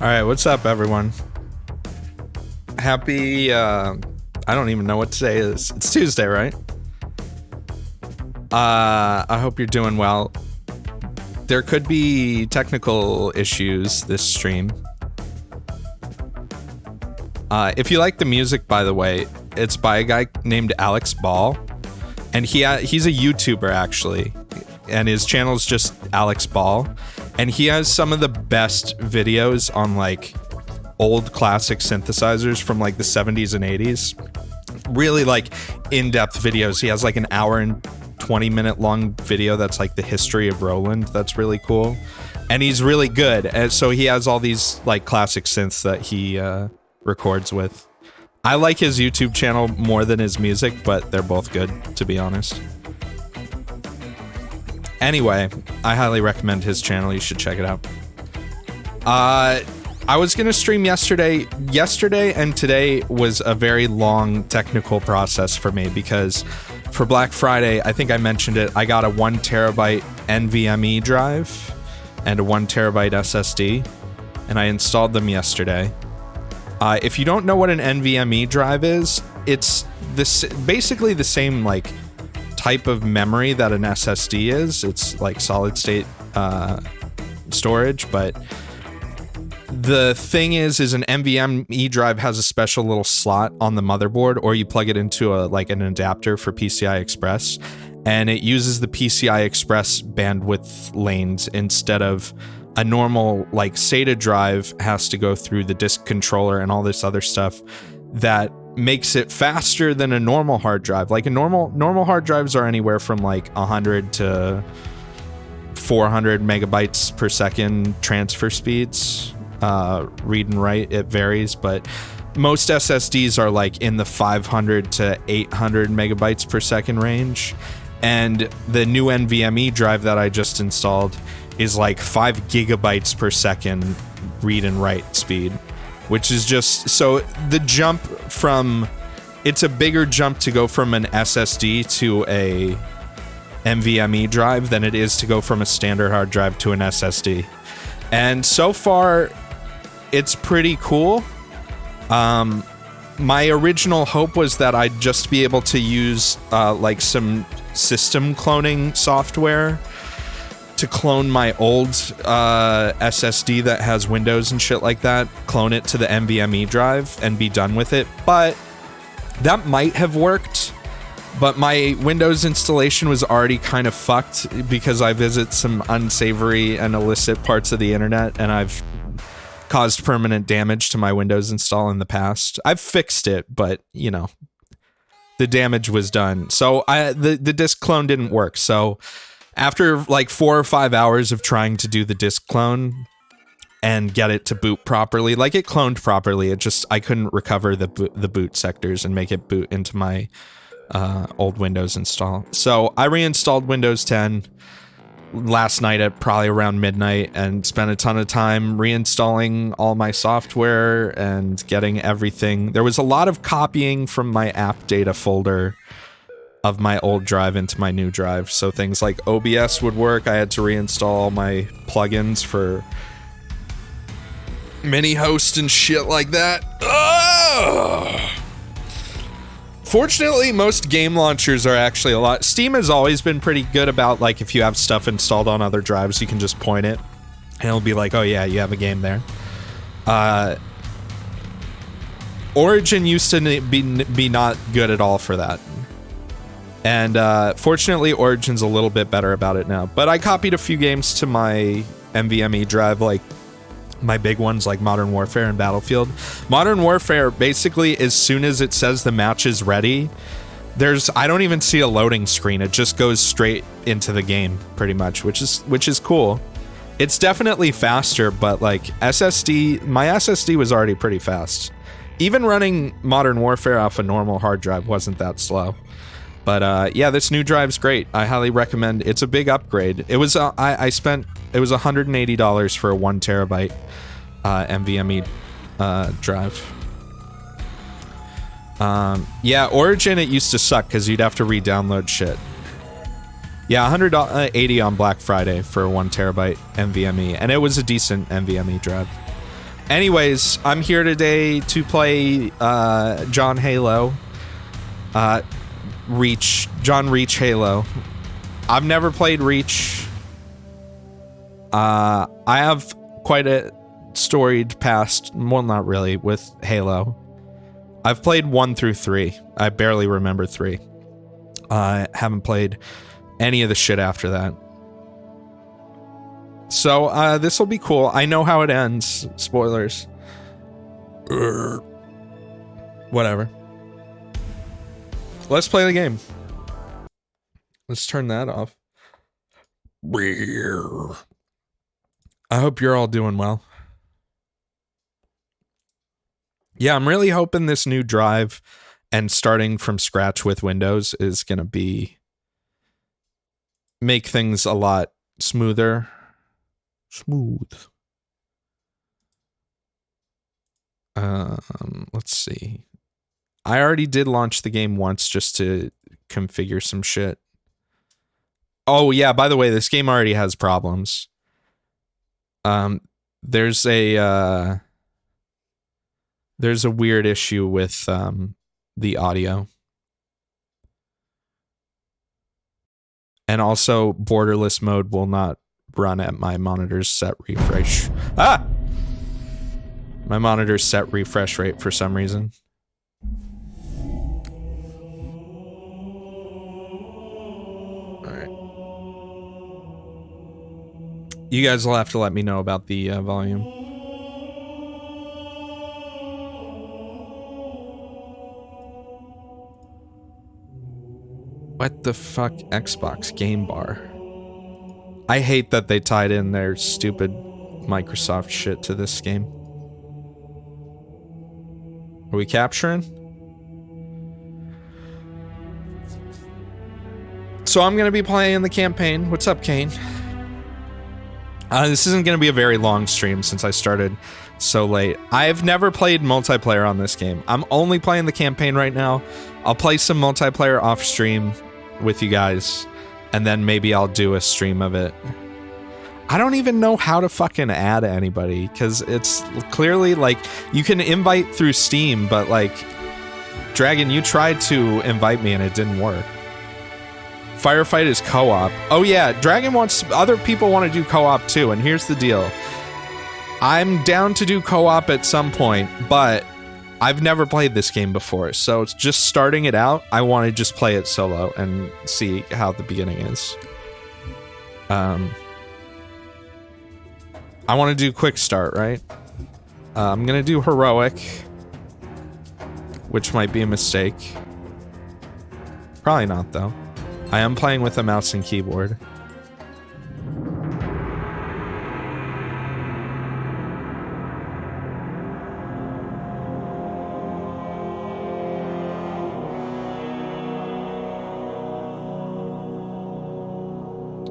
All right, what's up, everyone? Happy, I don't even know what today is. It's Tuesday, right? I hope you're doing well. There could be technical issues this stream. If you like the music, by the way, it's by a guy named Alex Ball, and he's a YouTuber, actually, and his channel is just Alex Ball. And he has some of the best videos on like old classic synthesizers from like the 70s and 80s. Really like in-depth videos. He has like an hour and 20-minute long video that's like the history of Roland. That's really cool. And he's really good. And so he has all these like classic synths that he records with. I like his YouTube channel more than his music, but they're both good, to be honest. Anyway, I highly recommend his channel. You should check it out. I was going to stream yesterday. Yesterday and today was a very long technical process for me because for Black Friday, I think I mentioned it, I got a 1 terabyte NVMe drive and a 1 terabyte SSD, and I installed them yesterday. If you don't know what an NVMe drive is, it's basically the same like type of memory that an SSD is. It's like solid state storage, but the thing is an NVMe drive has a special little slot on the motherboard, or you plug it into an adapter for PCI Express, and it uses the PCI Express bandwidth lanes instead of a normal like SATA drive has to go through the disk controller and all this other stuff that makes it faster than a normal hard drive. Like a normal hard drives are anywhere from like 100 to 400 megabytes per second transfer speeds. Read and write, it varies, but most SSDs are like in the 500 to 800 megabytes per second range. And the new NVMe drive that I just installed is like 5 gigabytes per second read and write speed, which is just, so the jump from, it's a bigger jump to go from an SSD to a NVMe drive than it is to go from a standard hard drive to an SSD. And so far, it's pretty cool. My original hope was that I'd just be able to use like some system cloning software to clone my old SSD that has Windows and shit like that, clone it to the NVMe drive and be done with it. But that might have worked, but my Windows installation was already kind of fucked because I visit some unsavory and illicit parts of the internet, and I've caused permanent damage to my Windows install in the past. I've fixed it, but you know, the damage was done. So the disk clone didn't work. So after like 4 or 5 hours of trying to do the disk clone and get it to boot properly, like it cloned properly, it just, I couldn't recover the boot sectors and make it boot into my old Windows install. So I reinstalled Windows 10 last night at probably around midnight and spent a ton of time reinstalling all my software and getting everything. There was a lot of copying from my app data folder of my old drive into my new drive. So things like OBS would work. I had to reinstall all my plugins for Mini-Host and shit like that. Ugh! Fortunately, most game launchers are actually a lot. Steam has always been pretty good about, like, if you have stuff installed on other drives, you can just point it and it'll be like, oh yeah, you have a game there. Origin used to be not good at all for that. And fortunately, Origin's a little bit better about it now. But I copied a few games to my NVMe drive, like my big ones like Modern Warfare and Battlefield. Modern Warfare, basically, as soon as it says the match is ready, I don't even see a loading screen. It just goes straight into the game, pretty much, which is cool. It's definitely faster, but like my SSD was already pretty fast. Even running Modern Warfare off a normal hard drive wasn't that slow. But yeah, this new drive's great. I highly recommend. It's a big upgrade. It was I spent it was $180 for a 1 terabyte NVMe drive. Yeah, Origin, it used to suck because you'd have to re-download shit. Yeah, $180 on Black Friday for a 1 terabyte NVMe, and it was a decent NVMe drive. Anyways, I'm here today to play John Halo. John Reach Halo. I've never played Reach. I have quite a storied past, well, not really, with Halo. I've played 1 through 3. I barely remember 3. I haven't played any of the shit after that. So, this will be cool. I know how it ends. Spoilers. Whatever. Let's play the game. Let's turn that off. I hope you're all doing well. Yeah, I'm really hoping this new drive and starting from scratch with Windows is going to make things a lot smoother. Smooth. Let's see. I already did launch the game once just to configure some shit. Oh yeah, by the way, this game already has problems. There's a weird issue with the audio. And also borderless mode will not run at my monitor's set refresh. Ah! My monitor's set refresh rate for some reason. Alright. You guys will have to let me know about the volume. What the fuck? Xbox Game Bar. I hate that they tied in their stupid Microsoft shit to this game. Are we capturing? So I'm gonna be playing the campaign. What's up, Kane? This isn't gonna be a very long stream since I started so late. I've never played multiplayer on this game. I'm only playing the campaign right now. I'll play some multiplayer off stream with you guys, and then maybe I'll do a stream of it. I don't even know how to fucking add anybody, because it's clearly, like, you can invite through Steam, but, like, Dragon, you tried to invite me and it didn't work. Firefight is co-op. Oh yeah, Dragon wants, other people want to do co-op too, and here's the deal. I'm down to do co-op at some point, but I've never played this game before, so it's just starting it out. I want to just play it solo and see how the beginning is. I want to do quick start, right? I'm gonna do heroic, which might be a mistake. Probably not, though. I am playing with a mouse and keyboard.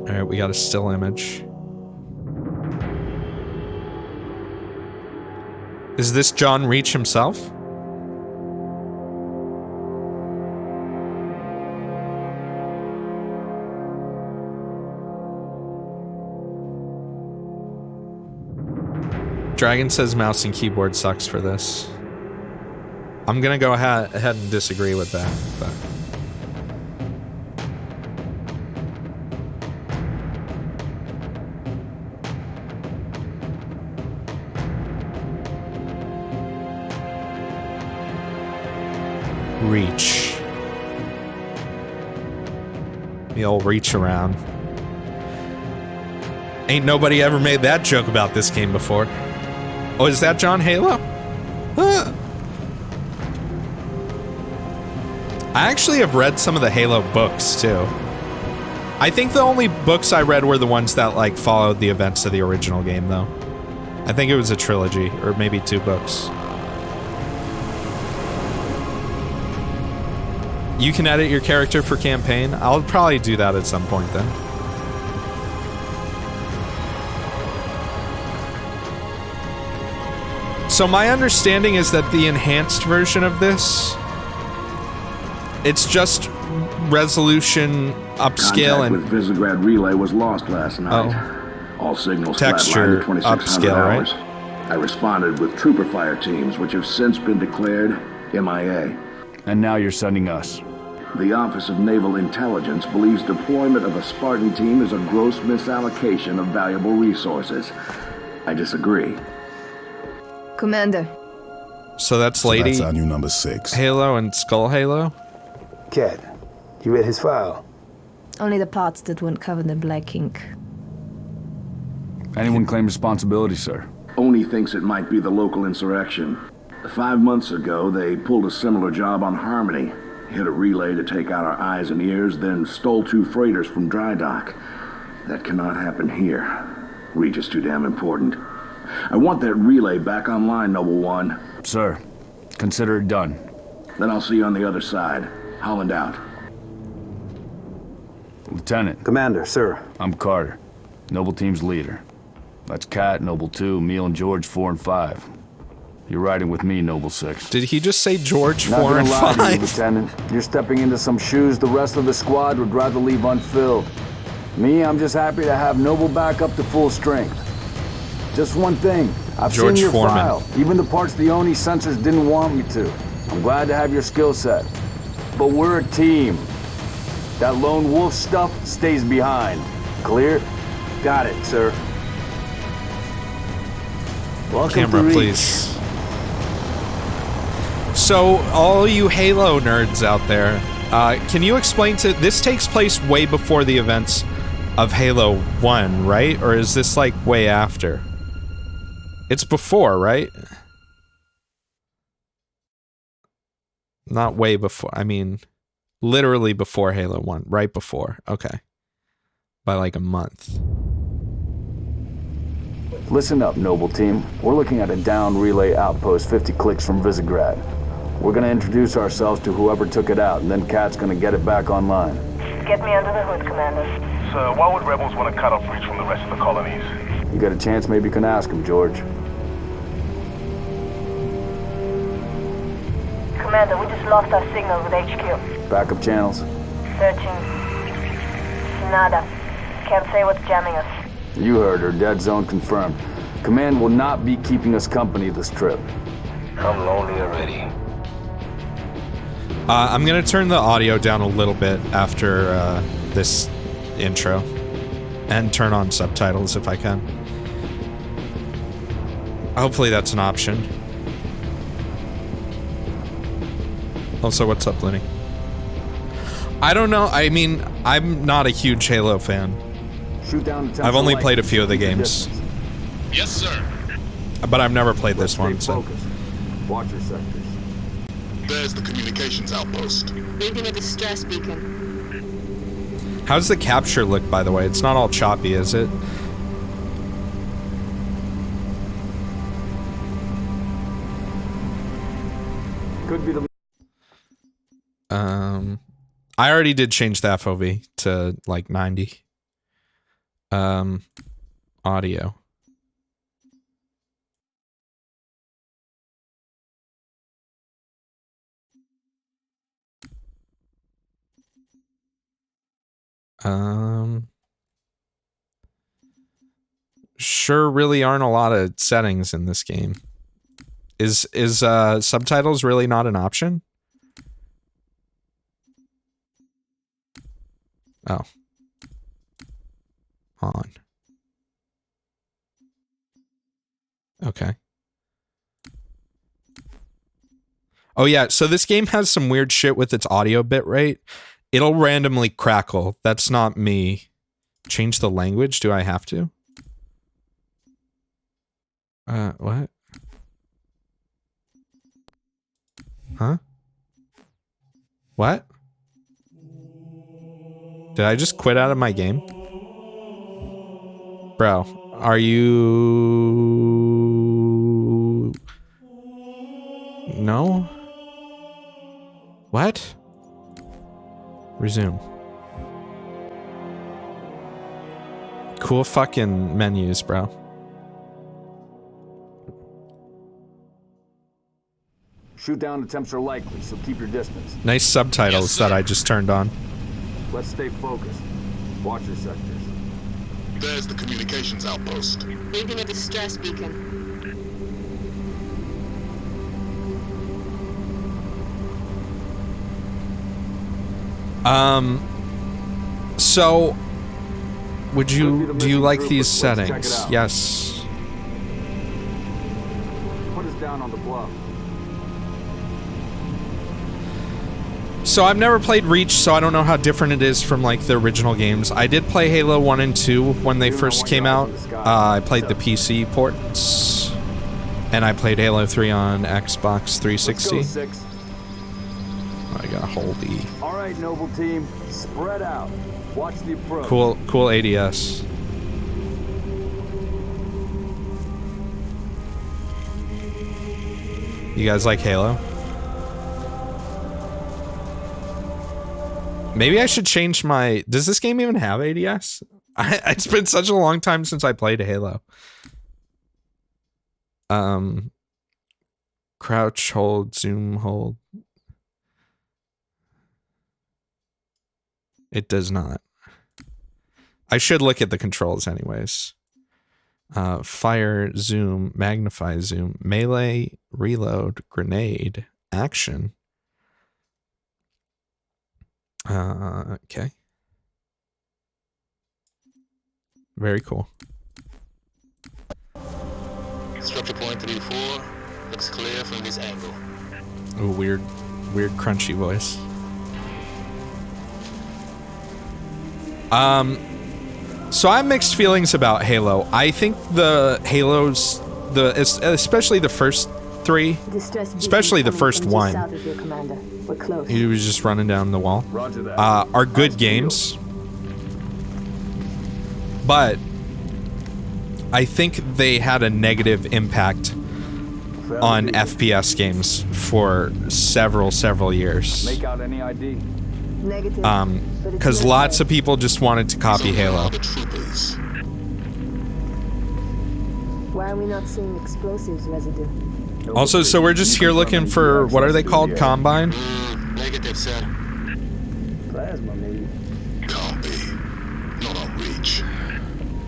Alright, we got a still image. Is this John Reach himself? Dragon says mouse and keyboard sucks for this. I'm gonna go ahead and disagree with that, but... Reach. The old reach around. Ain't nobody ever made that joke about this game before. Oh, is that John Halo? Huh. I actually have read some of the Halo books, too. I think the only books I read were the ones that, like, followed the events of the original game, though. I think it was a trilogy, or maybe 2 books. You can edit your character for campaign. I'll probably do that at some point then. So my understanding is that the enhanced version of this, it's just resolution upscale Contact and with Visegrad Relay was lost last night. All signals texture flatlined at 2600 upscale, hours. right? I responded with trooper fire teams, which have since been declared MIA. And now you're sending us. The Office of Naval Intelligence believes deployment of a Spartan team is a gross misallocation of valuable resources. I disagree. Commander. So that's Lady That's our new number 6. Halo and Skull Halo? Cat, you read his file? Only the parts that weren't covered in black ink. Anyone claim responsibility, sir? Oni thinks it might be the local insurrection. 5 months ago, they pulled a similar job on Harmony. Hit a relay to take out our eyes and ears, then stole 2 freighters from dry dock. That cannot happen here. Regis too damn important. I want that relay back online, Noble One. Sir, consider it done. Then I'll see you on the other side. Holland out. Lieutenant, Commander, sir. I'm Carter, Noble Team's leader. That's Kat, Noble 2, Emil and George 4 and 5. You're riding with me, Noble 6. Did he just say George Not 4 gonna and lie to you, 5? Lieutenant. You're stepping into some shoes the rest of the squad would rather leave unfilled. Me, I'm just happy to have Noble back up to full strength. Just one thing, I've George seen your Foreman. file, even the parts the Oni censors didn't want me to. I'm glad to have your skill set. But we're a team. That lone wolf stuff stays behind. Clear? Got it, sir. Welcome Camera, to Reach. please. So, all you Halo nerds out there, can you explain to... This takes place way before the events of Halo 1, right? Or is this, like, way after? It's before, right? Not way before. I mean, literally before Halo 1. Right before. Okay. By, like, a month. Listen up, Noble Team. We're looking at a down relay outpost 50 clicks from Visegrad. We're gonna introduce ourselves to whoever took it out, and then Kat's gonna get it back online. Get me under the hood, Commander. Sir, why would rebels want to cut off Reach from the rest of the colonies? You got a chance, maybe you can ask him, George. Commander, we just lost our signal with HQ. Backup channels? Searching. Nada. Can't say what's jamming us. You heard her, dead zone confirmed. Command will not be keeping us company this trip. I'm lonely already. I'm gonna turn the audio down a little bit after this intro, and turn on subtitles if I can. Hopefully that's an option. Also, what's up, Lenny? I don't know. I mean, I'm not a huge Halo fan. Shoot down I've only played a few of the games, Yes, sir. but I've never played this one. So. Watch your sectors. There's the communications outpost. Reading a distress beacon. How's the capture look, by the way? It's not all choppy, is it? Could be the... I already did change the FOV to like 90. Audio. Sure really aren't a lot of settings in this game. Is subtitles really not an option? Oh. On. Okay. Oh yeah, so this game has some weird shit with its audio bitrate. It'll randomly crackle. That's not me. Change the language? Do I have to? What? Huh? What? Did I just quit out of my game? Bro, are you... No? What? Resume. Cool fucking menus, bro. Shoot down attempts are likely, so keep your distance. Nice subtitles that I just turned on. Let's stay focused. Watch your sectors. There's the communications outpost. Reading a distress beacon. So would you do you like these Let's check it settings? out. Yes. Put us down on the bluff. So I've never played Reach, so I don't know how different it is from like the original games. I did play Halo 1 and 2 when they first came out. I played the PC ports, and I played Halo 3 on Xbox 360. Let's go, 6. I gotta hold E. All right, noble team, spread out. Watch the approach. Cool ADS. You guys like Halo? Maybe I should change my... Does this game even have ADS? It's been such a long time since I played Halo. Crouch, hold, zoom, hold. It does not. I should look at the controls anyways. Fire, zoom, magnify, zoom, melee, reload, grenade, action. Okay. Very cool. Structure point 3-4 looks clear from this angle. Ooh, weird crunchy voice. So I have mixed feelings about Halo. I think the Halos, especially the first three, especially the first one, he was just running down the wall, are good games. But I think they had a negative impact on FPS games for several years. Make out any ID? Because lots of people just wanted to copy Halo. The troopers. Why are we not seeing explosives residue? Also, so we're just here looking for, what are they called? Combine? Negative, sir. Plasma, maybe. Can't be. Not on Reach.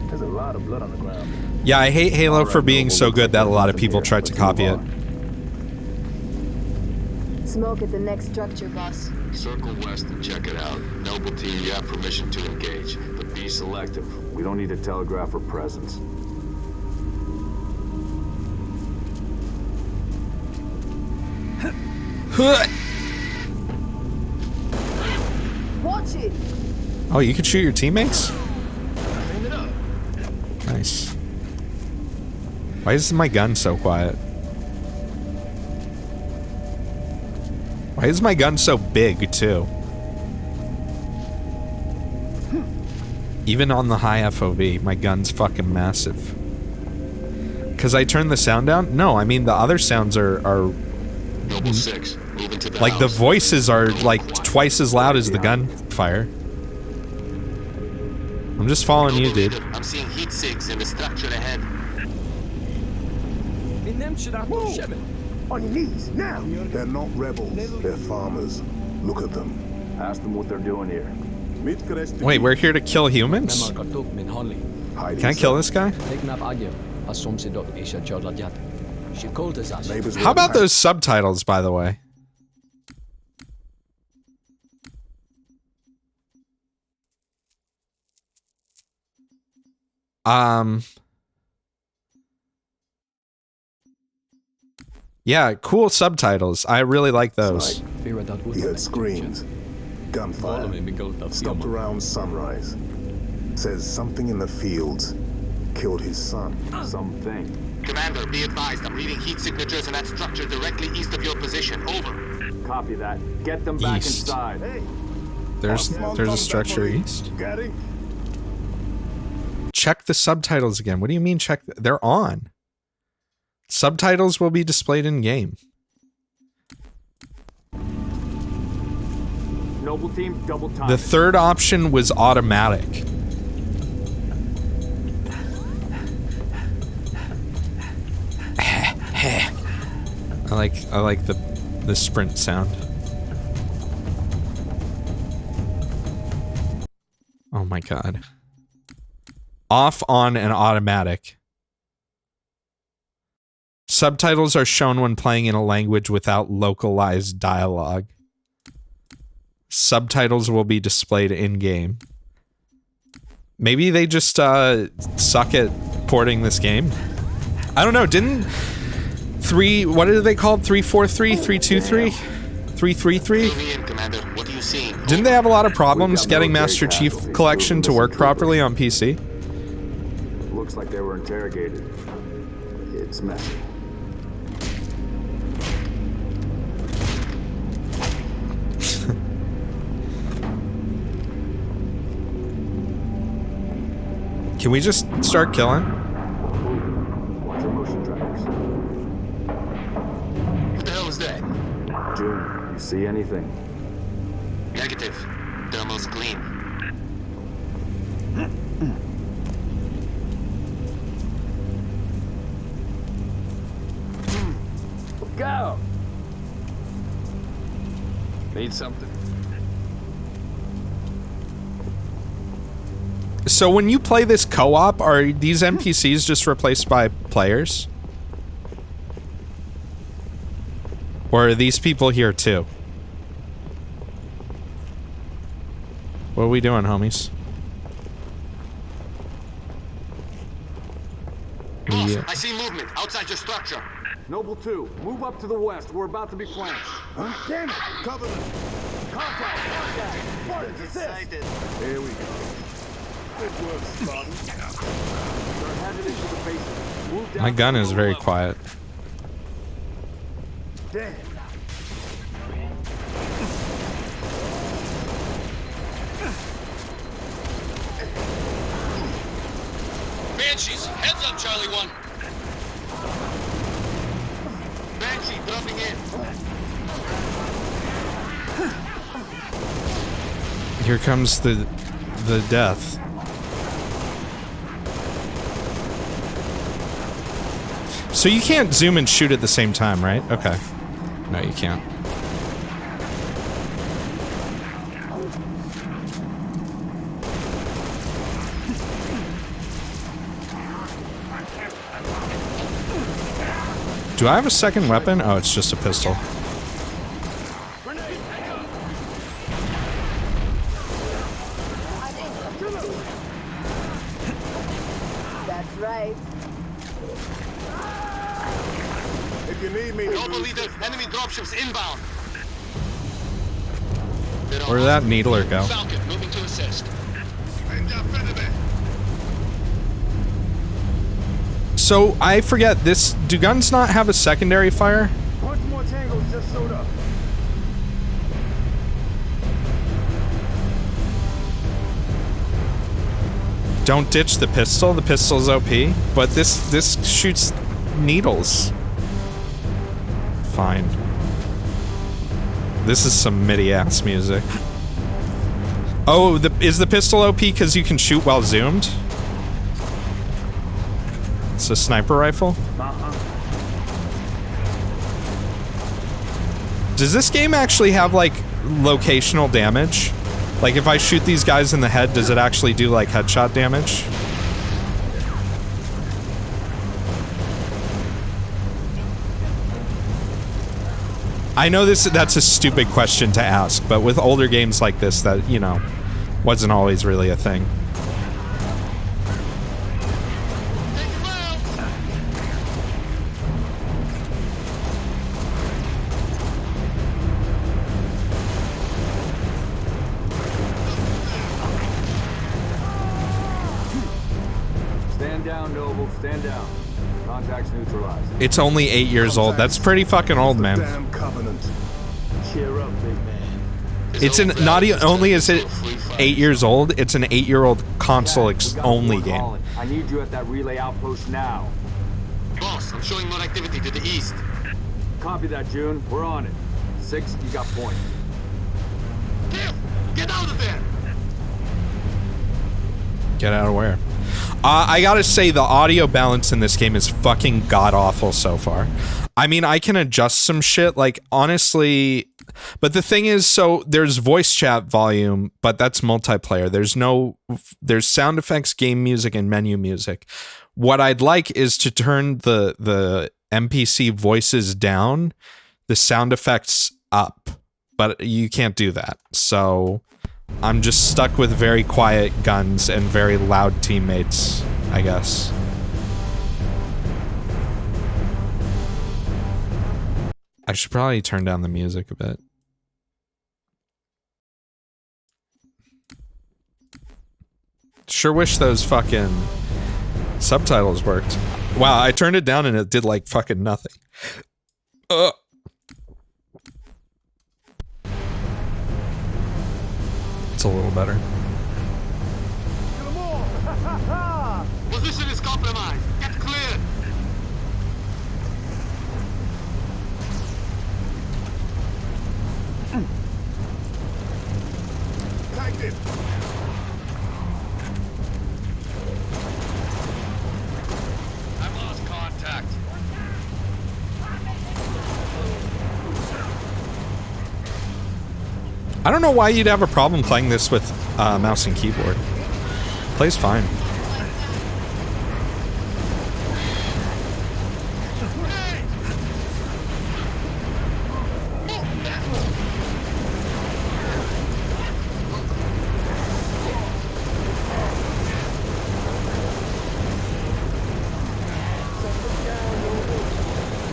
There's a lot of blood on the ground. Yeah, I hate Halo for being so good that a lot of people tried to copy it. Smoke at the next structure, boss. Circle west and check it out. Noble team, you have permission to engage, but be selective. We don't need to telegraph our presence. Watch it! Oh, you can shoot your teammates? Nice. Why is my gun so quiet? Why is my gun so big, too? Even on the high FOV, my gun's fucking massive. Because I turned the sound down? No, I mean the other sounds are Noble 6, moving to the like the house. voices are like twice as loud as the gunfire. I'm just following you, dude. I'm seeing heat sinks in the structure ahead. On your knees, now! They're not rebels. They're farmers. Look at them. Ask them what they're doing here. Wait, we're here to kill humans? Can I kill this guy? How about those subtitles, by the way? Yeah, cool subtitles. I really like those. He heard screams. Gunfire. Stopped around sunrise. Says something in the fields killed his son. Something. Commander, be advised, I'm reading heat signatures in that structure directly east of your position. Over. Copy that. Get them back East. inside. There's a structure east. Got it? Check the subtitles again. What do you mean check? They're on. Subtitles will be displayed in game. Noble team, double time. The third option was automatic. I like the sprint sound. Oh my god. Off, on, and automatic. Subtitles are shown when playing in a language without localized dialogue. Subtitles will be displayed in-game. Maybe they just suck at porting this game? I don't know, didn't... what are they called? 343? 323? 333? What are you seeing? Didn't they have a lot of problems getting Master Chief Collection to work properly on PC? Looks like they were interrogated. It's messy. Can we just start killing? Watch your motion trackers. What the hell is that? June, you see anything? Negative. Thermal's clean. Go! Need something? So when you play this co-op, are these NPCs just replaced by players? Or are these people here too? What are we doing, homies? Boss, I see movement outside your structure. Noble 2, move up to the west. We're about to be flanked. Huh? Damn it! Cover them! Contact! Spartans, assist! Here we go. Good work, Spartans. They're headed into the basement. Move down. My gun is very quiet. Damn. Banshees, heads up, Charlie 1. Banshee dropping in. Here comes the death. So you can't zoom and shoot at the same time, right? Okay. No, you can't. Do I have a second weapon? Oh, it's just a pistol. That's right. If you need me to Noble leader, enemy dropships inbound. Where did that needler go? Falcon moving to assist. So, I forget, do guns not have a secondary fire? Bunch more tangos just showed up. Don't ditch the pistol. The pistol's OP, but this shoots needles. Fine. This is some MIDI-ass music. Oh, is the pistol OP because you can shoot while zoomed? It's a sniper rifle? Does this game actually have, like, locational damage? Like, if I shoot these guys in the head, does it actually do, like, headshot damage? I know that's a stupid question to ask, but with older games like this, that, you know, wasn't always really a thing. Stand down, Noble. Stand down. Contacts neutralized. It's only 8 years old. That's pretty fucking old, man. Damn Covenant. Cheer up, big man. It's an only is it 8 years old. It's an 8-year-old console only game. I need you at that relay outpost now. Boss, I'm showing more activity to the east. Copy that, June. We're on it. 6, you got point. Get out of there! Get out of where? I gotta say, the audio balance in this game is fucking god-awful so far. I mean, I can adjust some shit, like, honestly... But the thing is, so there's voice chat volume, but that's multiplayer. There's sound effects, game music, and menu music. What I'd like is to turn the NPC voices down, the sound effects up, but you can't do that. So I'm just stuck with very quiet guns and very loud teammates, I guess. I should probably turn down the music a bit. Sure wish those fucking subtitles worked. Wow, I turned it down and it did like fucking nothing. It's a little better. Position is compromised. Get clear. Tagged it. I've lost contact. I don't know why you'd have a problem playing this with mouse and keyboard. Plays fine.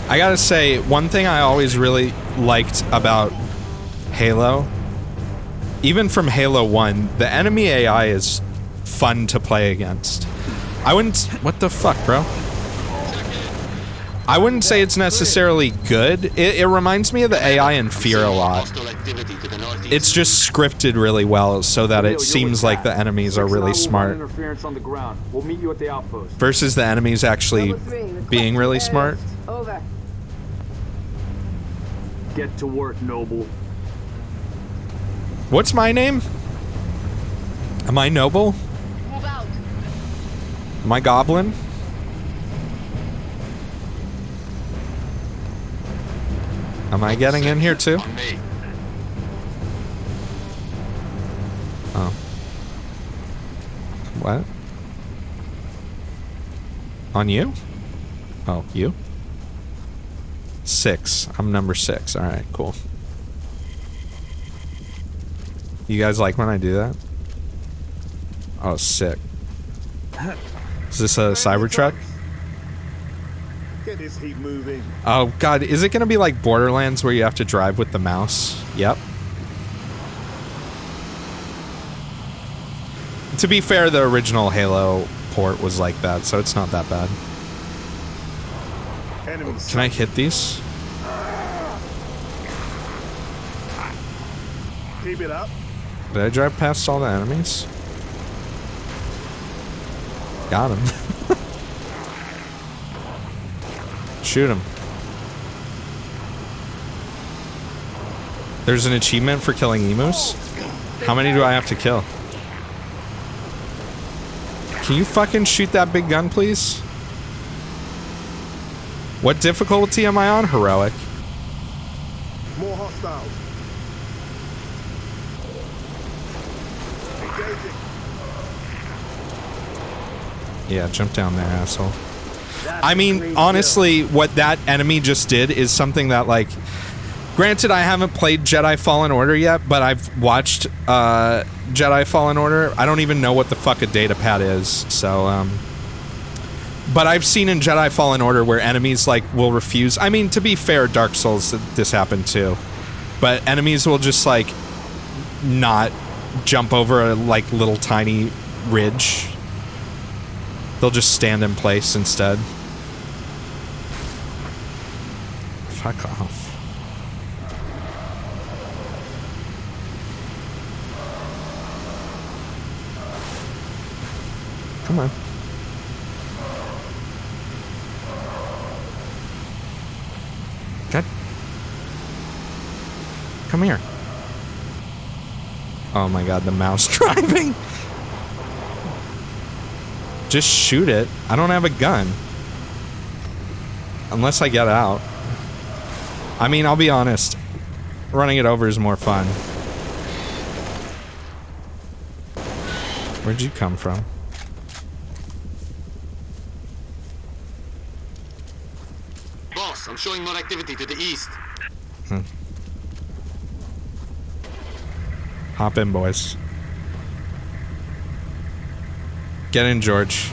I gotta say, one thing I always really liked about Halo, even from Halo 1, the enemy AI is fun to play against. I wouldn't... What the fuck, bro? I wouldn't say it's necessarily good. It reminds me of the AI in Fear a lot. It's just scripted really well so that it seems like the enemies are really smart. Versus the enemies actually being really smart. Over. Get to work, Noble. What's my name? Am I Noble? Move out. Am I Goblin? Am I getting in here too? On me. Oh. What? On you? Oh, you? 6. I'm number 6. Alright, cool. You guys like when I do that? Oh, sick. Is this a Cybertruck? Get this heat moving. Oh god, is it gonna be like Borderlands where you have to drive with the mouse? Yep. To be fair, the original Halo port was like that, so it's not that bad. Enemies. Can I hit these? Keep it up. Did I drive past all the enemies? Got him. Shoot him. There's an achievement for killing emus? How many do I have to kill? Can you fucking shoot that big gun, please? What difficulty am I on? Heroic. More hostiles. Engaging. Yeah, jump down there, asshole. I mean, honestly, what that enemy just did is something that, like... Granted, I haven't played Jedi Fallen Order yet, but I've watched Jedi Fallen Order. I don't even know what the fuck a datapad is, so, But I've seen in Jedi Fallen Order where enemies, like, will refuse... I mean, to be fair, Dark Souls, this happened too. But enemies will just, like, not jump over a, like, little tiny ridge. They'll just stand in place instead. Fuck off. Come on. God. Come here. Oh my god, the mouse driving. Just shoot it. I don't have a gun. Unless I get out. I mean, I'll be honest. Running it over is more fun. Where'd you come from? Boss, I'm showing more activity to the east. Hop in, boys. Get in, George.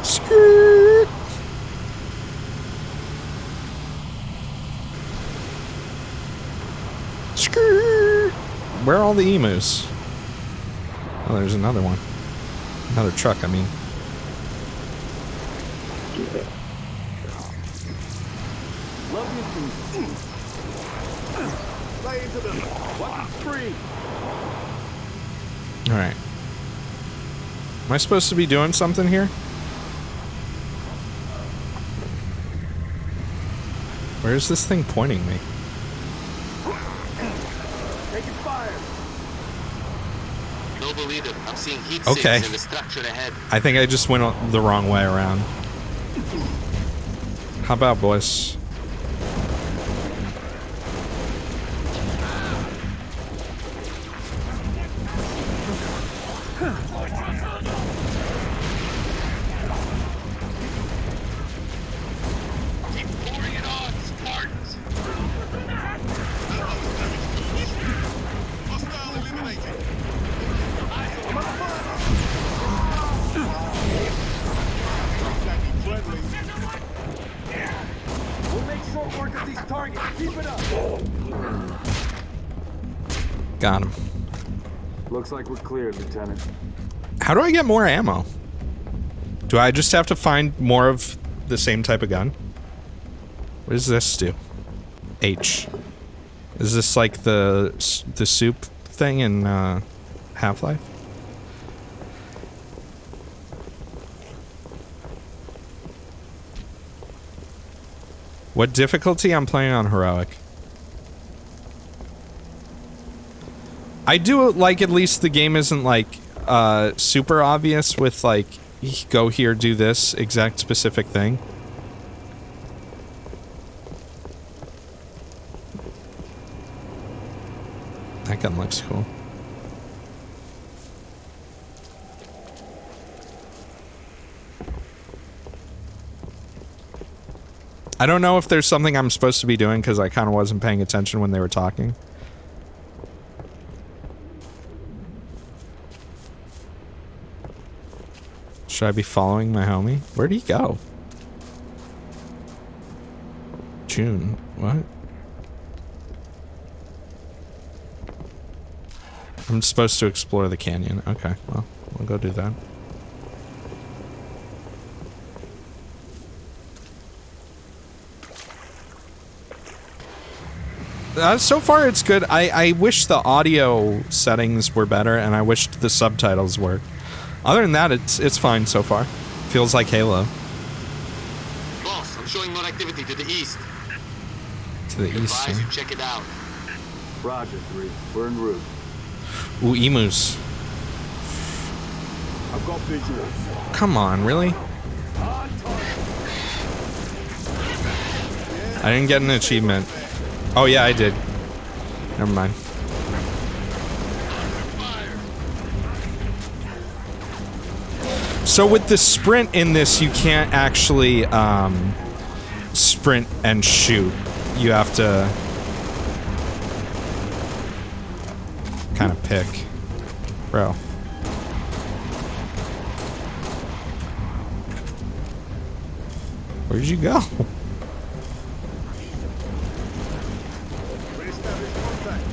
Skirt. Skirt. Where are all the emus? Oh, there's another one. Another truck, I mean. Play into them. What's free? Alright. Am I supposed to be doing something here? Where's this thing pointing me? Taking fire. Noble leader, I'm seeing heat Okay. signals in the structure ahead. I think I just went the wrong way around. How about, boys? Keep pouring it on, Spartans! Hostile eliminated. Friendly. We'll make short work of these targets. Keep it up. Got him. Looks like we're clear, Lieutenant. How do I get more ammo? Do I just have to find more of the same type of gun? What does this do? H. Is this like the soup thing in Half-Life? What difficulty? I'm playing on heroic. I do like at least the game isn't like super obvious with like go here, do this exact specific thing. That gun looks cool. I don't know if there's something I'm supposed to be doing because I kind of wasn't paying attention when they were talking. Should I be following my homie? Where'd he go? June. What? I'm supposed to explore the canyon. Okay, well, we'll go do that. So far it's good. I wish the audio settings were better and I wished the subtitles were. Other than that, it's fine so far. Feels like Halo. Boss, I'm showing more activity to the east. To the east. Advise you check it out. Roger, 3. We're en route. Ooh, emus. I've got visuals. Come on, really? I didn't get an achievement. Oh yeah, I did. Never mind. So with the sprint in this, you can't actually sprint and shoot. You have to kind of pick. Bro. Where'd you go? Re-establish contact.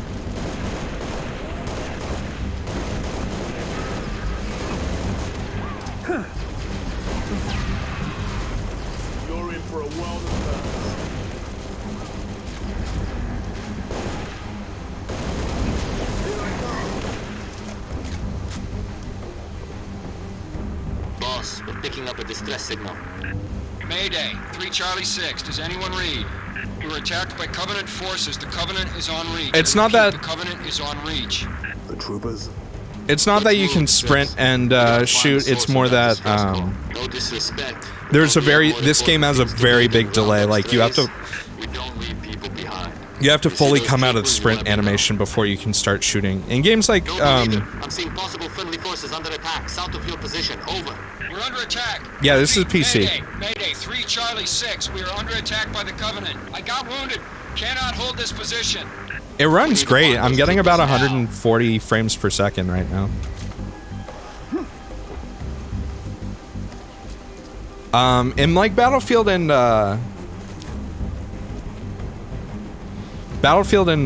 You're in for a world of Boss, we're picking up a distress signal. Mayday, 3 Charlie 6. Does anyone read? We were attacked by Covenant forces. The Covenant is on reach. It's not that... The Covenant is on reach. The troopers? It's not that you can sprint and shoot, it's more that, No disrespect. there's a very... This game has a very big delay, like, you have to... We don't leave people behind. You have to fully come out of the sprint animation before you can start shooting. In games like, I'm seeing possible friendly forces under attack, south of your position. Over. We're under attack. Yeah, this is PC. Mayday, 3 Charlie 6. We are under attack by the Covenant. I got wounded. Cannot hold this position. It runs great. I'm getting about 140 frames per second right now. In like Battlefield and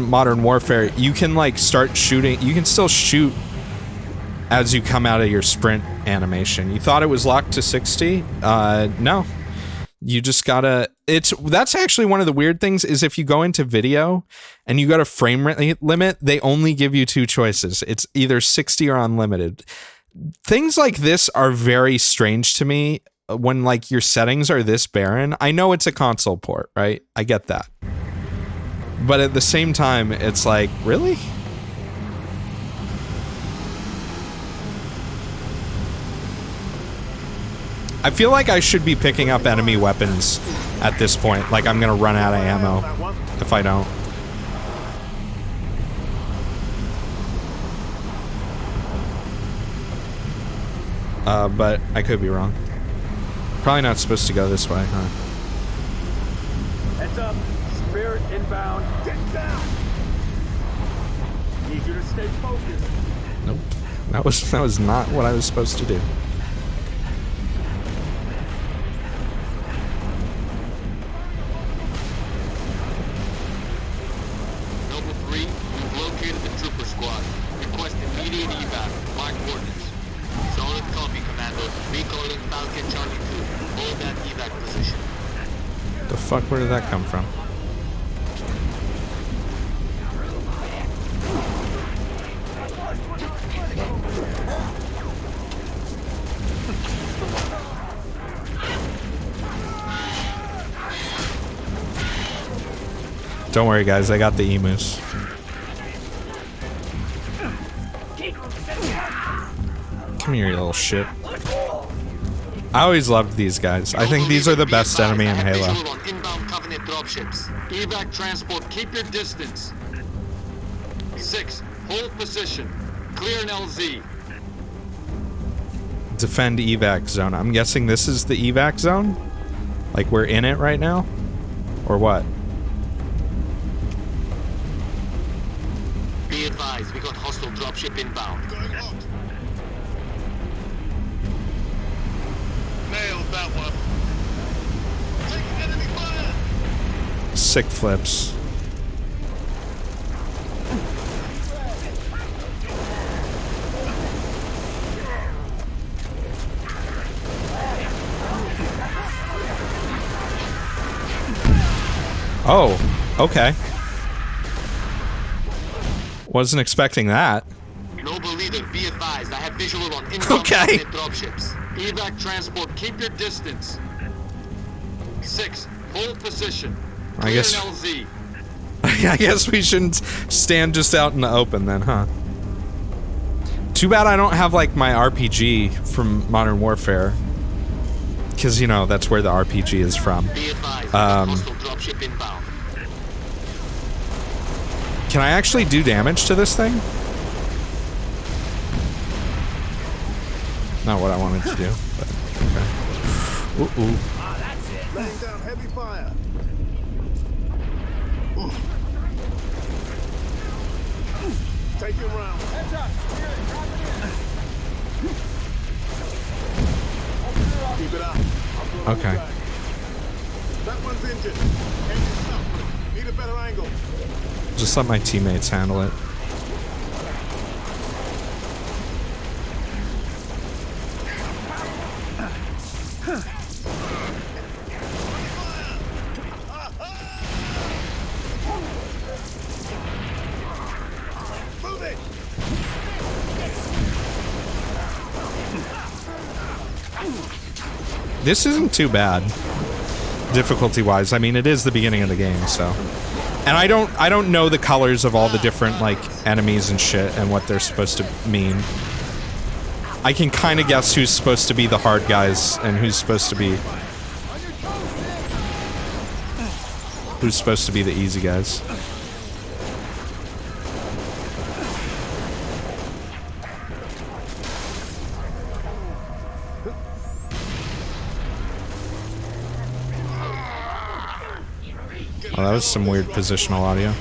Modern Warfare, you can like start shooting. You can still shoot as you come out of your sprint animation. You thought it was locked to 60? No. You just gotta... That's actually one of the weird things, is if you go into video and you got a frame limit, they only give you 2 choices. It's either 60 or unlimited. Things like this are very strange to me when like your settings are this barren. I know it's a console port, right? I get that. But at the same time, it's like, really? I feel like I should be picking up enemy weapons at this point. Like I'm gonna run out of ammo if I don't. But I could be wrong. Probably not supposed to go this way, huh? Heads up. Spirit inbound. Get down. Need you to stay focused. Nope. That was not what I was supposed to do. Noble 3, you've located the trooper squad. Request immediate evac. Mark coordinates. Solid copy, Commando. Recalling Falcon Charlie 2. Hold that evac position. The fuck, where did that come from? Don't worry, guys. I got the emus. Come here, you little shit. I always loved these guys. I think these are the best enemy in Halo. Inbound Covenant dropships. Evac transport. Keep your distance. 6. Hold position. Clear an LZ. Defend evac zone. I'm guessing this is the evac zone? Like we're in it right now? Or what? Be advised, we got hostile dropship inbound. Going out. Nailed that one. Taking enemy fire. Sick flips. Oh, okay. Wasn't expecting that. Noble leader, be advised. I have visual on inbound Covenant dropships. Evac transport, keep your distance. 6. Hold position. Clear I guess. an LZ. I guess we shouldn't stand just out in the open then, huh? Too bad I don't have like my RPG from Modern Warfare. Because, you know, that's where the RPG is from. Be advised, hostile dropship inbound. Can I actually do damage to this thing? Not what I wanted to do, but okay. Ooh. Laying down heavy fire. Taking round. Heads up. Spirit, drop it in. Keep it up. Okay. That one's injured. Engine's up. Need a better angle. Just let my teammates handle it. Move it. This isn't too bad, difficulty-wise. I mean, it is the beginning of the game, so. And I don't know the colors of all the different, like, enemies and shit and what they're supposed to mean. I can kind of guess who's supposed to be the hard guys and who's supposed to be the easy guys. Oh, that was some weird positional audio.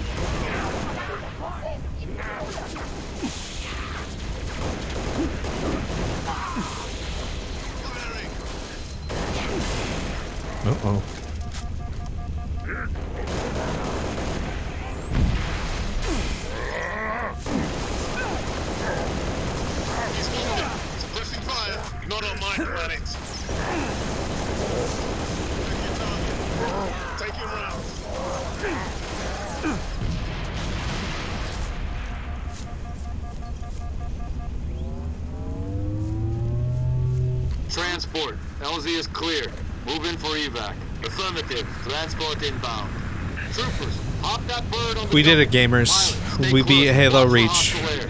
Uh-oh. Suppressing fire. Not on my planet. Take your rounds. Transport. LZ is clear. Move in for evac. Affirmative. Transport inbound. Troopers, hop that bird on the We did it, double. gamers. Pilot, stay We beat close. Halo Watch for Reach. hostile air.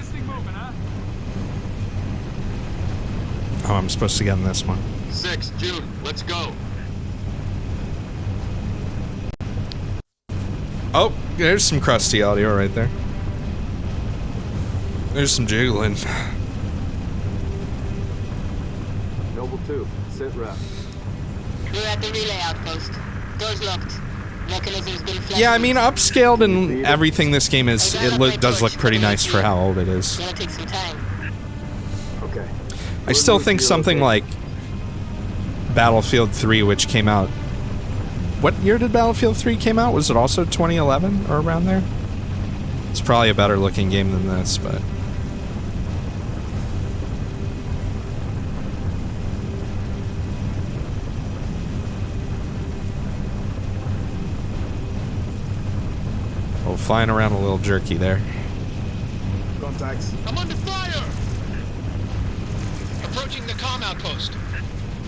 Oh, I'm supposed to get in this one. 6 June. Let's go. Oh, there's some crusty audio right there. There's some jiggling. Noble 2, sit rep. We're at the relay outpost. Doors locked. Mechanism's been flashed. Yeah, I mean, upscaled and everything this game is, does look pretty nice for how old it is. Gonna take some time. Okay. I still think something like Battlefield 3, which came out... What year did Battlefield 3 came out? Was it also 2011 or around there? It's probably a better looking game than this, but... Oh, flying around a little jerky there. Contacts. I'm under fire! Approaching the comm outpost.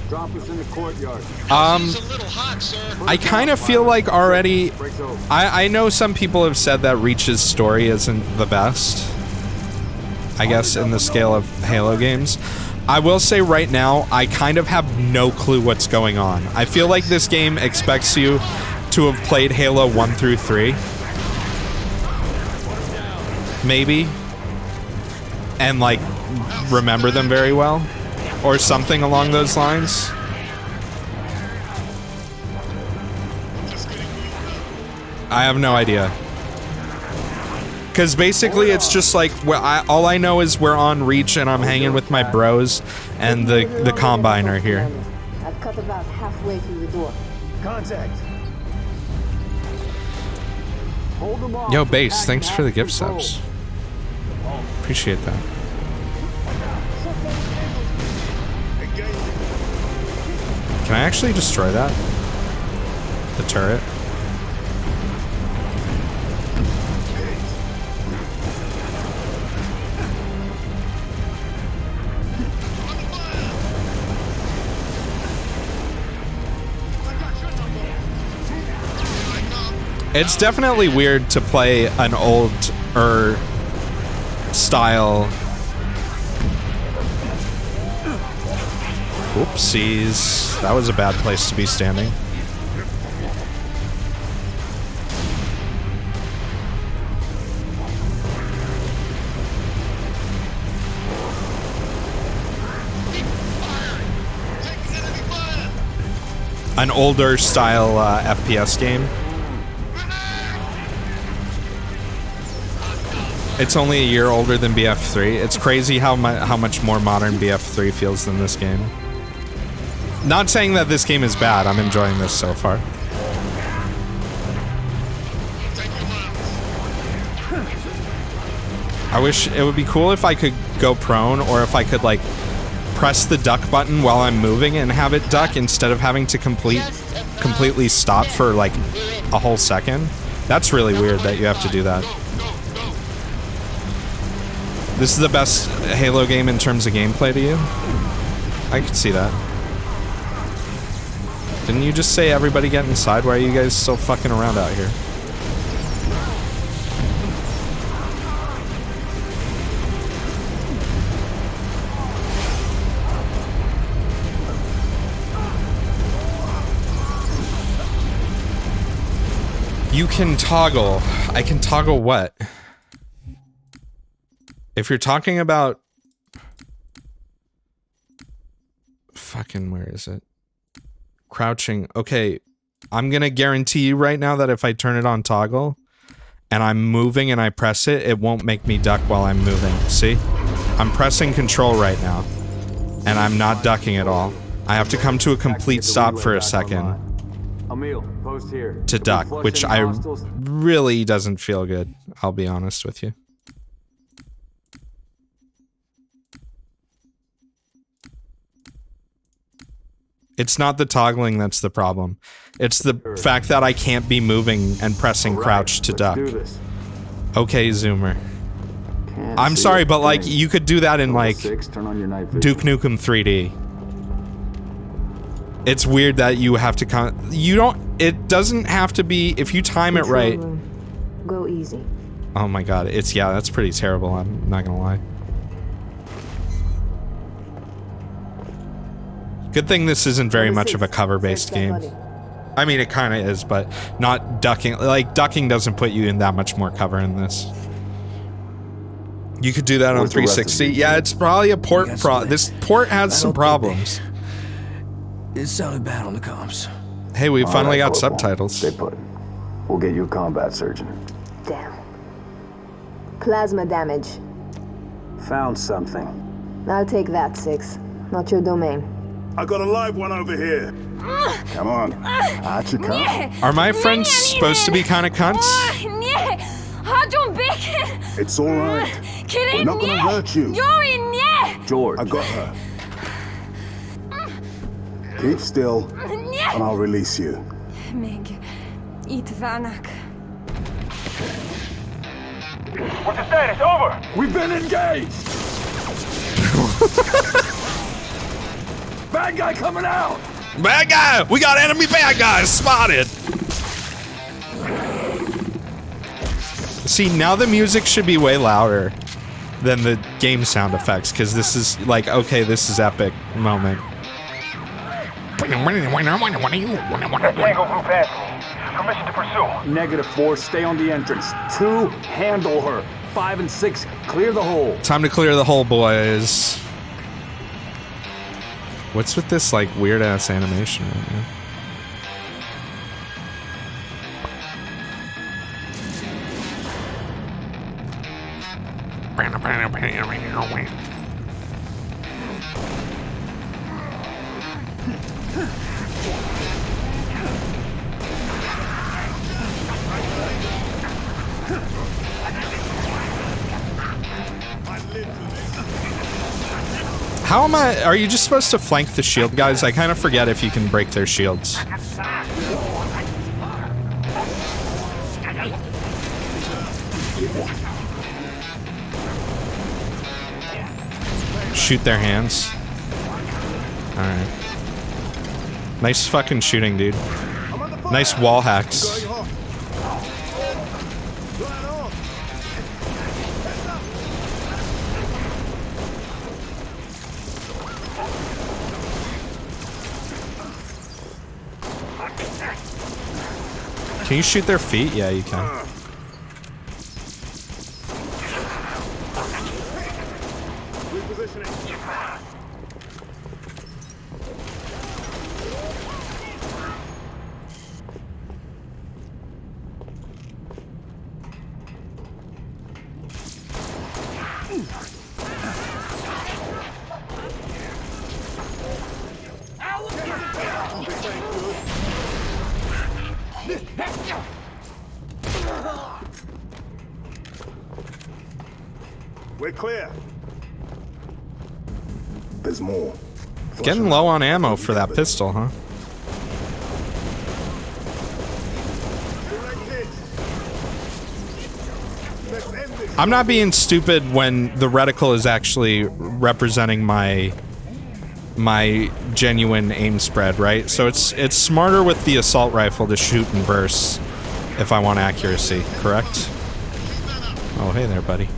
Drop us in the courtyard. It's a little hot, sir. I kind of feel like already... Breaks over. I know some people have said that Reach's story isn't the best. I guess in the scale of Halo games. I will say right now, I kind of have no clue what's going on. I feel like this game expects you to have played Halo 1 through 3. Maybe. And like, remember them very well. Or something along those lines. I have no idea. Because basically it's just like, all I know is we're on Reach and I'm hanging with my bros and the Combine are here. I've cut about halfway through the door. Contact. Hold them off. Yo, Base, thanks for the gift subs. Appreciate that. Can I actually destroy that? The turret? It's definitely weird to play an older style. Oopsies. That was a bad place to be standing. An older style FPS game. It's only a year older than BF3. It's crazy how much more modern BF3 feels than this game. Not saying that this game is bad. I'm enjoying this so far. I wish it would be cool if I could go prone, or if I could like press the duck button while I'm moving and have it duck instead of having to completely stop for like a whole second. That's really weird that you have to do that. This is the best Halo game in terms of gameplay to you? I could see that. Didn't you just say everybody get inside? Why are you guys still fucking around out here? You can toggle. I can toggle what? If you're talking about... Fucking, where is it? Crouching. Okay, I'm gonna guarantee you right now that if I turn it on toggle, and I'm moving and I press it, it won't make me duck while I'm moving. See? I'm pressing control right now, and I'm not ducking at all. I have to come to a complete stop for a second. Emil, post here. To duck, which I really doesn't feel good, I'll be honest with you. It's not the toggling that's the problem. It's the fact that I can't be moving and pressing crouch to duck. Okay, Zoomer. I'm sorry, but like, you could do that in like Duke Nukem 3D. It's weird that you have to it doesn't have to be, if you time it right. Go easy. Oh my god, yeah, that's pretty terrible, I'm not gonna lie. Good thing this isn't very much of a cover-based game. I mean, it kind of is, but not ducking. Like, ducking doesn't put you in that much more cover in this. You could do that on 360. Yeah, it's probably a port this port has some problems. It sounded bad on the comms. Hey, we finally got subtitles. Stay put. We'll get you a combat surgeon. Damn. Plasma damage. Found something. I'll take that, 6. Not your domain. I got a live one over here. Come on. Archie, come. Are my friends supposed to be kind of cunts? It's all right. We're not gonna hurt you. George. I got her. Keep still, and I'll release you. What's the status? Over. We've been engaged. Bad guy coming out. Bad guy! We got enemy bad guys spotted! See, now the music should be way louder than the game sound effects, because this is like, okay, this is epic moment. Tango grew past me. Permission to pursue. -4, stay on the entrance. 2, handle her. 5 and 6, clear the hole. Time to clear the hole, boys. What's with this, like, weird-ass animation right now? How am I? Are you just supposed to flank the shield guys? I kind of forget if you can break their shields. Shoot their hands. Alright. Nice fucking shooting, dude. Nice wall hacks. Can you shoot their feet? Yeah, you can. We're clear. There's more. Getting low on ammo for that pistol, huh? I'm not being stupid when the reticle is actually representing my my genuine aim spread, right? So it's smarter with the assault rifle to shoot in bursts if I want accuracy, correct? Oh, hey there, buddy.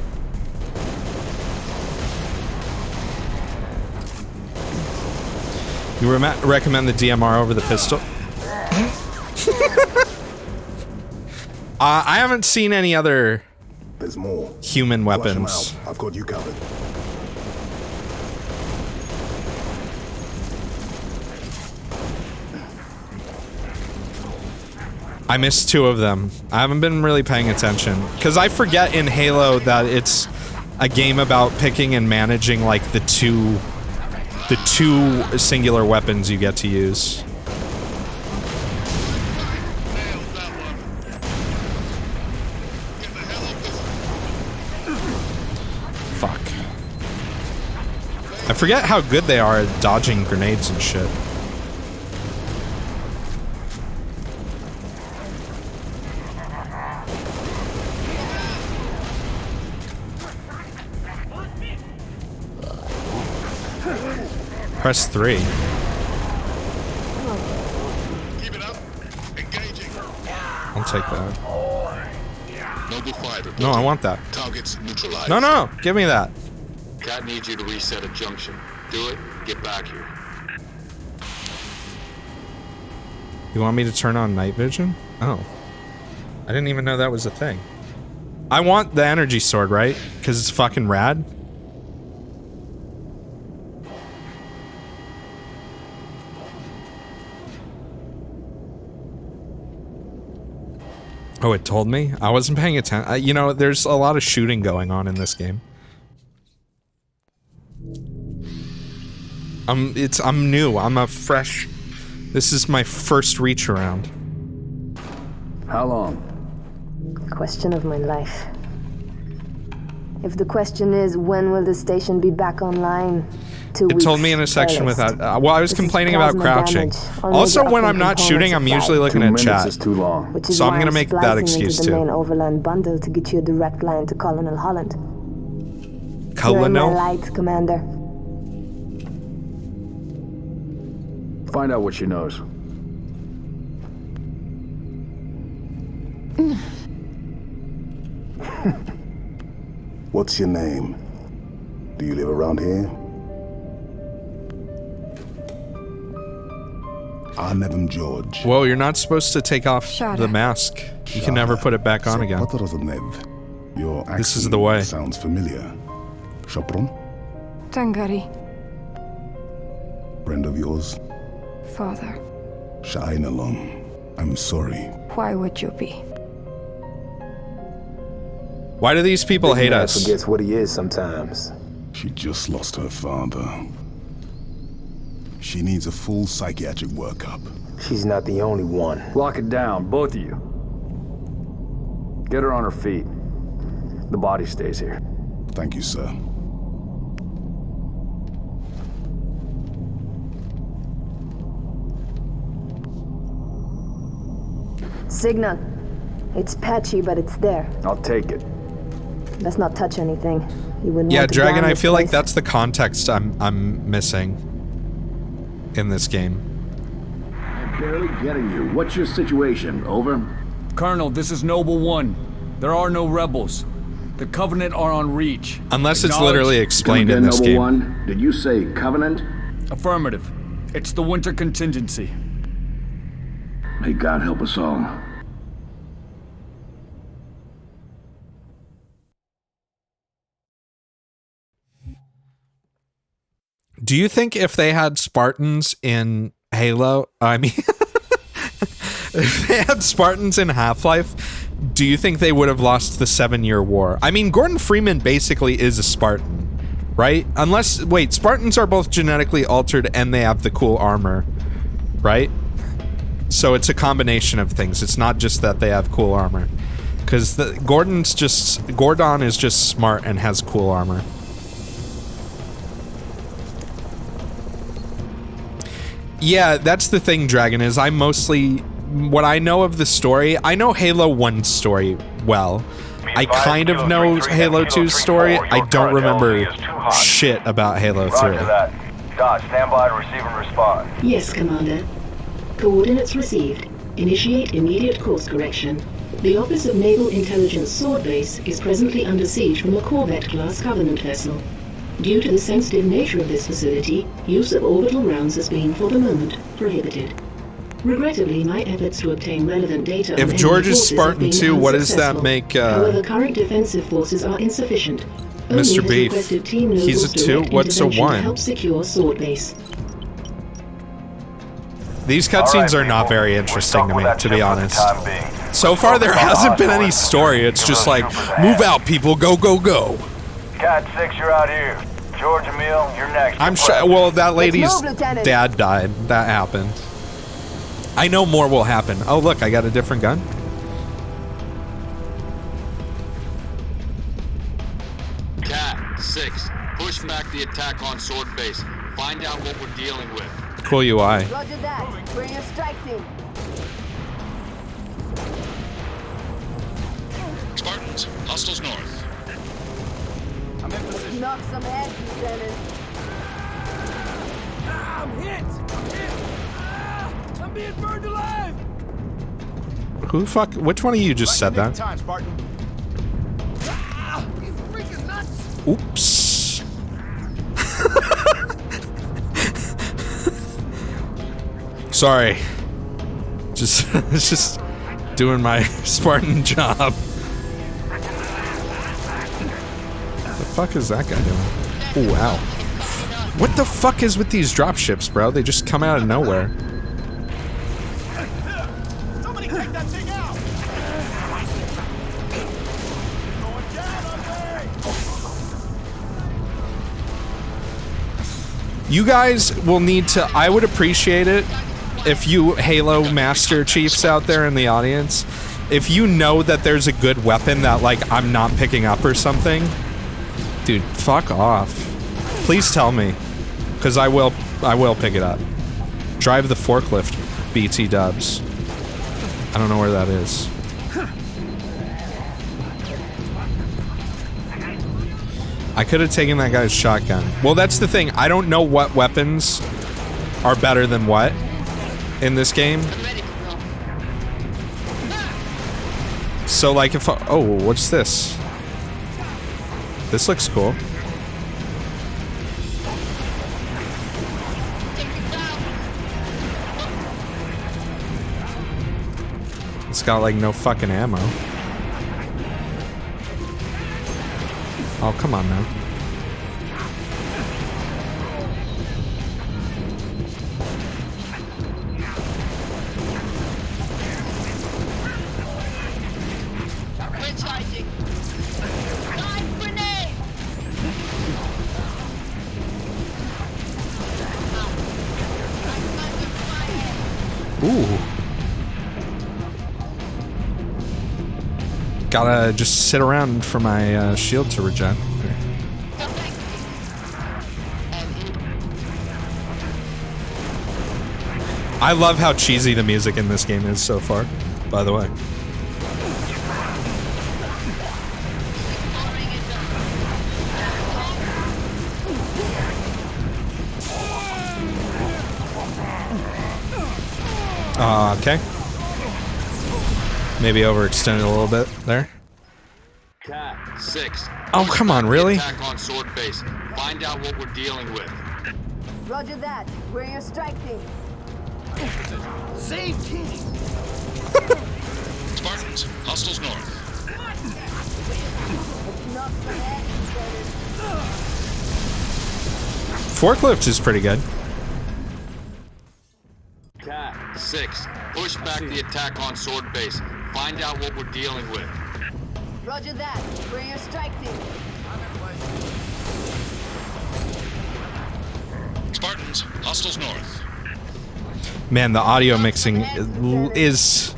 You recommend the DMR over the pistol? I haven't seen any other There's more. Human Flush 'em weapons. out. I've got you covered. I missed 2 of them. I haven't been really paying attention. Because I forget in Halo that it's a game about picking and managing, like, the two singular weapons you get to use. Fuck. I forget how good they are at dodging grenades and shit. Press 3. Keep it up. Engaging. I'll take that. Noble 5. No, I want that. Targets neutralized. No, give me that. Cat needs you to reset a junction. Do it, get back here. You want me to turn on night vision? Oh. I didn't even know that was a thing. I want the energy sword, right? Because it's fucking rad. Oh, it told me? I wasn't paying attention. You know, there's a lot of shooting going on in this game. I'm new. I'm a fresh... This is my first reach around. How long? Question of my life. If the question is, when will the station be back online? 2 weeks. It told me in a section earliest. without... well, I was This is complaining about plasma crouching. damage. All Also, major when I'm not components shooting, I'm applied. usually looking 2 at minutes chat. is too long. Which is So I'm why gonna make that splicing excuse into the too. main overland bundle to get you a direct line to Colonel Holland. You're in my Colonel? light, Commander. Find out what she knows. What's your name? Do you live around here? Arnevim George. Whoa, you're not supposed to take off the mask. You can never put it back on again. Your accent This is the way. sounds familiar. Shopron? Tangari, Friend of yours? father. Shainalom. I'm sorry. Why would you be? Why do these people hate man us? forgets what he is sometimes. She just lost her father. She needs a full psychiatric workup. She's not the only one. Lock it down, both of you. Get her on her feet. The body stays here. Thank you, sir. Signal. It's patchy, but it's there. I'll take it. Let's not touch anything. You wouldn't Yeah, want to Dragon, ground I this feel like place. that's the context I'm missing in this game. I'm barely getting you. What's your situation? Over? Colonel, this is Noble 1. There are no rebels. The Covenant are on Reach. Unless it's Acknowledge? literally explained Come in again, this Noble game. One? Did you say Covenant? Affirmative. It's the Winter Contingency. May God help us all. Do you think if they had Spartans in Halo, I mean, if they had Spartans in Half-Life, do you think they would have lost the 7-Year War? I mean, Gordon Freeman basically is a Spartan, right? Unless, wait, Spartans are both genetically altered and they have the cool armor, right? So it's a combination of things. It's not just that they have cool armor. Because Gordon is just smart and has cool armor. Yeah, that's the thing, Dragon, is I mostly... What I know of the story, I know Halo 1's story well. I kind of know Halo 2's story. I don't remember shit about Halo 3. Dodge, stand by to receive and respond. Yes, Commander. Coordinates received. Initiate immediate course correction. The Office of Naval Intelligence Sword Base is presently under siege from a Corvette-class Covenant vessel. Due to the sensitive nature of this facility, use of orbital rounds has been, for the moment, prohibited. Regrettably, my efforts to obtain relevant data on If enemy George is forces have Spartan been 2, what does that unsuccessful. make, However, current defensive forces are insufficient. Only Mr. has Beef? requested Team Noble's He's a 2? direct What's a intervention 1? to help secure Sword Base. These cutscenes are not very interesting to me, to be honest. So far, there hasn't been any story. It's just like, move out, people, go, go, go. Cat 6, you're out here. George Emil, you're next. I'm sure. Well, that lady's move, Lieutenant. dad died. That happened. I know more will happen. Oh, look, I got a different gun. Cat 6, push back the attack on Sword Base. Find out what we're dealing with. Cool UI. Roger that. Bring your strike team. Spartans, hostiles north. Let's knock some heads, Lieutenant. I'm hit! I'm being burned alive! Who the fuck? Which one of you just said that? Time, Spartan. You freaking nuts! Oops. Sorry. Just doing my Spartan job. The fuck is that guy doing? Oh, wow. What the fuck is with these dropships, bro? They just come out of nowhere. Somebody take that thing out. Going down, okay. You guys will need to... I would appreciate it if you Halo Master Chiefs out there in the audience, if you know that there's a good weapon that, like, I'm not picking up or something, dude, fuck off. Please tell me, because I will pick it up. Drive the forklift, BT dubs. I don't know where that is. I could have taken that guy's shotgun. Well, that's the thing. I don't know what weapons are better than what in this game. So, like, if I, oh, what's this? This looks cool. It's got, like, no fucking ammo. Oh, come on now. Ooh. Gotta just sit around for my shield to regen. I love how cheesy the music in this game is so far, by the way. Okay. Maybe overextended a little bit there. Cat 6. Oh, come on, really? Attack on Sword Base. Find out what we're dealing with. Roger that. Bring your strike team. Save team! Spartans, hostiles north. Let's knock some heads, Lieutenant. Forklift is pretty good. Cat 6. Push back the attack on Sword Base. Find out what we're dealing with. Roger that. Bring your strike team. Spartans, hostiles north. Man, the audio mixing is...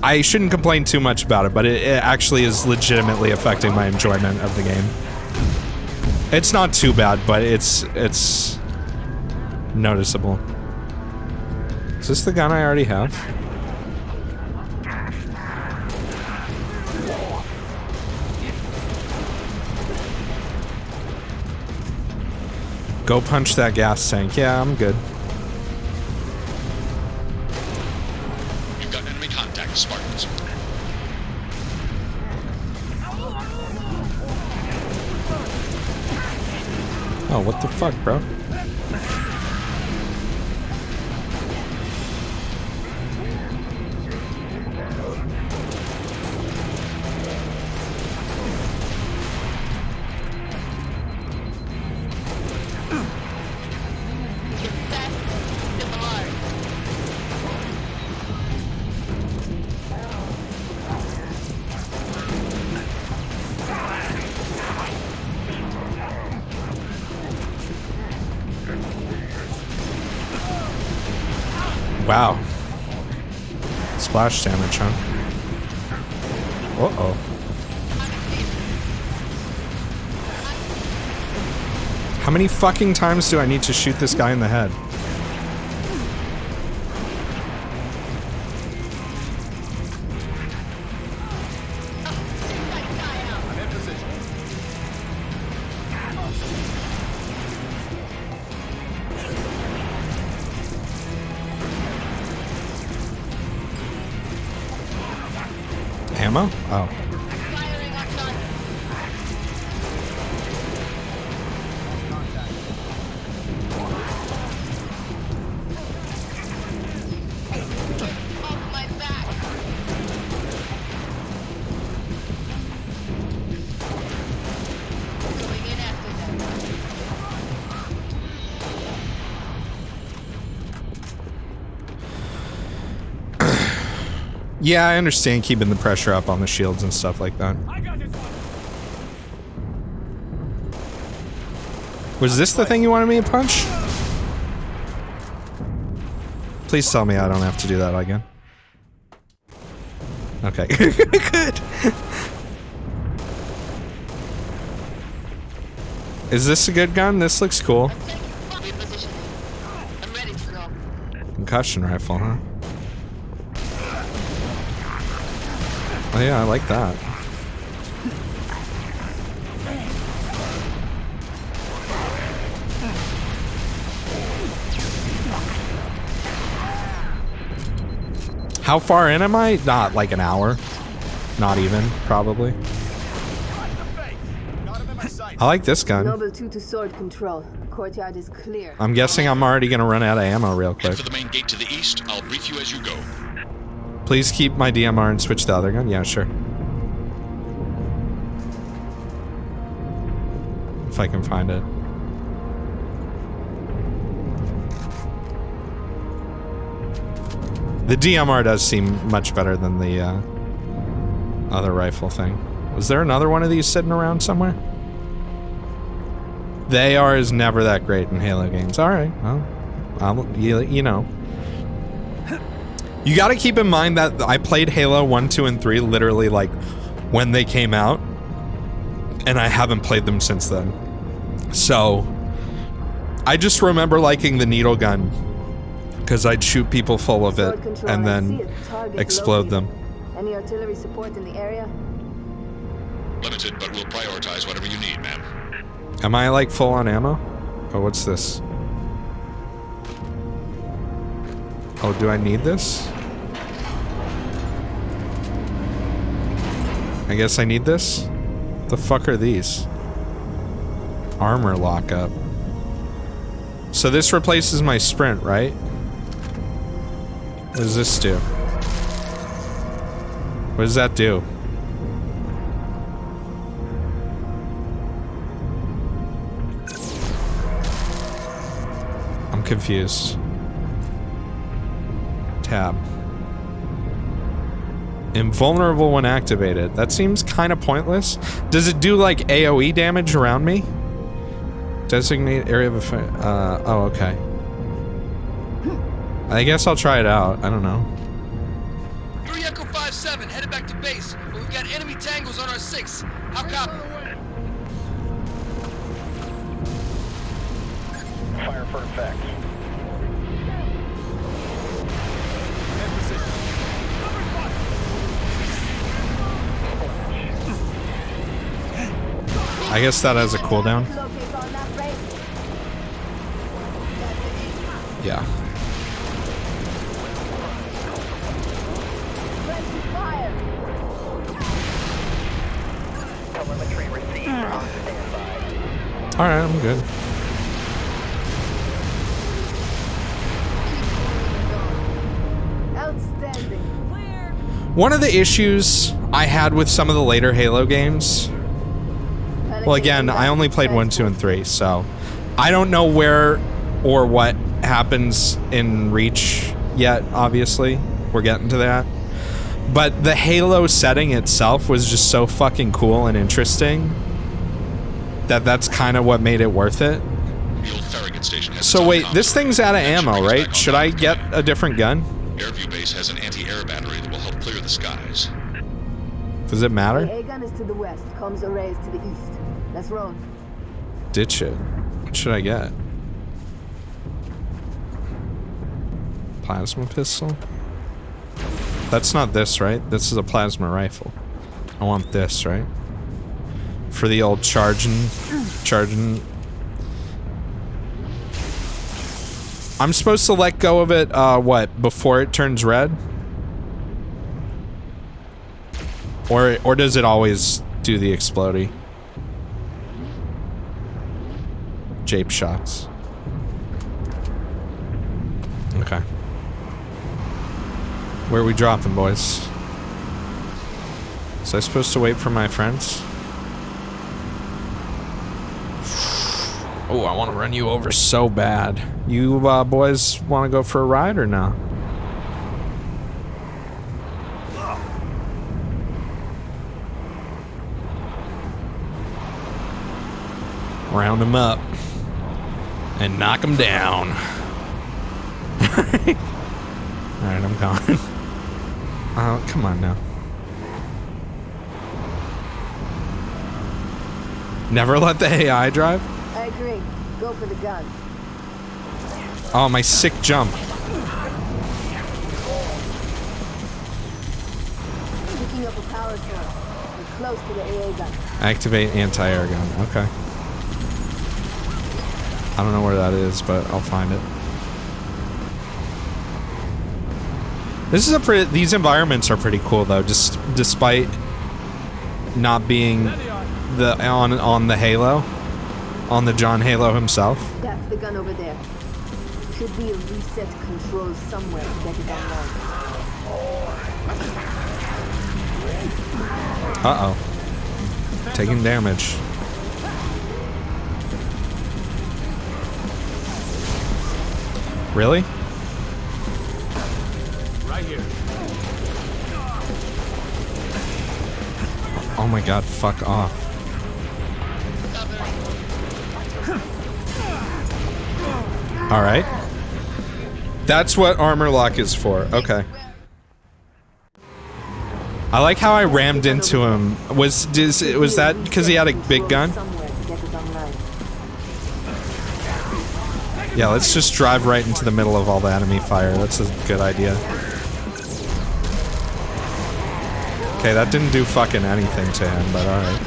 I shouldn't complain too much about it, but it actually is legitimately affecting my enjoyment of the game. It's not too bad, but it's noticeable. Is this the gun I already have? Go punch that gas tank. Yeah, I'm good. You've got enemy contact, Spartans. Oh, what the fuck, bro? Wow. Splash damage, huh? Uh-oh. How many fucking times do I need to shoot this guy in the head? Ammo? Oh. Yeah, I understand keeping the pressure up on the shields and stuff like that. Was this the thing you wanted me to punch? Please tell me I don't have to do that again. Okay, good. Is this a good gun? This looks cool. Concussion rifle, huh? Oh yeah, I like that. How far in am I? Not like an hour. Not even, probably. I like this gun. Noble 2 to sword control. Courtyard is clear. I'm guessing I'm already gonna run out of ammo real quick. Head for the main gate to the east. I'll brief you as you go. Please keep my DMR and switch the other gun. Yeah, sure. If I can find it. The DMR does seem much better than the other rifle thing. Was there another one of these sitting around somewhere? The AR is never that great in Halo games. Alright, well, you know. You gotta keep in mind that I played Halo 1, 2, and 3 literally like when they came out, and I haven't played them since then. So, I just remember liking the needle gun, because I'd shoot people full of it and then explode them. Any artillery support in the area? Limited, but we'll prioritize whatever you need, ma'am. Am I like full on ammo? Oh, what's this? Oh, do I need this? I guess I need this? The fuck are these? Armor lockup. So this replaces my sprint, right? What does this do? What does that do? I'm confused. Tab. Invulnerable when activated. That seems kind of pointless. Does it do like AoE damage around me? Designate area of effect. Oh, okay. I guess I'll try it out. I don't know. 3 Echo 5-7, headed back to base, but we've got enemy tangles on our 6. How copy? Fire for effect. I guess that has a cooldown. Yeah. All right, I'm good. Outstanding. One of the issues I had with some of the later Halo games, well, again, I only played 1, 2, and 3, so I don't know where or what happens in Reach yet, obviously. We're getting to that. But the Halo setting itself was just so fucking cool and interesting that that's kind of what made it worth it. So wait, this thing's out of ammo, right? Should I get a different gun? Airview Base has an anti-air battery that will help clear the skies. Does it matter? The A gun is to the west, comms arrays to the east. Let's roll. Ditch it. What should I get? Plasma pistol? That's not this, right? This is a plasma rifle. I want this, right? For the old charging. I'm supposed to let go of it, what, before it turns red? Or does it always do the explodey? Jape shots. Okay. Where are we dropping, boys? Was I supposed to wait for my friends? Oh, I want to run you over so bad. You boys want to go for a ride or no? Round them up and knock them down. Alright, I'm gone. Oh, come on now. Never let the AI drive? I agree. Go for the gun. Oh, my sick jump. Picking up a power source. We're close to the AA gun. Activate anti-air gun. Okay. I don't know where that is, but I'll find it. This is these environments are pretty cool though, just despite not being on the Halo, on the John Halo himself. That's the gun over there. Should be a reset control somewhere to get it online. Uh-oh. Taking damage. Really? Right here. Oh my god, fuck off. Alright. That's what armor lock is for. Okay. I like how I rammed into him. Was that because he had a big gun? Yeah, let's just drive right into the middle of all the enemy fire. That's a good idea. Okay, that didn't do fucking anything to him, but alright.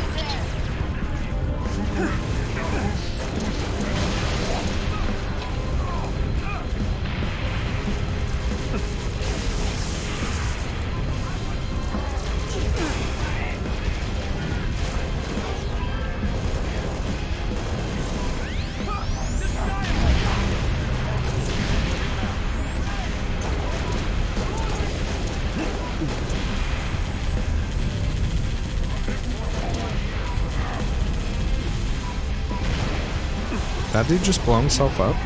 That dude just blow himself up?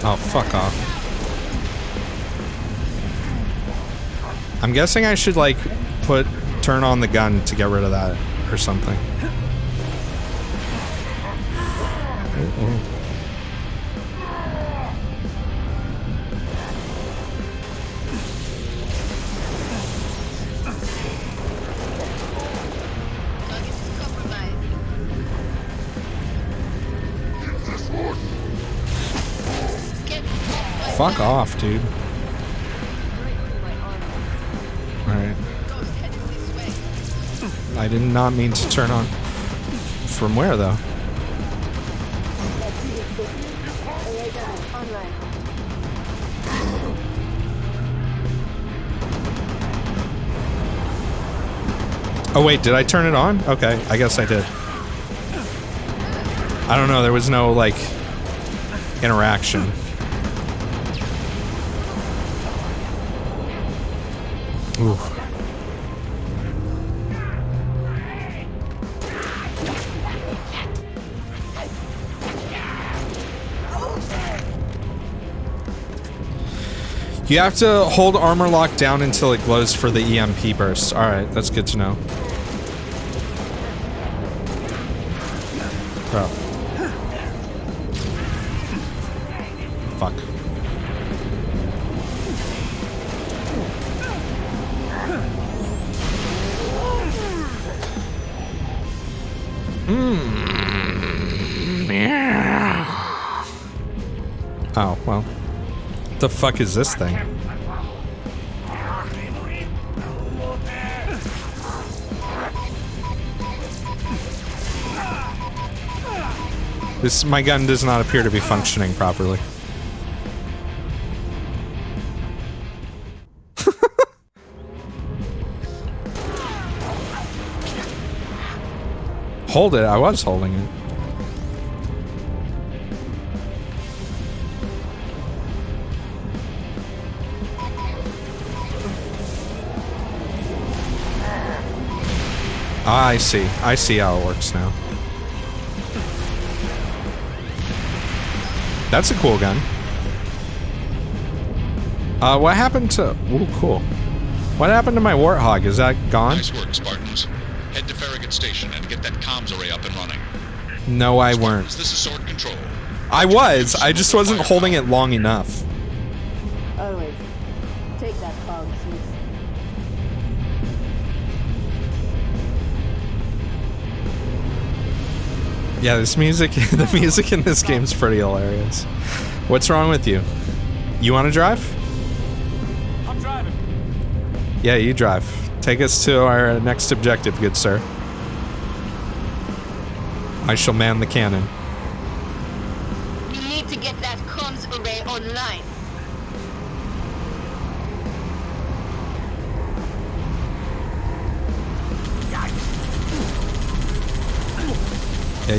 Oh, fuck off. I'm guessing I should, like, turn on the gun to get rid of that or something. Fuck off, dude. Alright. I did not mean to turn on. From where, though? Oh wait, did I turn it on? Okay, I guess I did. I don't know, there was no, like, interaction. Ooh. You have to hold armor lock down until it glows for the EMP burst. Alright, that's good to know. Bro. Fuck. Oh, well. What the fuck is this thing? My gun does not appear to be functioning properly. Hold it, I was holding it. Ah, I see. I see how it works now. That's a cool gun. What happened to... Ooh, cool. What happened to my Warthog? Is that gone? Nice work, Spartans. Head to Farragut Station and get that comms array up and running. No, I weren't. This is Sword Control. I was. I just wasn't holding it long enough. Always. Take that fog, Smith. Yeah, this music, the music in this game's pretty hilarious. What's wrong with you? You want to drive? I'm driving. Yeah, you drive. Take us to our next objective, good sir. I shall man the cannon. You need to get that comms array online. Yeah,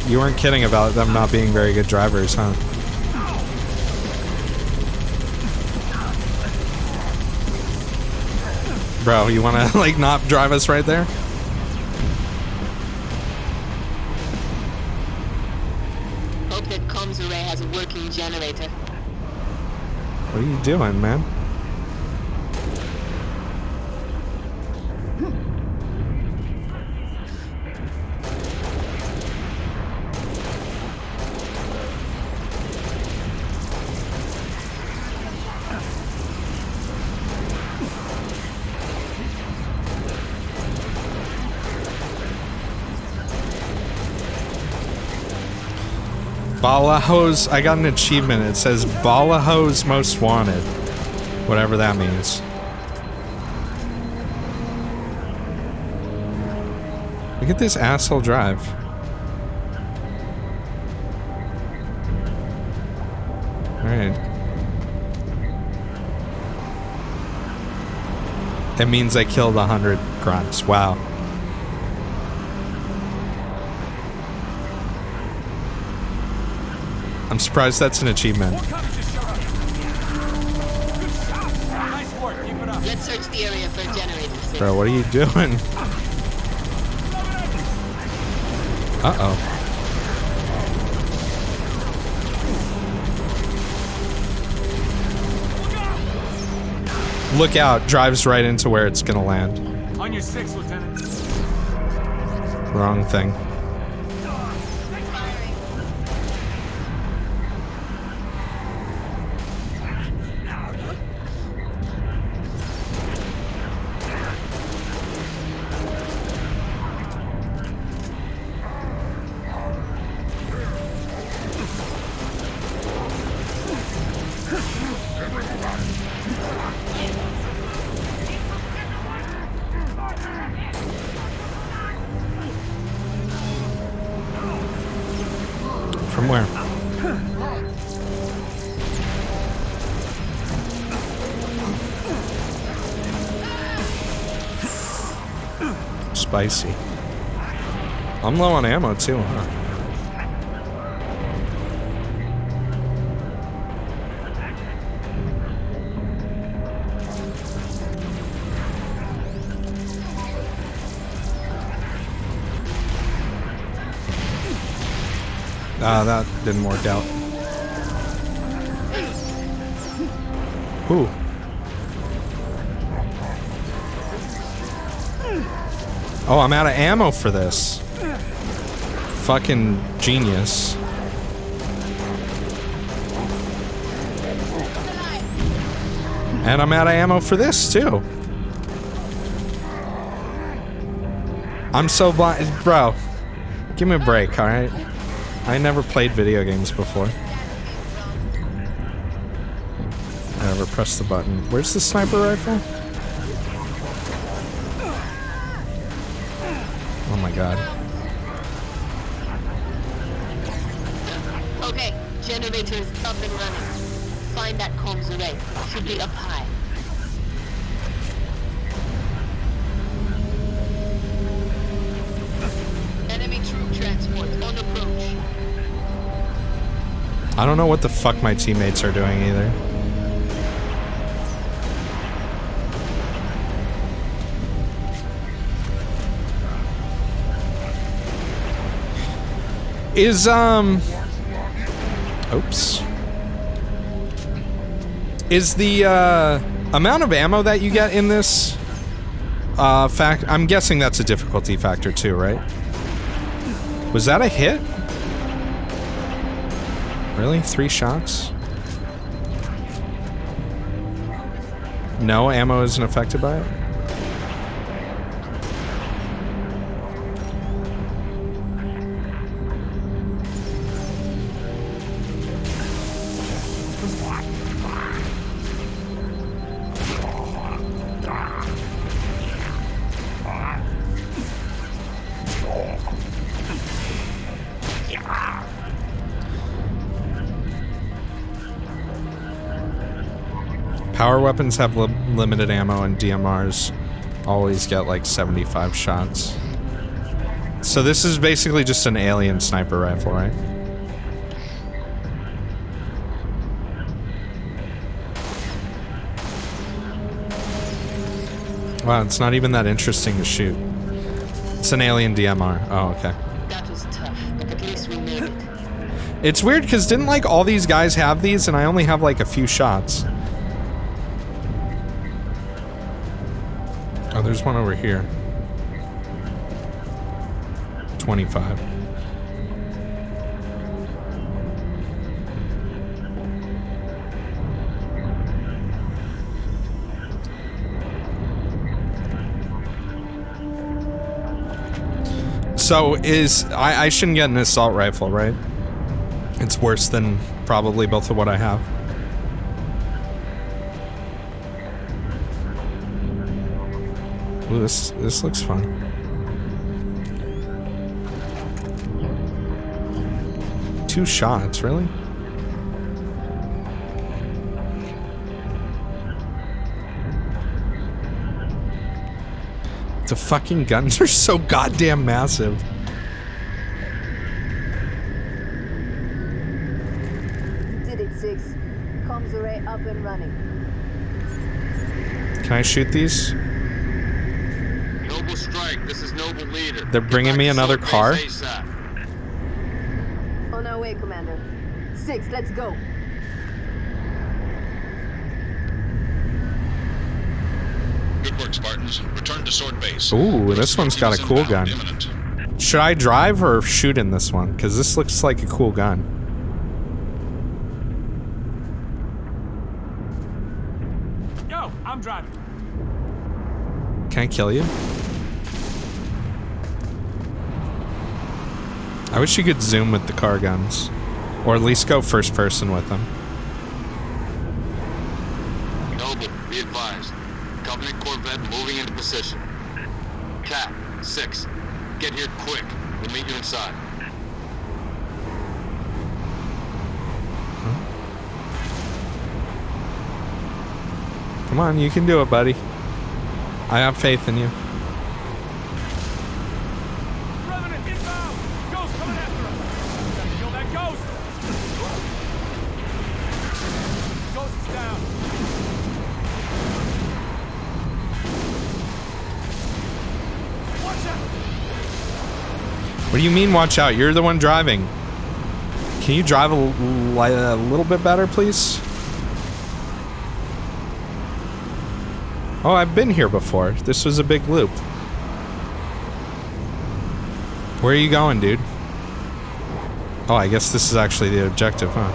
you weren't kidding about them not being very good drivers, huh? Bro, you wanna like not drive us right there? Hope that comms array has a working generator. What are you doing, man? Balahos, I got an achievement. It says Balahos Most Wanted. Whatever that means. Look at this asshole drive. Alright. It means I killed 100 grunts. Wow. I'm surprised that's an achievement. Nice work. Keep it up. Let's search the area for generators. Bro, what are you doing? Uh-oh. Look out, drives right into where it's gonna land. On your 6, Lieutenant. Wrong thing. From where? This spicy. I'm low on ammo too, huh? That didn't work out. Ooh. Oh, I'm out of ammo for this. Fucking genius. And I'm out of ammo for this, too. I'm so blind. Bro, give me a break, alright? I never played video games before. I never pressed the button. Where's the sniper rifle? Oh my god. Okay, generator is up and running. Find that comms array. Should be up high. Enemy troop transport on approach. I don't know what the fuck my teammates are doing either. Oops. Is the amount of ammo that you get in this I'm guessing that's a difficulty factor too, right? Was that a hit? Really? 3 shots? No ammo isn't affected by it? Power weapons have limited ammo, and DMRs always get like 75 shots. So this is basically just an alien sniper rifle, right? Wow, it's not even that interesting to shoot. It's an alien DMR. Oh, okay. That was tough, but at least we made it. It's weird because didn't like all these guys have these, and I only have like a few shots. Oh, there's one over here. 25. So I shouldn't get an assault rifle, right? It's worse than probably both of what I have. Ooh, this looks fun. Two shots, really? The fucking guns are so goddamn massive. Did it, 6. Comms array up and running. Can I shoot these? Noble strike. This is Noble leader. They're bringing me another car? On our way, Commander. 6, let's go. Good work, Spartans. Return to Sword Base. Ooh, this one's got a cool gun. Should I drive or shoot in this one? Because this looks like a cool gun. Yo, I'm driving. Can I kill you? I wish you could zoom with the car guns. Or at least go first person with them. Noble, be advised. Covenant Corvette moving into position. Cap, 6. Get here quick. We'll meet you inside. Come on, you can do it, buddy. I have faith in you. What do you mean, watch out? You're the one driving. Can you drive a little bit better, please? Oh, I've been here before. This was a big loop. Where are you going, dude? Oh, I guess this is actually the objective, huh?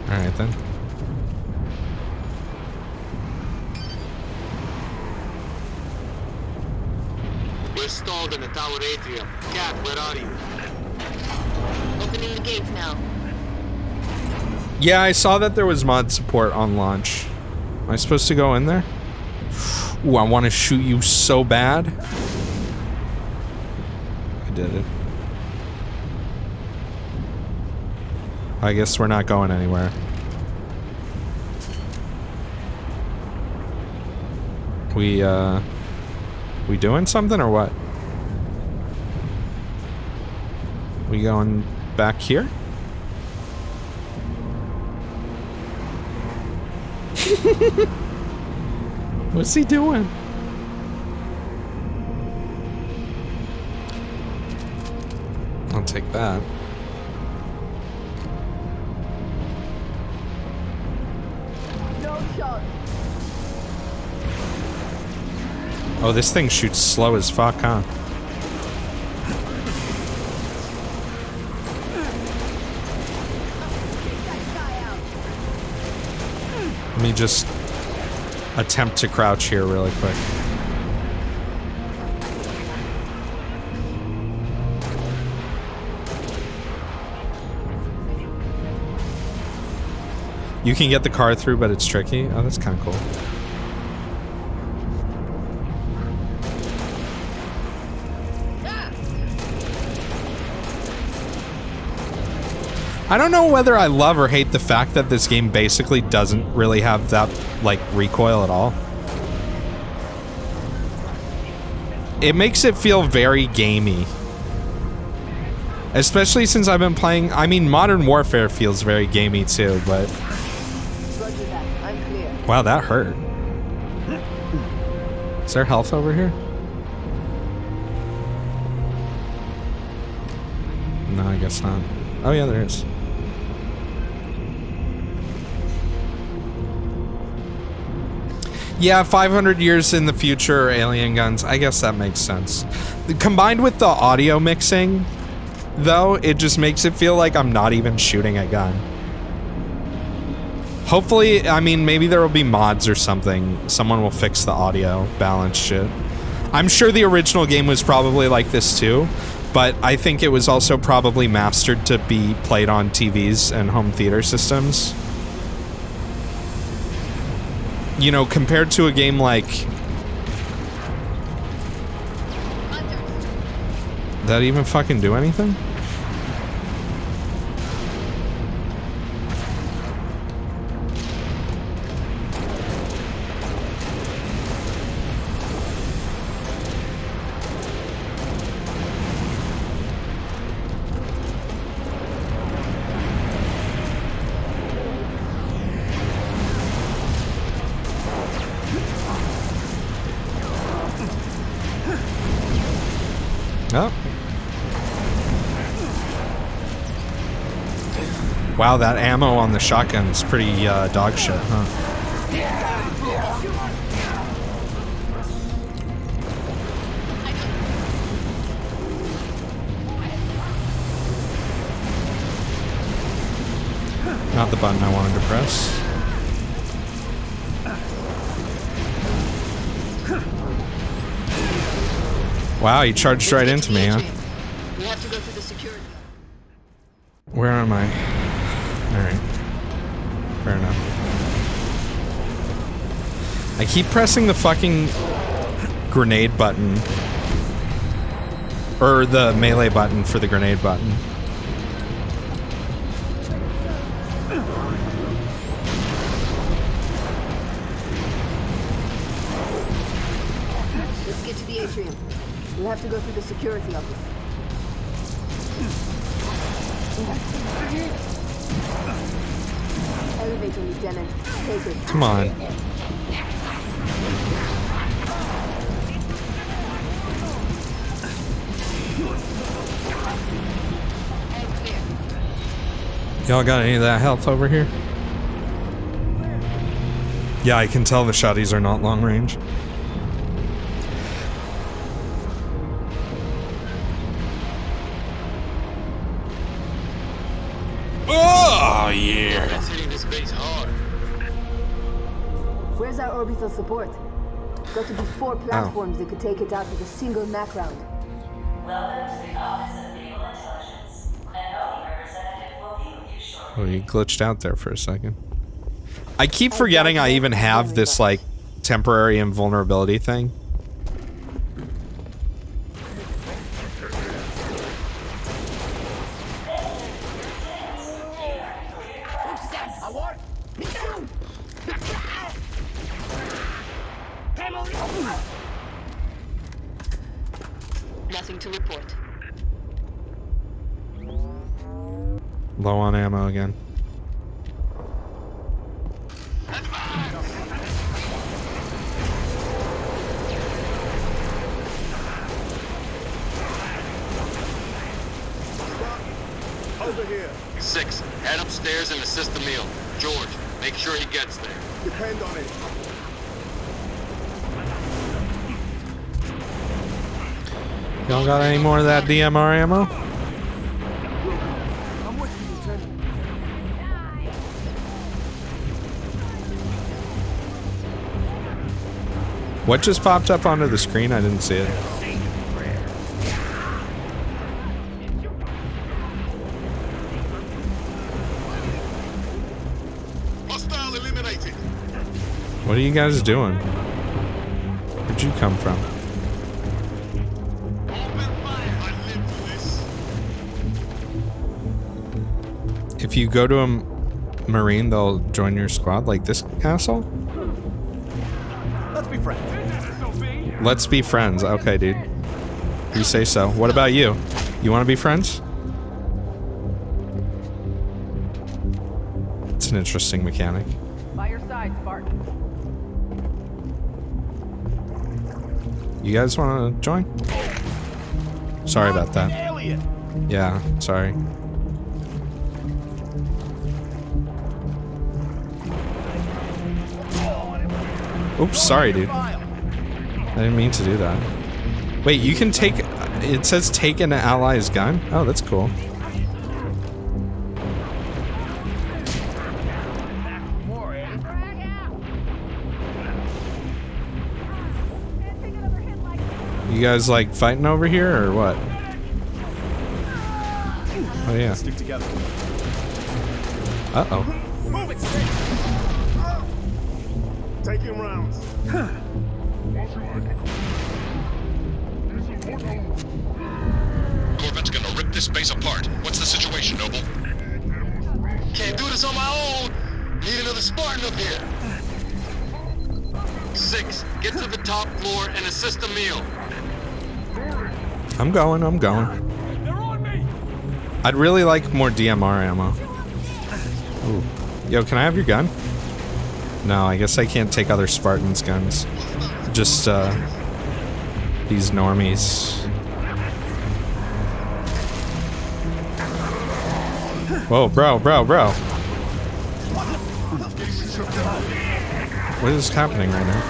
Alright then. We're stalled in the tower atrium. Cat, where are you? Opening the gates now. Yeah, I saw that there was mod support on launch. Am I supposed to go in there? Ooh, I want to shoot you so bad. I did it. I guess we're not going anywhere. We doing something or what? We going back here? What's he doing? I'll take that. No shot. Oh, this thing shoots slow as fuck, huh? Let me just attempt to crouch here really quick. You can get the car through, but it's tricky. Oh, that's kind of cool. I don't know whether I love or hate the fact that this game basically doesn't really have that, like, recoil at all. It makes it feel very gamey. Especially since I've been playing... I mean, Modern Warfare feels very gamey too, but... Wow, that hurt. Is there health over here? No, I guess not. Oh yeah, there is. Yeah, 500 years in the future, alien guns. I guess that makes sense. Combined with the audio mixing, though, it just makes it feel like I'm not even shooting a gun. Hopefully, I mean, maybe there will be mods or something. Someone will fix the audio balance shit. I'm sure the original game was probably like this too, but I think it was also probably mastered to be played on TVs and home theater systems. You know, compared to a game like... Did that even fucking do anything? Oh. Wow, that ammo on the shotgun's pretty dog shit, huh? Not the button I wanted to press. Wow, he charged right into me, huh? We have to go through the security. Where am I? Alright. Fair enough. I keep pressing the fucking grenade button. Or the melee button for the grenade button. Let's get to the atrium. We'll have to go through the security office. Elevator, Lieutenant. Take it. Come on. Y'all got any of that health over here? Yeah, I can tell the shotties are not long range. Oh, yeah. That's hitting this base hard. Where's our orbital support? Got to be 4 platforms that could take it out with a single Mac round. Welcome to the Office of Naval Intelligence. An ONI representative will be with you shortly. Oh, you glitched out there for a second. I keep forgetting I even have this, like, temporary invulnerability thing. Nothing to report. Low on ammo again. Over here. 6, head upstairs and assist Emil. George, make sure he gets there. Depend on it. Y'all got any more of that DMR ammo? I'm with you, Lieutenant. What just popped up onto the screen? I didn't see it. Hostile eliminated. What are you guys doing? Where'd you come from? If you go to a Marine, they'll join your squad like this asshole? Let's be friends. Let's be friends. Okay, dude. You say so. What about you? You want to be friends? It's an interesting mechanic. By your side, Spartan. You guys want to join? Sorry about that. Yeah, sorry. Oops, sorry, dude. I didn't mean to do that. Wait, you can take... It says take an ally's gun? Oh, that's cool. You guys, like, fighting over here, or what? Oh, yeah. Stick together. Uh-oh. Move it, taking rounds. Corvette's gonna rip this base apart. What's the situation, Noble? Can't do this on my own. Need another Spartan up here. 6, get to the top floor and assist Emil. I'm going. I'd really like more DMR ammo. Ooh. Yo, can I have your gun? No, I guess I can't take other Spartans' guns. Just, these normies. Whoa, bro. What is happening right now?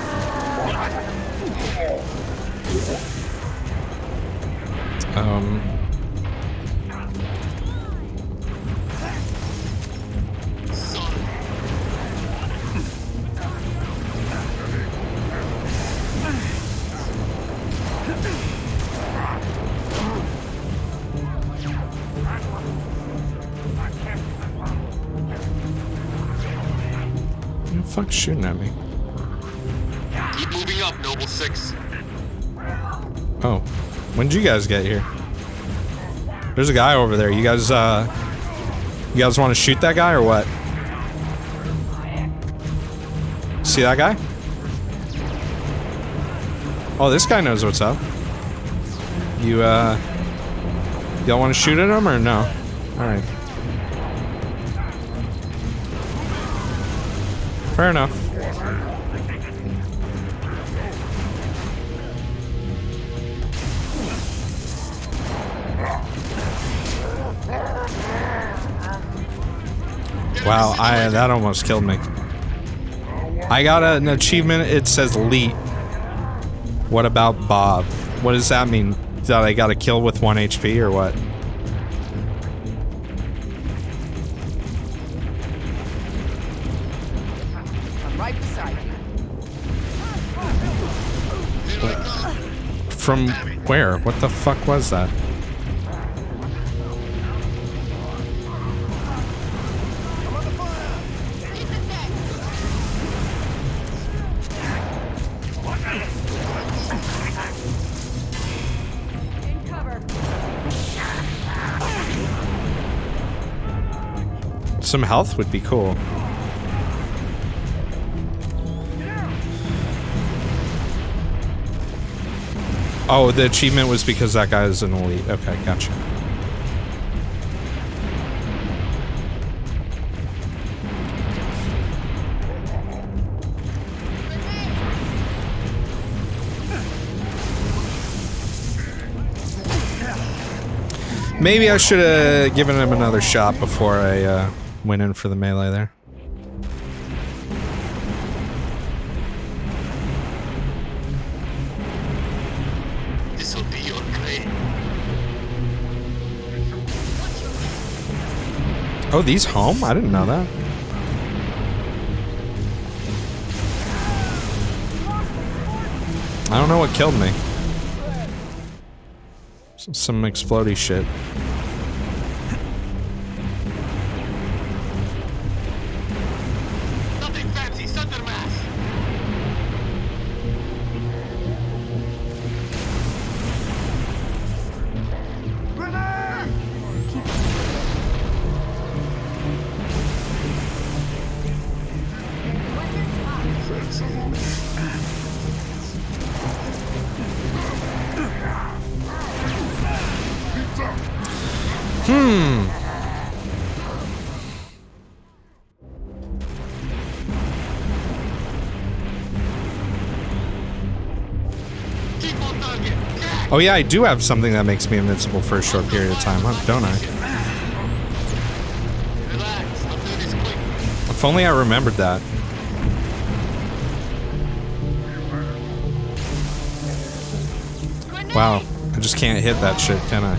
Who the fuck's shooting at me? Keep moving up, Noble 6. Oh, when did you guys get here? There's a guy over there. You guys want to shoot that guy or what? See that guy? Oh, this guy knows what's up. Y'all want to shoot at him or no? All right. Fair enough. Wow, that almost killed me. I got an achievement. It says elite. What about Bob? What does that mean? That I got to kill with 1 HP or what? I'm right beside you. From where? What the fuck was that? Some health would be cool. Oh, the achievement was because that guy is an elite. Okay, gotcha. Maybe I should have given him another shot before I went in for the melee there. This'll be your grave. Oh, these home? I didn't know that. I don't know what killed me. Some explodey shit. Nothing fancy, Thundermass. Oh yeah, I do have something that makes me invincible for a short period of time, don't I? If only I remembered that. Wow, I just can't hit that shit, can I?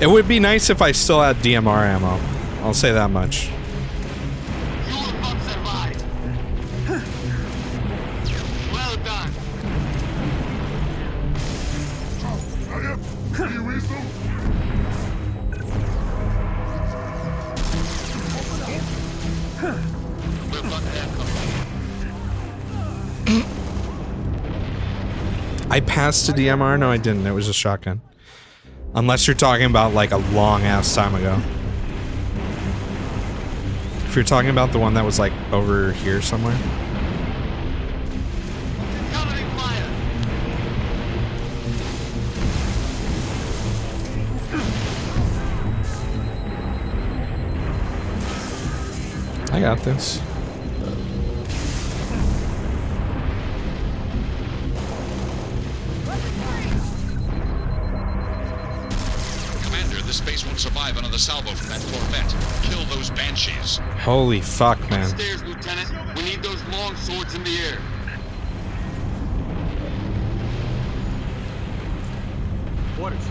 It would be nice if I still had DMR ammo. I'll say that much. You will not survive. Well done. I passed a DMR? No, I didn't. It was a shotgun. Unless you're talking about like a long ass time ago. If you're talking about the one that was like over here somewhere. I got this. Space won't survive another salvo from that Corvette. Kill those Banshees. Holy fuck, man. Upstairs, Lieutenant. We need those long swords in the air. Orders.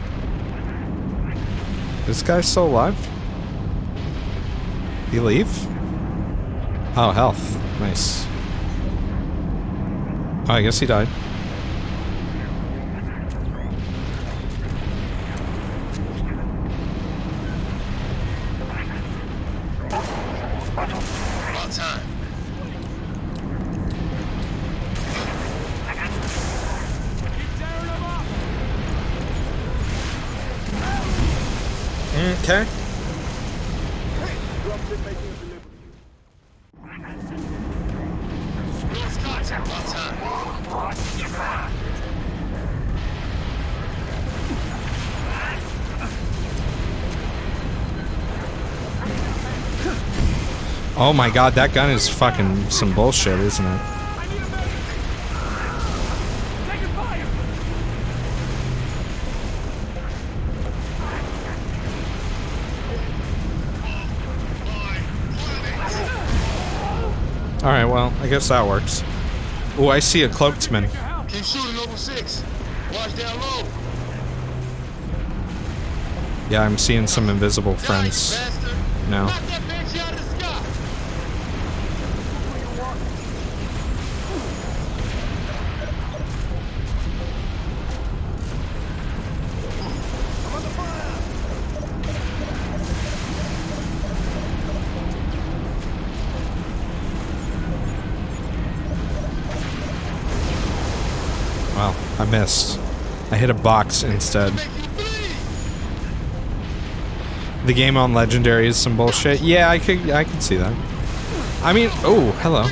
This guy's still alive? He leave? Oh, health. Nice. Oh, I guess he died. Okay. Oh my god, that gun is fucking some bullshit, isn't it? Alright, well, I guess that works. Oh, I see a cloaked man. Keep shooting over 6. Watch down low. Yeah, I'm seeing some invisible friends now. Well, I missed. I hit a box instead. The game on Legendary is some bullshit. Yeah, I could see that. I mean, oh, hello.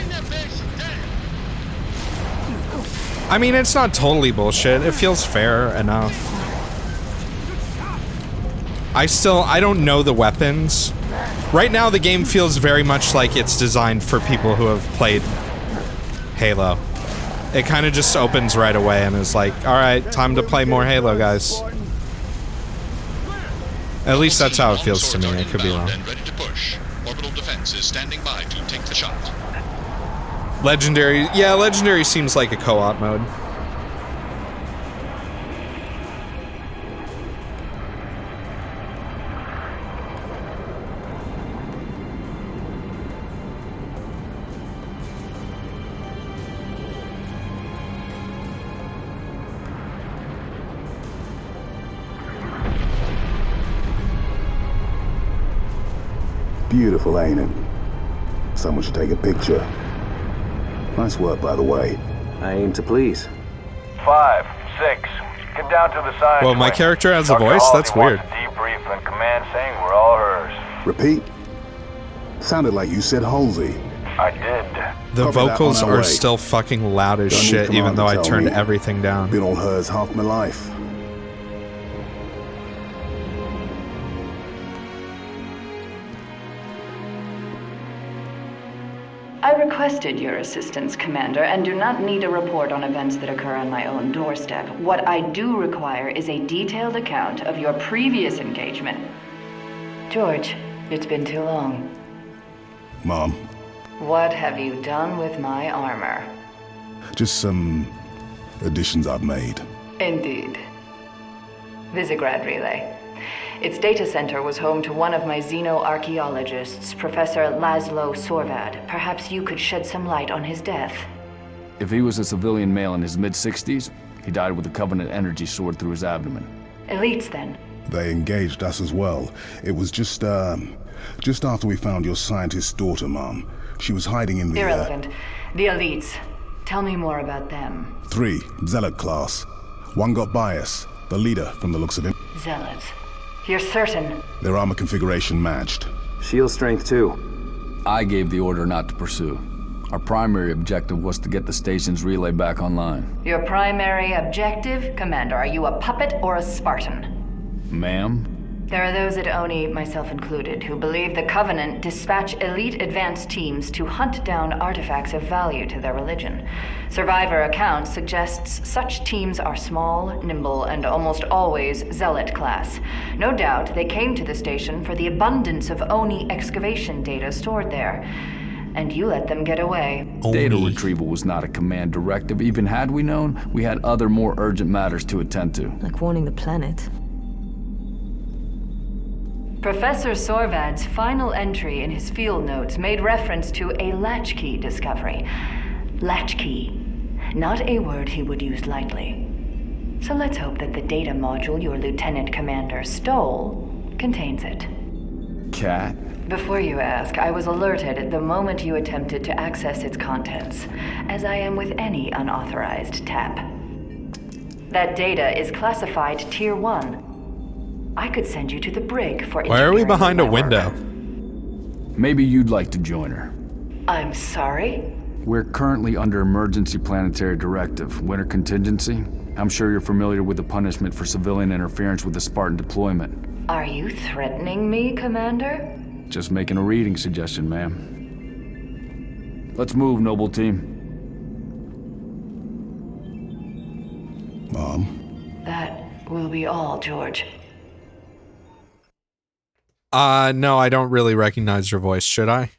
I mean, it's not totally bullshit. It feels fair enough. I don't know the weapons. Right now, the game feels very much like it's designed for people who have played Halo. It kind of just opens right away and is like, alright, time to play more Halo, guys. At least that's how it feels to me. I could be wrong. Ready to push. Orbital defense is standing by to take the shot. Legendary, yeah, Legendary seems like a co-op mode. Beautiful, ain't it? Someone should take a picture. Nice work, by the way. I aim to please. 5, 6. Get down to the science. Well, my character has a voice? That's weird. Debrief and command saying we're all hers. Repeat? Sounded like you said Halsey. I did. The vocals are still fucking loud as shit, even though I turned everything down. Been on hers half my life. I requested your assistance, Commander, and do not need a report on events that occur on my own doorstep. What I do require is a detailed account of your previous engagement. George, it's been too long. Mom. What have you done with my armor? Just some additions I've made. Indeed. Visegrad Relay. Its data center was home to one of my xenoarchaeologists, Professor Laszlo Sorvad. Perhaps you could shed some light on his death. If he was a civilian male in his mid-60s, he died with a Covenant energy sword through his abdomen. Elites, then? They engaged us as well. It was just after we found your scientist's daughter, Mom. She was hiding in the... Irrelevant. The Elites. Tell me more about them. 3, Zealot class. 1 got bias. The leader, from the looks of him. Zealots. You're certain? Their armor configuration matched. Shield strength 2. I gave the order not to pursue. Our primary objective was to get the station's relay back online. Your primary objective? Commander, are you a puppet or a Spartan? Ma'am? There are those at ONI, myself included, who believe the Covenant dispatch elite advance teams to hunt down artifacts of value to their religion. Survivor accounts suggests such teams are small, nimble, and almost always Zealot class. No doubt they came to the station for the abundance of ONI excavation data stored there. And you let them get away. Data retrieval was not a command directive. Even had we known, we had other more urgent matters to attend to. Like warning the planet. Professor Sorvad's final entry in his field notes made reference to a latchkey discovery. Latchkey. Not a word he would use lightly. So let's hope that the data module your Lieutenant Commander stole contains it. Cat? Before you ask, I was alerted the moment you attempted to access its contents, as I am with any unauthorized tap. That data is classified Tier 1. I could send you to the brig for... Why are we behind a window? Maybe you'd like to join her. I'm sorry? We're currently under emergency planetary directive, winter contingency. I'm sure you're familiar with the punishment for civilian interference with the Spartan deployment. Are you threatening me, Commander? Just making a reading suggestion, ma'am. Let's move, noble team. Mom? That will be all, George. No, I don't really recognize your voice, should I?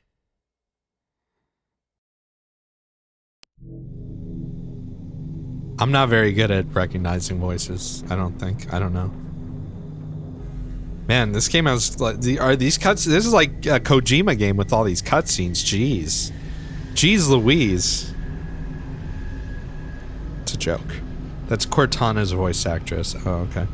I'm not very good at recognizing voices, I don't think. I don't know. Man, this game has are these cuts? This is like a Kojima game with all these cutscenes. Jeez. Jeez Louise. It's a joke. That's Cortana's voice actress. Oh, okay.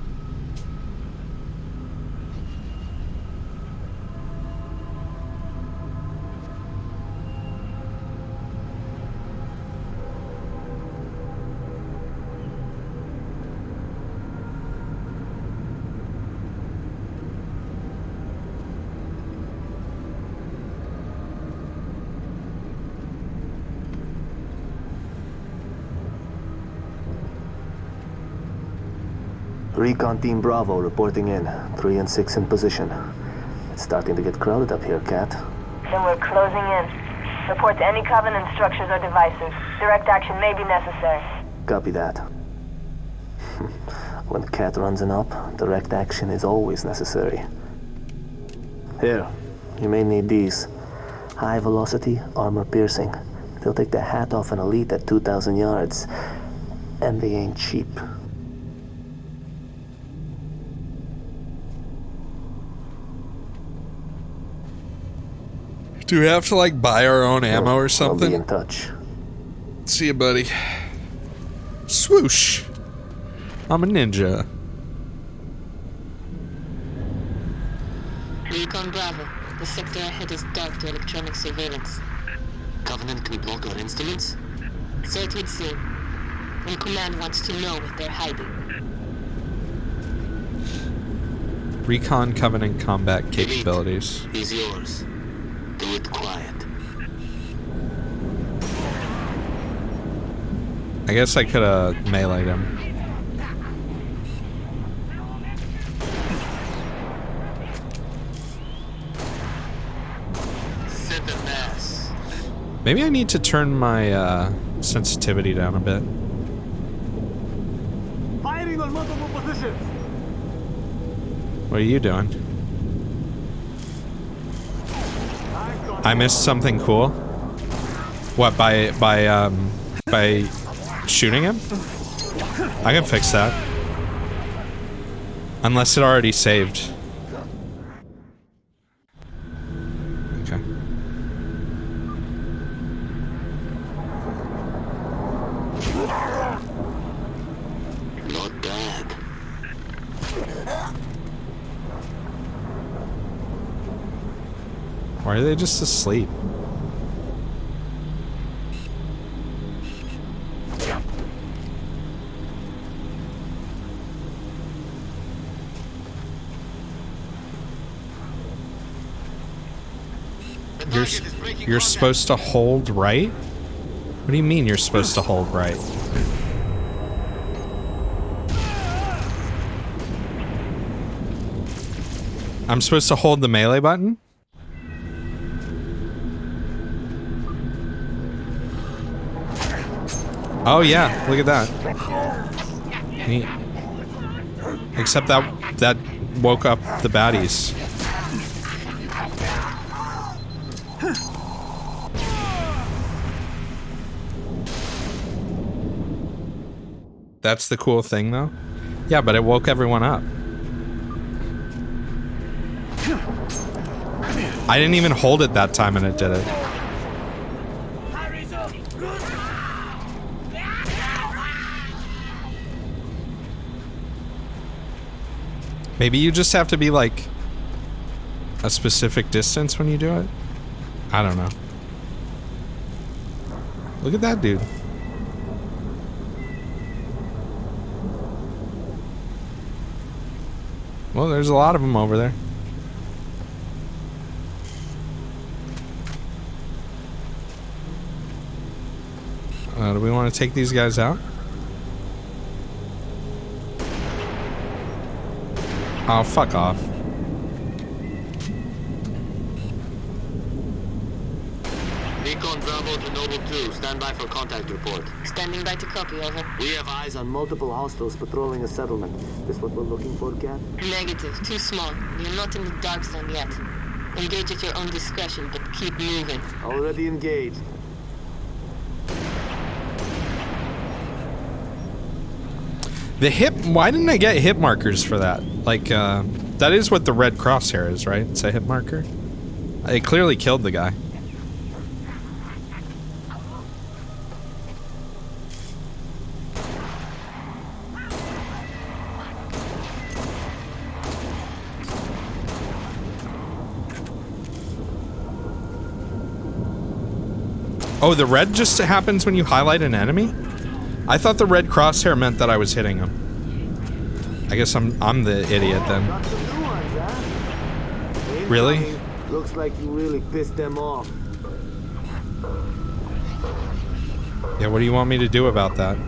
Recon Team Bravo reporting in. 3 and 6 in position. It's starting to get crowded up here, Kat. Then we're closing in. Report to any Covenant structures or devices. Direct action may be necessary. Copy that. When Kat runs an op, direct action is always necessary. Here, you may need these. High velocity, armor piercing. They'll take the hat off an elite at 2,000 yards. And they ain't cheap. Do we have to like buy our own ammo or something? I'll be in touch. See you, buddy. Swoosh. I'm a ninja. Recon Bravo. The sector ahead is dark to electronic surveillance. Covenant can block our instruments? So it would seem. And Command wants to know what they're hiding. Recon Covenant combat capabilities. He's yours. Do it quiet. I guess I could have meleeed him. Send a mass. Maybe I need to turn my sensitivity down a bit. Firing on multiple positions. What are you doing? I missed something cool. What, by shooting him? I can fix that. Unless it already saved. Okay. Not bad. Why are they just asleep? You're supposed to hold right? What do you mean you're supposed to hold right? I'm supposed to hold the melee button? Oh yeah, look at that. Neat. Except that woke up the baddies. That's the cool thing though. Yeah, but it woke everyone up. I didn't even hold it that time and it did it. Maybe you just have to be like a specific distance when you do it? I don't know. Look at that dude. Well, there's a lot of them over there. Do we want to take these guys out? Oh, fuck off. Recon Bravo to stand by for contact report. Standing by to copy, over. We have eyes on Multiple hostiles patrolling a settlement. This what we're looking for, Cap? Negative. Too small. You're not in the dark zone yet. Engage at your own discretion, but keep moving. Already engaged. The hit. Why didn't I get hit markers for that? Like, that is what the red crosshair is, right? It's a hit marker. It clearly killed the guy. Oh, the red just happens when you highlight an enemy? I thought the red crosshair meant that I was hitting him. I guess I'm the idiot then. Really? Looks like you really pissed them off. Yeah, what do you want me to do about that?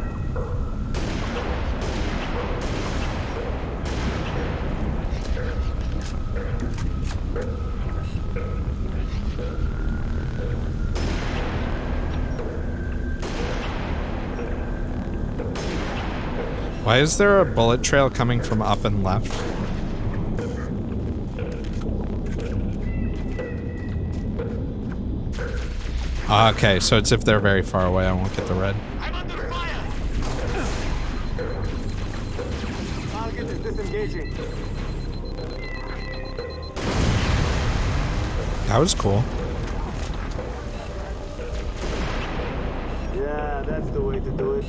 Why is there a bullet trail coming from up and left? Okay, so it's if they're very far away, I won't get the red. I'm under fire! Target is disengaging. That was cool. Yeah, that's the way to do it.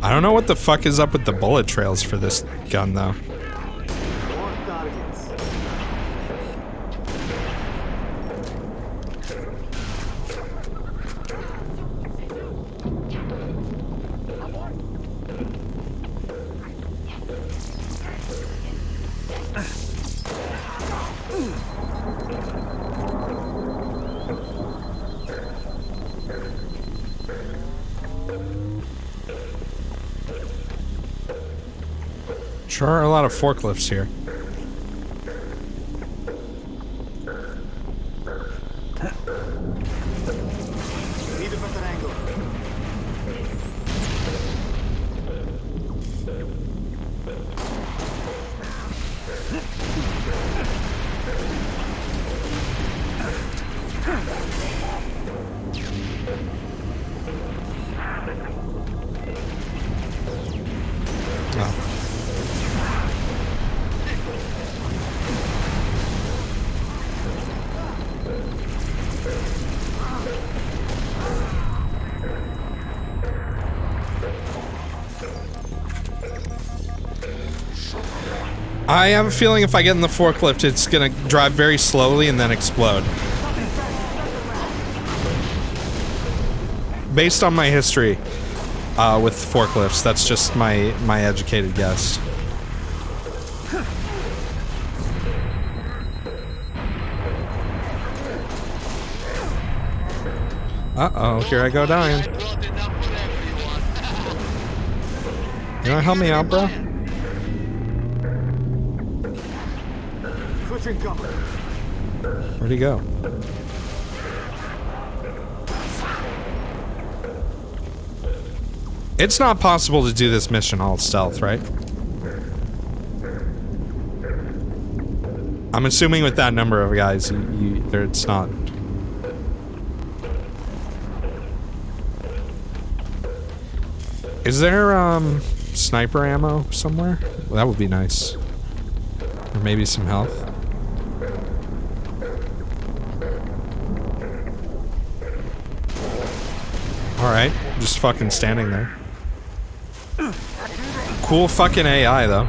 I don't know what the fuck is up with the bullet trails for this gun, though. More targets. Sure are a lot of forklifts here. Need a better angle. I have a feeling if I get in the forklift, it's gonna drive very slowly and then explode. Based on my history with forklifts, that's just my educated guess. Uh-oh, here I go dying. You wanna help me out, bro? Where'd he go? It's not possible to do this mission all stealth, right? I'm assuming with that number of guys, it's not. Is there sniper ammo somewhere? Well, that would be nice. Or maybe some health. Alright, just fucking standing there. Cool fucking AI, though.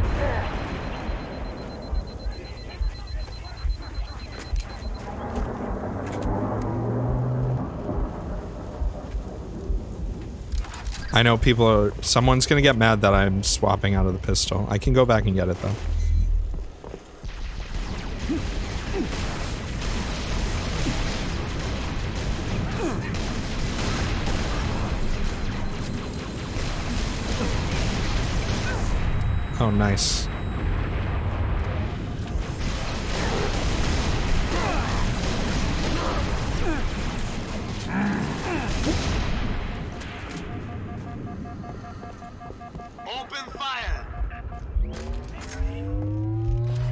I know people are... Someone's gonna get mad that I'm swapping out of the pistol. I can go back and get it, though. Oh, nice. Open fire!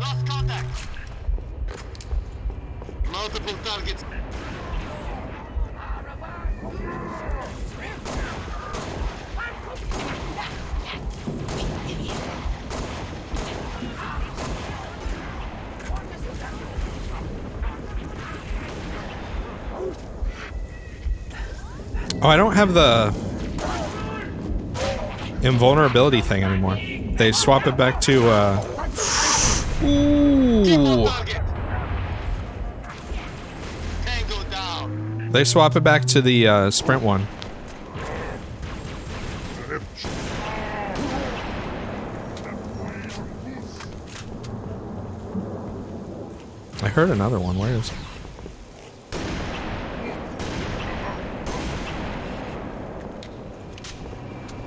Lost contact! Multiple targets. Oh, I don't have the invulnerability thing anymore. They swap it back to, ooh. They swap it back to the, sprint one. I heard another one. Where is it?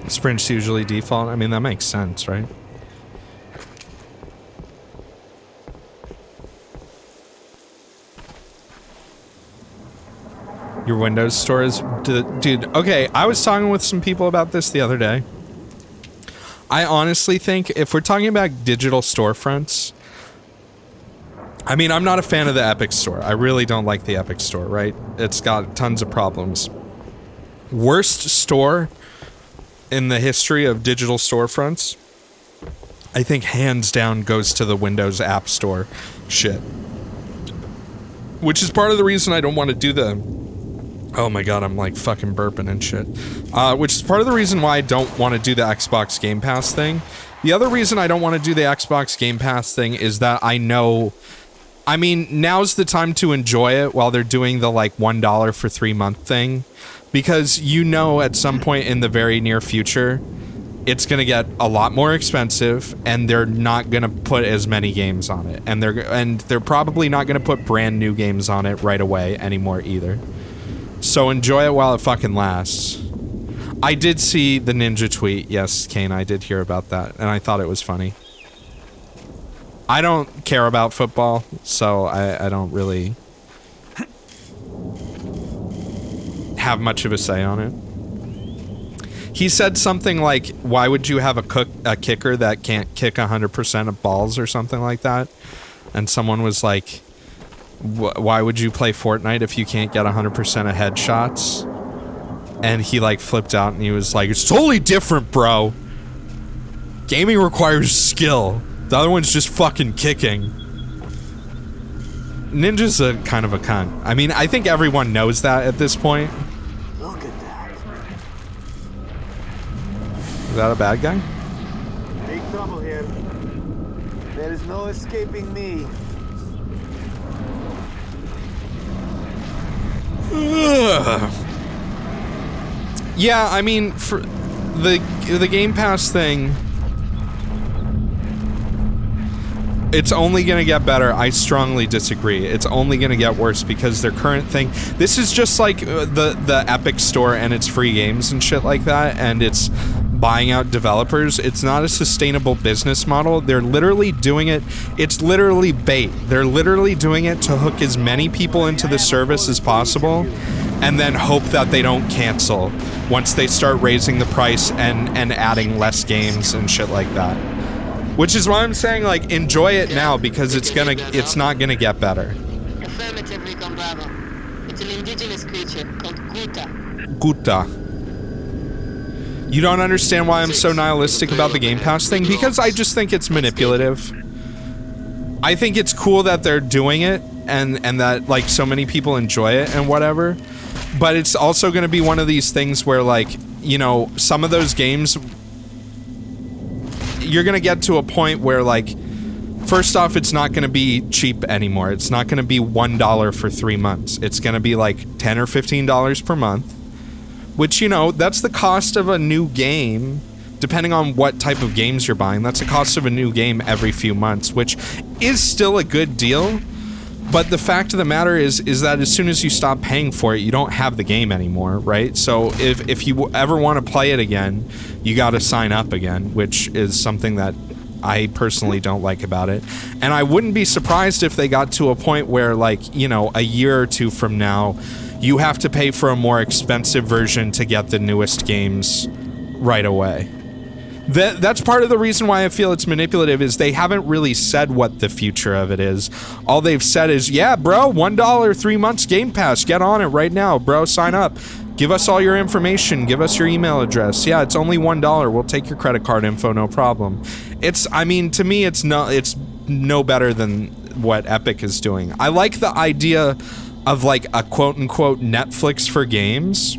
Sprint's usually default. I mean, that makes sense, right? Your Windows store is... Dude, okay, I was talking with some people about this the other day. I honestly think if we're talking about digital storefronts... I mean, I'm not a fan of the Epic Store. I really don't like the Epic Store, right? It's got tons of problems. Worst store in the history of digital storefronts, I think hands down goes to the Windows App Store shit. Which is part of the reason I don't want to do the... Oh my god, I'm like fucking burping and shit. Which is part of the reason why I don't want to do the Xbox Game Pass thing. The other reason I don't want to do the Xbox Game Pass thing is that I know... I mean, now's the time to enjoy it while they're doing the like $1 for 3 month thing. Because you know at some point in the very near future, it's going to get a lot more expensive and they're not going to put as many games on it. And they're probably not going to put brand new games on it right away anymore either. So enjoy it while it fucking lasts. I did see the Ninja tweet. Yes, Kane, I did hear about that. And I thought it was funny. I don't care about football, so I don't really have much of a say on it. He said something like, why would you have a kicker that can't kick 100% of balls or something like that? And someone was like, why would you play Fortnite if you can't get 100% of headshots? And he like flipped out and he was like, it's totally different, bro. Gaming requires skill. The other one's just fucking kicking. Ninja's a kind of a cunt. I mean, I think everyone knows that at this point. Look at that. Is that a bad guy? Big trouble here. There is no escaping me. Yeah, I mean, for the Game Pass thing, it's only gonna get better. I strongly disagree. It's only gonna get worse because their current thing, this is just like the Epic Store and its free games and shit like that, and it's buying out developers. It's not a sustainable business model. They're literally doing it, it's literally bait. They're literally doing it to hook as many people into the service as possible and then hope that they don't cancel once they start raising the price and adding less games and shit like that. Which is why I'm saying, like, enjoy it now because it's not gonna get better. Affirmative, Recon Bravo. It's an indigenous creature called Guta. Guta. You don't understand why I'm so nihilistic about the Game Pass thing? Because I just think it's manipulative. I think it's cool that they're doing it and that, like, so many people enjoy it and whatever. But it's also gonna be one of these things where, like, you know, some of those games... You're gonna get to a point where, like, first off, it's not gonna be cheap anymore. It's not gonna be $1 for 3 months. It's gonna be like $10 or $15 per month, which, you know, that's the cost of a new game. Depending on what type of games you're buying, that's the cost of a new game every few months, which is still a good deal. But the fact of the matter is that as soon as you stop paying for it, you don't have the game anymore, right? So if you ever want to play it again, you got to sign up again, which is something that I personally don't like about it. And I wouldn't be surprised if they got to a point where, like, you know, a year or two from now, you have to pay for a more expensive version to get the newest games right away. That's part of the reason why I feel it's manipulative is they haven't really said what the future of it is. All they've said is, yeah, bro, $1, 3 months Game Pass. Get on it right now, bro. Sign up. Give us all your information. Give us your email address. Yeah, it's only $1. We'll take your credit card info, no problem. I mean, to me, it's no better than what Epic is doing. I like the idea of like a quote-unquote Netflix for games.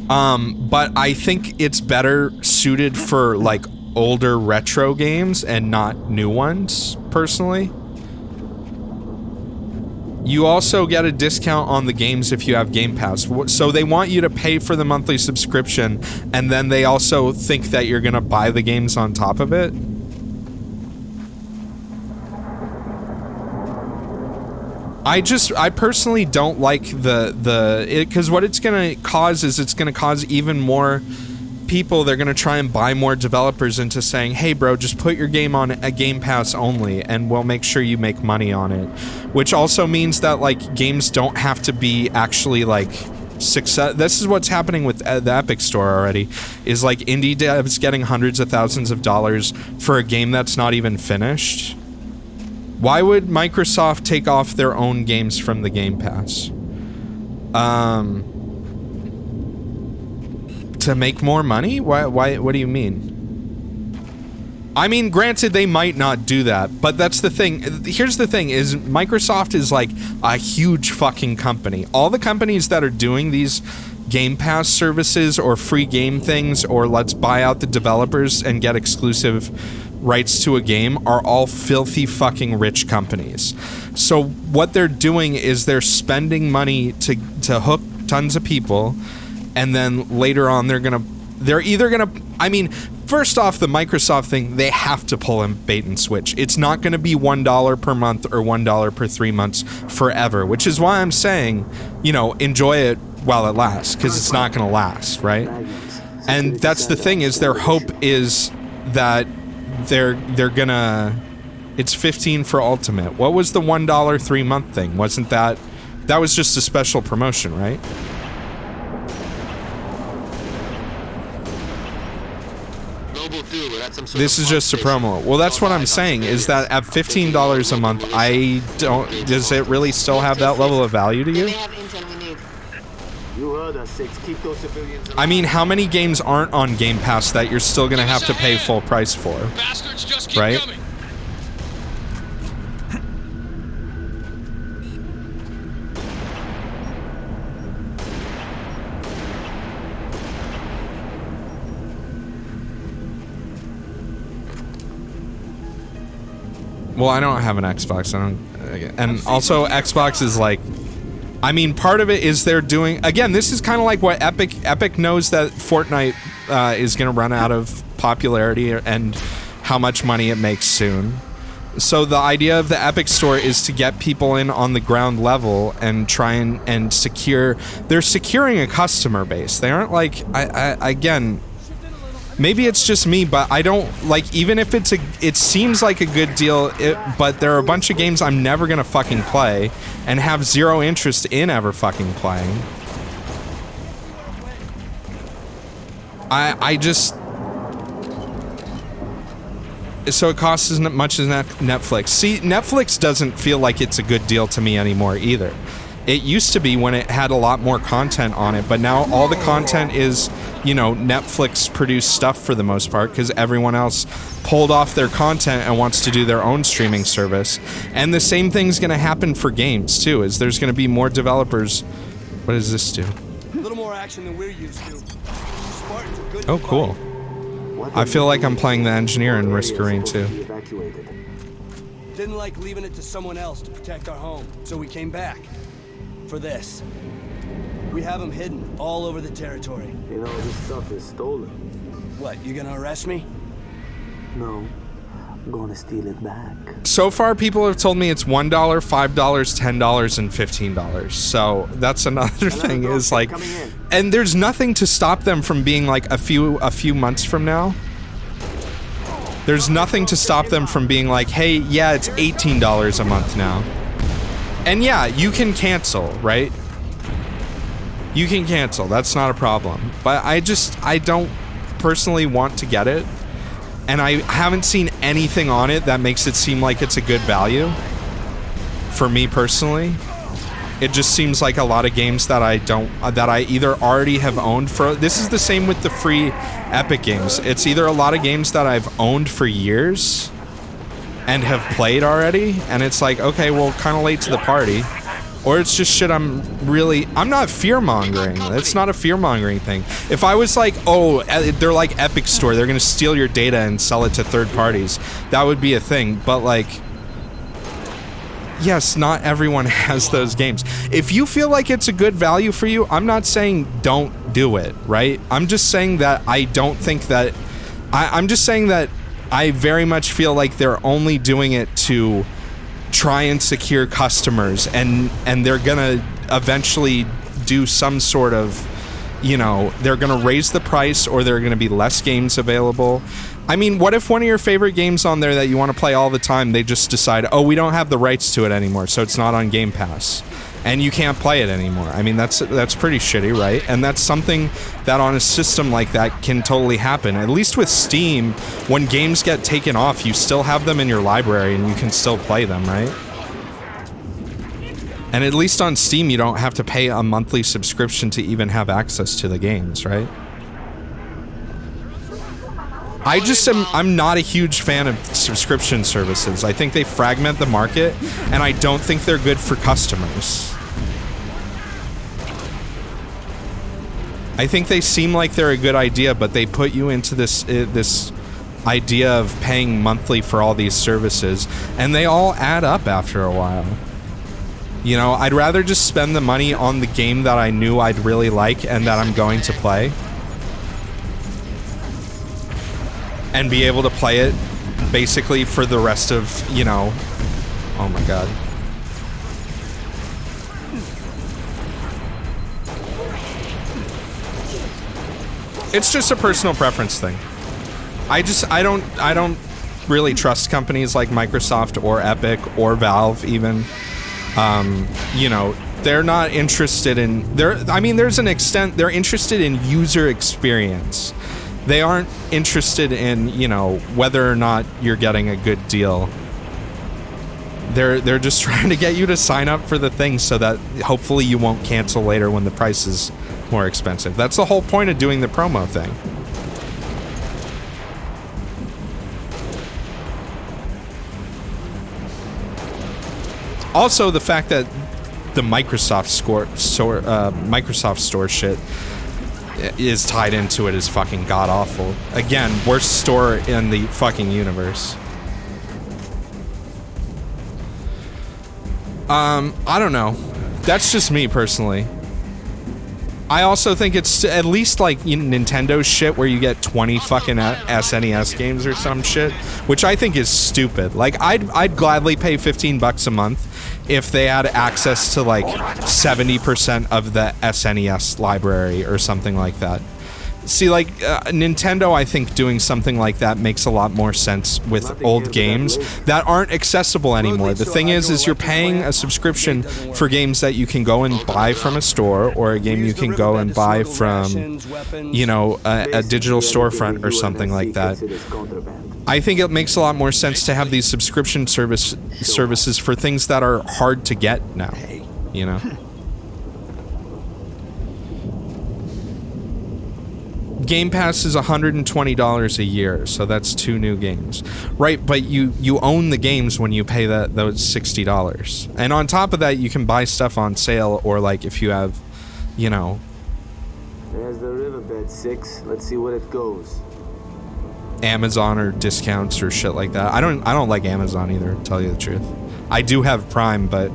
But I think it's better suited for like older retro games and not new ones, personally. You also get a discount on the games if you have Game Pass. So they want you to pay for the monthly subscription, and then they also think that you're gonna buy the games on top of it. I personally don't like because what it's gonna cause is it's gonna cause even more people. They're gonna try and buy more developers into saying, hey bro, just put your game on a Game Pass only and we'll make sure you make money on it. Which also means that like games don't have to be actually like success. This is what's happening with the Epic Store already, is like indie devs getting hundreds of thousands of dollars for a game that's not even finished. Why would Microsoft take off their own games from the Game Pass? To make more money? Why? What do you mean? I mean, granted, they might not do that, but that's the thing. Here's the thing, is Microsoft is like a huge fucking company. All the companies that are doing these Game Pass services or free game things or let's buy out the developers and get exclusive rights to a game are all filthy fucking rich companies. So what they're doing is they're spending money to hook tons of people, and then later on they're either gonna I mean, first off, the Microsoft thing, they have to pull in bait and switch. It's not gonna be $1 per month or $1 per 3 months forever, which is why I'm saying, you know, enjoy it while it lasts, because it's not gonna last, right? And that's the thing, is their hope is that they're gonna, it's $15 for Ultimate. What was the $1 3-month thing? Wasn't that was just a special promotion, right? This is just a promo. Well, that's what I'm saying, is that at $15 a month, does it really still have that level of value to you? I mean, how many games aren't on Game Pass that you're still gonna have to pay full price for? Right? Well, I don't have an Xbox. And also Xbox is like, I mean, part of it is they're doing, again, this is kind of like what Epic knows that Fortnite is going to run out of popularity and how much money it makes soon. So the idea of the Epic Store is to get people in on the ground level and try and secure, they're securing a customer base. They aren't like, again, maybe it's just me, but I don't, like, even if it seems like a good deal, but there are a bunch of games I'm never gonna fucking play and have zero interest in ever fucking playing. I just, so it costs as much as Netflix. See, Netflix doesn't feel like it's a good deal to me anymore either. It used to be when it had a lot more content on it, but now all the content is, you know, Netflix produced stuff for the most part, because everyone else pulled off their content and wants to do their own streaming service. And the same thing's going to happen for games too, is there's going to be more developers. What does this do? A little more action than we're used to. Spartans are good. Oh, cool. I feel like I'm playing the engineer in Risk of Rain 2. Didn't like leaving it to someone else to protect our home, so we came back. For this. We have them hidden all over the territory. You know, this stuff is stolen. What, you gonna arrest me? No, I'm gonna steal it back. So far, people have told me it's $1, $5, $10, and $15. So that's another thing, is like, and there's nothing to stop them from being like a few months from now. There's nothing to stop them from being like, hey, yeah, it's $18 a month now. And yeah, you can cancel, right? You can cancel, that's not a problem. But I don't, personally want to get it, and I haven't seen anything on it that makes it seem like it's a good value. For me personally, it just seems like a lot of games that I either already have owned for. This is the same with the free Epic games. It's either a lot of games that I've owned for years and have played already, and it's like, okay, well, kind of late to the party. Or it's just shit I'm not fear-mongering. It's not a fear-mongering thing. If I was like, oh, they're like Epic Store, they're gonna steal your data and sell it to third parties, that would be a thing. But like, yes, not everyone has those games. If you feel like it's a good value for you, I'm not saying don't do it, right? I'm just saying that I don't think that... I'm just saying that I very much feel like they're only doing it to try and secure customers, and they're gonna eventually do some sort of, you know, they're gonna raise the price, or there are gonna be less games available. I mean, what if one of your favorite games on there that you want to play all the time, they just decide, oh, we don't have the rights to it anymore, so it's not on Game Pass, and you can't play it anymore? I mean, that's pretty shitty, right? And that's something that on a system like that can totally happen. At least with Steam, when games get taken off, you still have them in your library and you can still play them, right? And at least on Steam, you don't have to pay a monthly subscription to even have access to the games, right? I'm not a huge fan of subscription services. I think they fragment the market, and I don't think they're good for customers. I think they seem like they're a good idea, but they put you into this idea of paying monthly for all these services, and they all add up after a while. You know, I'd rather just spend the money on the game that I knew I'd really like and that I'm going to play, and be able to play it basically for the rest of, you know... Oh my god. It's just a personal preference thing. I don't really trust companies like Microsoft or Epic or Valve even. You know, they're not interested in... there's an extent... They're interested in user experience. They aren't interested in, you know, whether or not you're getting a good deal. They're just trying to get you to sign up for the thing so that hopefully you won't cancel later when the price is more expensive. That's the whole point of doing the promo thing. Also, the fact that the Microsoft Store shit is tied into it is fucking god-awful. Again, worst store in the fucking universe. I don't know. That's just me, personally. I also think it's at least like Nintendo shit where you get 20 fucking SNES games or some shit, which I think is stupid. Like, I'd gladly pay $15 a month if they had access to like 70% of the SNES library or something like that. See, like, Nintendo, I think doing something like that makes a lot more sense with old games that aren't accessible anymore. The thing is you're paying a subscription for games that you can go and buy from a store, or a game you can go and buy from, you know, a digital storefront or something like that. I think it makes a lot more sense to have these subscription services for things that are hard to get now, you know? Game Pass is $120 a year, so that's 2 new games. Right, but you own the games when you pay those $60. And on top of that, you can buy stuff on sale, or like if you have, you know... There's the riverbed, 6. Let's see what it goes. Amazon or discounts or shit like that. I don't like Amazon either, to tell you the truth. I do have Prime, but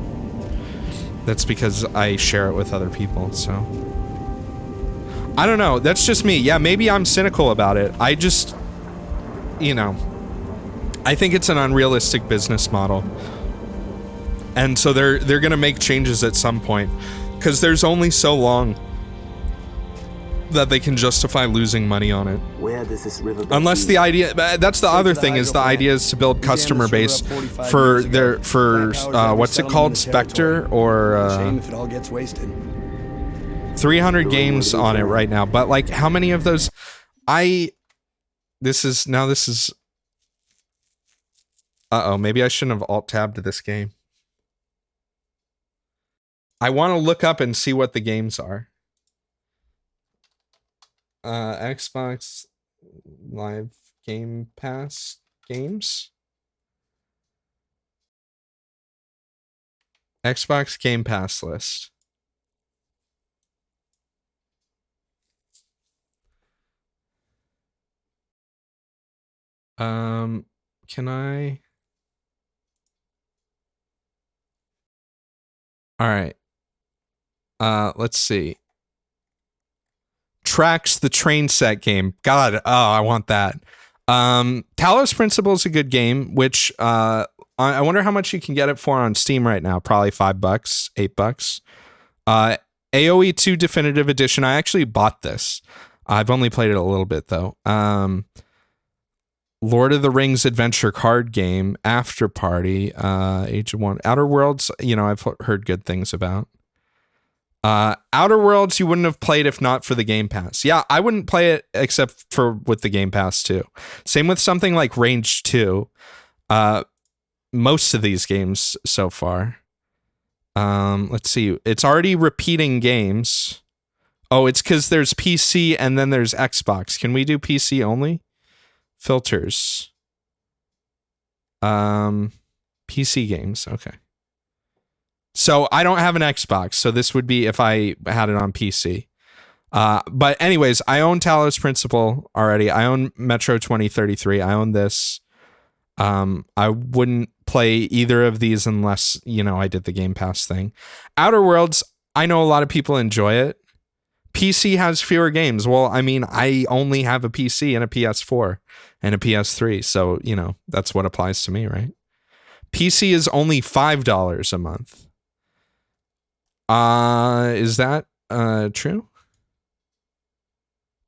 that's because I share it with other people, so... I don't know. That's just me. Yeah, maybe I'm cynical about it. I just, you know, I think it's an unrealistic business model. And so they're going to make changes at some point, because there's only so long that they can justify losing money on it. Where does this river Unless the idea, that's the other thing, is the idea is to build customer base for what's it called, Spectre, or Shame if it all gets wasted. 300 games on it right now, but like how many of those This is uh-oh, maybe I shouldn't have alt-tabbed this game. I want to look up and see what the games are. Xbox Live Game Pass games. Xbox Game Pass list. Can I? All right. Let's see. Tracks, the train set game. God, I want that. Talos Principle is a good game, which I wonder how much you can get it for on Steam right now. Probably $5, $8. AoE 2 Definitive Edition. I actually bought this. I've only played it a little bit though. Lord of the Rings adventure card game, After Party, Age of One, Outer Worlds. I've heard good things about. Outer Worlds you wouldn't have played if not for the Game Pass. Yeah, I wouldn't play it except for with the Game Pass too. Same with something like Range 2. Most of these games so far. Let's see. It's already repeating games. Oh, it's because there's PC and then there's Xbox. Can we do PC only? Filters. PC games. Okay. So I don't have an Xbox, so this would be if I had it on PC. But anyways, I own Talos Principle already. I own Metro 2033. I own this. I wouldn't play either of these unless, I did the Game Pass thing. Outer Worlds, I know a lot of people enjoy it. PC has fewer games. Well, I mean, I only have a PC and a PS4 and a PS3. So, that's what applies to me, right? PC is only $5 a month. Is that true?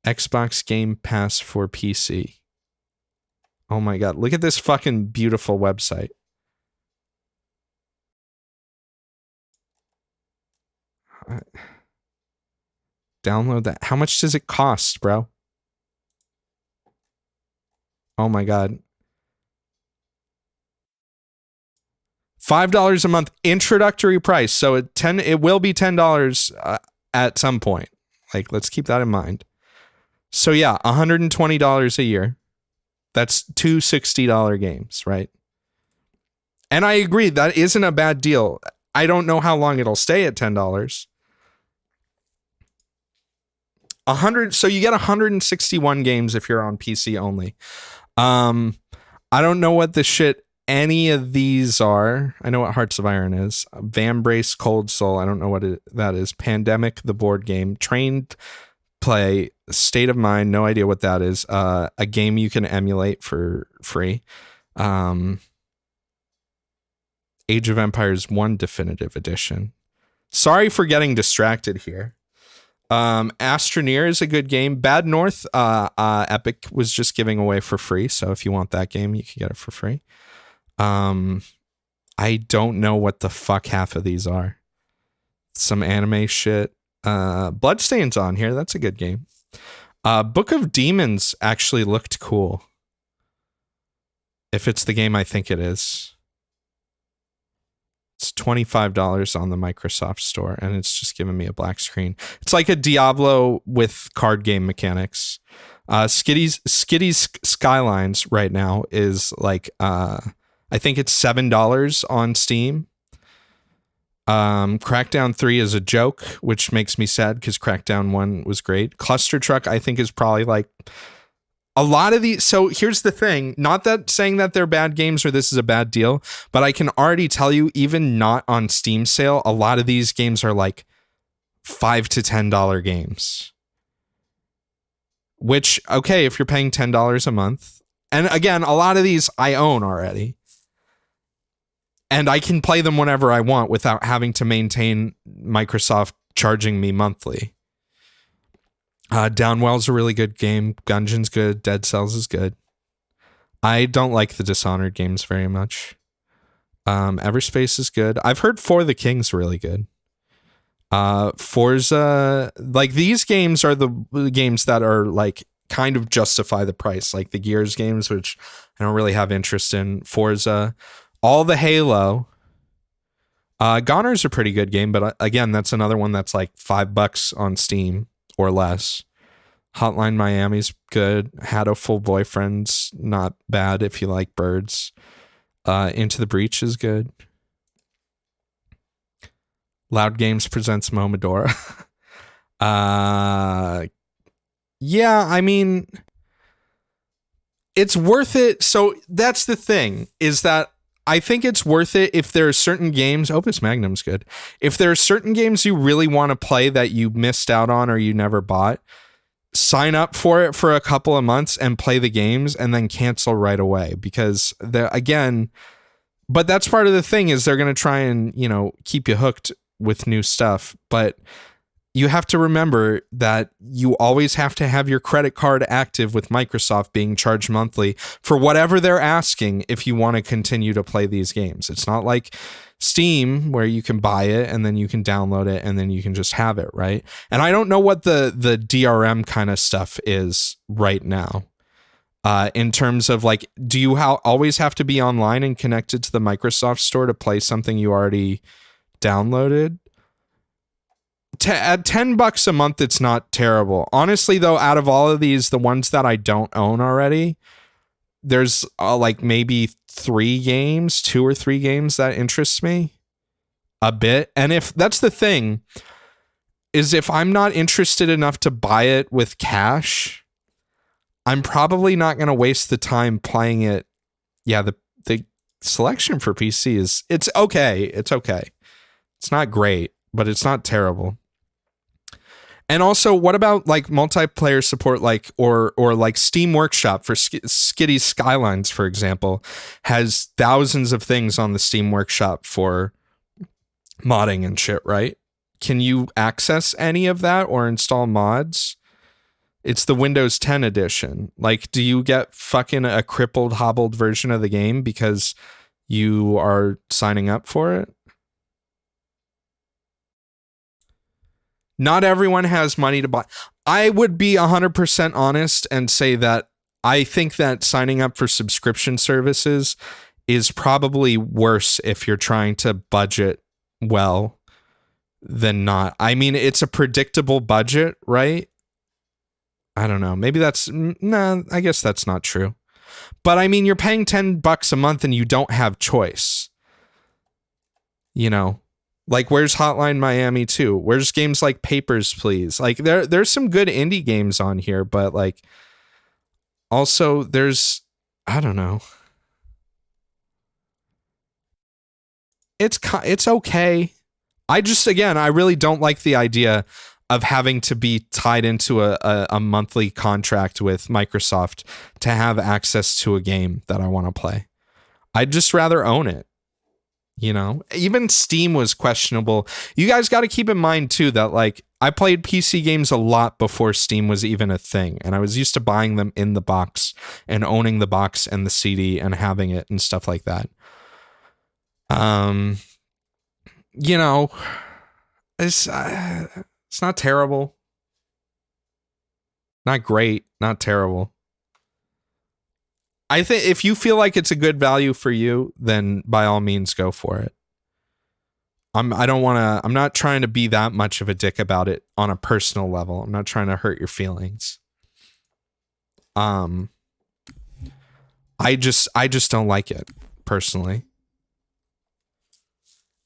Xbox Game Pass for PC. Oh my God. Look at this fucking beautiful website. Download that. How much does it cost, bro? Oh my God. $5 a month introductory price. So it will be $10 at some point. Like, let's keep that in mind. So yeah, $120 a year. That's two $60 games, right? And I agree, that isn't a bad deal. I don't know how long it'll stay at $10. So you get 161 games if you're on PC only. I don't know what the shit any of these are. I know what Hearts of Iron is. Vambrace, Cold Soul. I don't know what that is. Pandemic, the board game. Trained Play, State of Mind. No idea what that is. A game you can emulate for free. Age of Empires 1 Definitive Edition. Sorry for getting distracted here. Astroneer is a good game. Bad North, Epic was just giving away for free. So if you want that game, you can get it for free. I don't know what the fuck half of these are. Some anime shit. Bloodstain's on here. That's a good game. Book of Demons actually looked cool. If it's the game I think it is. It's $25 on the Microsoft Store, and it's just giving me a black screen. It's like a Diablo with card game mechanics. Skitty's Skylines right now is like, I think it's $7 on Steam. Crackdown 3 is a joke, which makes me sad because Crackdown 1 was great. Cluster Truck, I think, is probably like a lot of these. So here's the thing, not that saying that they're bad games or this is a bad deal, but I can already tell you, even not on Steam sale, a lot of these games are like $5 to $10 games. Which, okay, if you're paying $10 a month, and again, a lot of these I own already. And I can play them whenever I want without having to maintain Microsoft charging me monthly. Downwell's a really good game. Gungeon's good. Dead Cells is good. I don't like the Dishonored games very much. Everspace is good. I've heard For the King's really good. Forza, like these games are the games that are like kind of justify the price, like the Gears games, which I don't really have interest in. Forza, all the Halo. Goner's a pretty good game, but again, that's another one that's like $5 on Steam or less. Hotline Miami's good. Hatoful Boyfriend's not bad if you like birds. Into the Breach is good. Loud Games presents Momodora. Yeah, I mean, it's worth it. So that's the thing, is that I think it's worth it if there are certain games. Opus Magnum's good. If there are certain games you really want to play that you missed out on or you never bought, sign up for it for a couple of months and play the games and then cancel right away, because again, but that's part of the thing, is they're going to try and, you know, keep you hooked with new stuff. But you have to remember that you always have to have your credit card active with Microsoft being charged monthly for whatever they're asking if you want to continue to play these games. It's not like Steam where you can buy it and then you can download it and then you can just have it, right? And I don't know what the DRM kind of stuff is right now. In terms of like, do you always have to be online and connected to the Microsoft store to play something you already downloaded? At $10 a month, it's not terrible. Honestly, though, out of all of these, the ones that I don't own already, there's like maybe 2 or 3 games that interest me a bit. And if that's the thing, is if I'm not interested enough to buy it with cash, I'm probably not going to waste the time playing it. Yeah, the selection for PC it's okay. It's okay. It's not great, but it's not terrible. And also, what about like multiplayer support, like or like Steam Workshop for Skitty Skylines, for example, has thousands of things on the Steam Workshop for modding and shit, right? Can you access any of that or install mods? It's the Windows 10 edition. Like, do you get fucking a crippled, hobbled version of the game because you are signing up for it? Not everyone has money to buy. I would be 100% honest and say that I think that signing up for subscription services is probably worse if you're trying to budget well than not. I mean, it's a predictable budget, right? I don't know. Maybe that's... Nah, I guess that's not true. But I mean, you're paying $10 a month and you don't have choice. You know? Like, where's Hotline Miami 2? Where's games like Papers, Please? Like, there's some good indie games on here, but, like, also there's... I don't know. It's okay. I really don't like the idea of having to be tied into a monthly contract with Microsoft to have access to a game that I want to play. I'd just rather own it. You know, even Steam was questionable. You guys got to keep in mind, too, that like I played PC games a lot before Steam was even a thing. And I was used to buying them in the box and owning the box and the CD and having it and stuff like that. You know, it's not terrible. Not great. Not terrible. I think if you feel like it's a good value for you, then by all means go for it. I'm not trying to be that much of a dick about it on a personal level. I'm not trying to hurt your feelings. I just don't like it personally.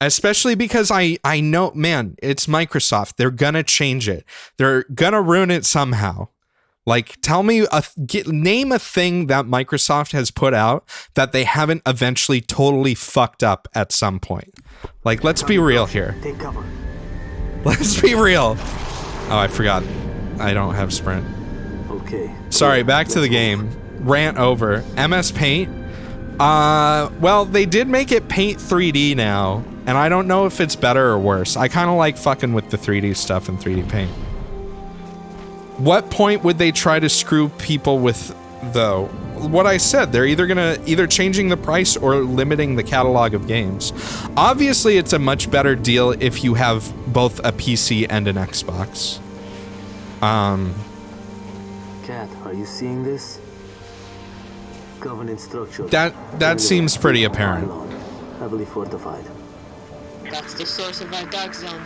Especially because I know, man, it's Microsoft. They're gonna change it. They're gonna ruin it somehow. Like, tell me, name a thing that Microsoft has put out that they haven't eventually totally fucked up at some point. Like, let's be real here. Take cover. Let's be real. Oh, I forgot. I don't have sprint. Okay. Sorry, back to the game. Rant over. MS Paint. Well, they did make it Paint 3D now, and I don't know if it's better or worse. I kind of like fucking with the 3D stuff in 3D Paint. What point would they try to screw people with, though? What I said, they're either changing the price or limiting the catalog of games. Obviously, it's a much better deal if you have both a PC and an Xbox. Cat, are you seeing this? Covenant structure. That seems pretty apparent. Heavily fortified. That's the source of our dark zone.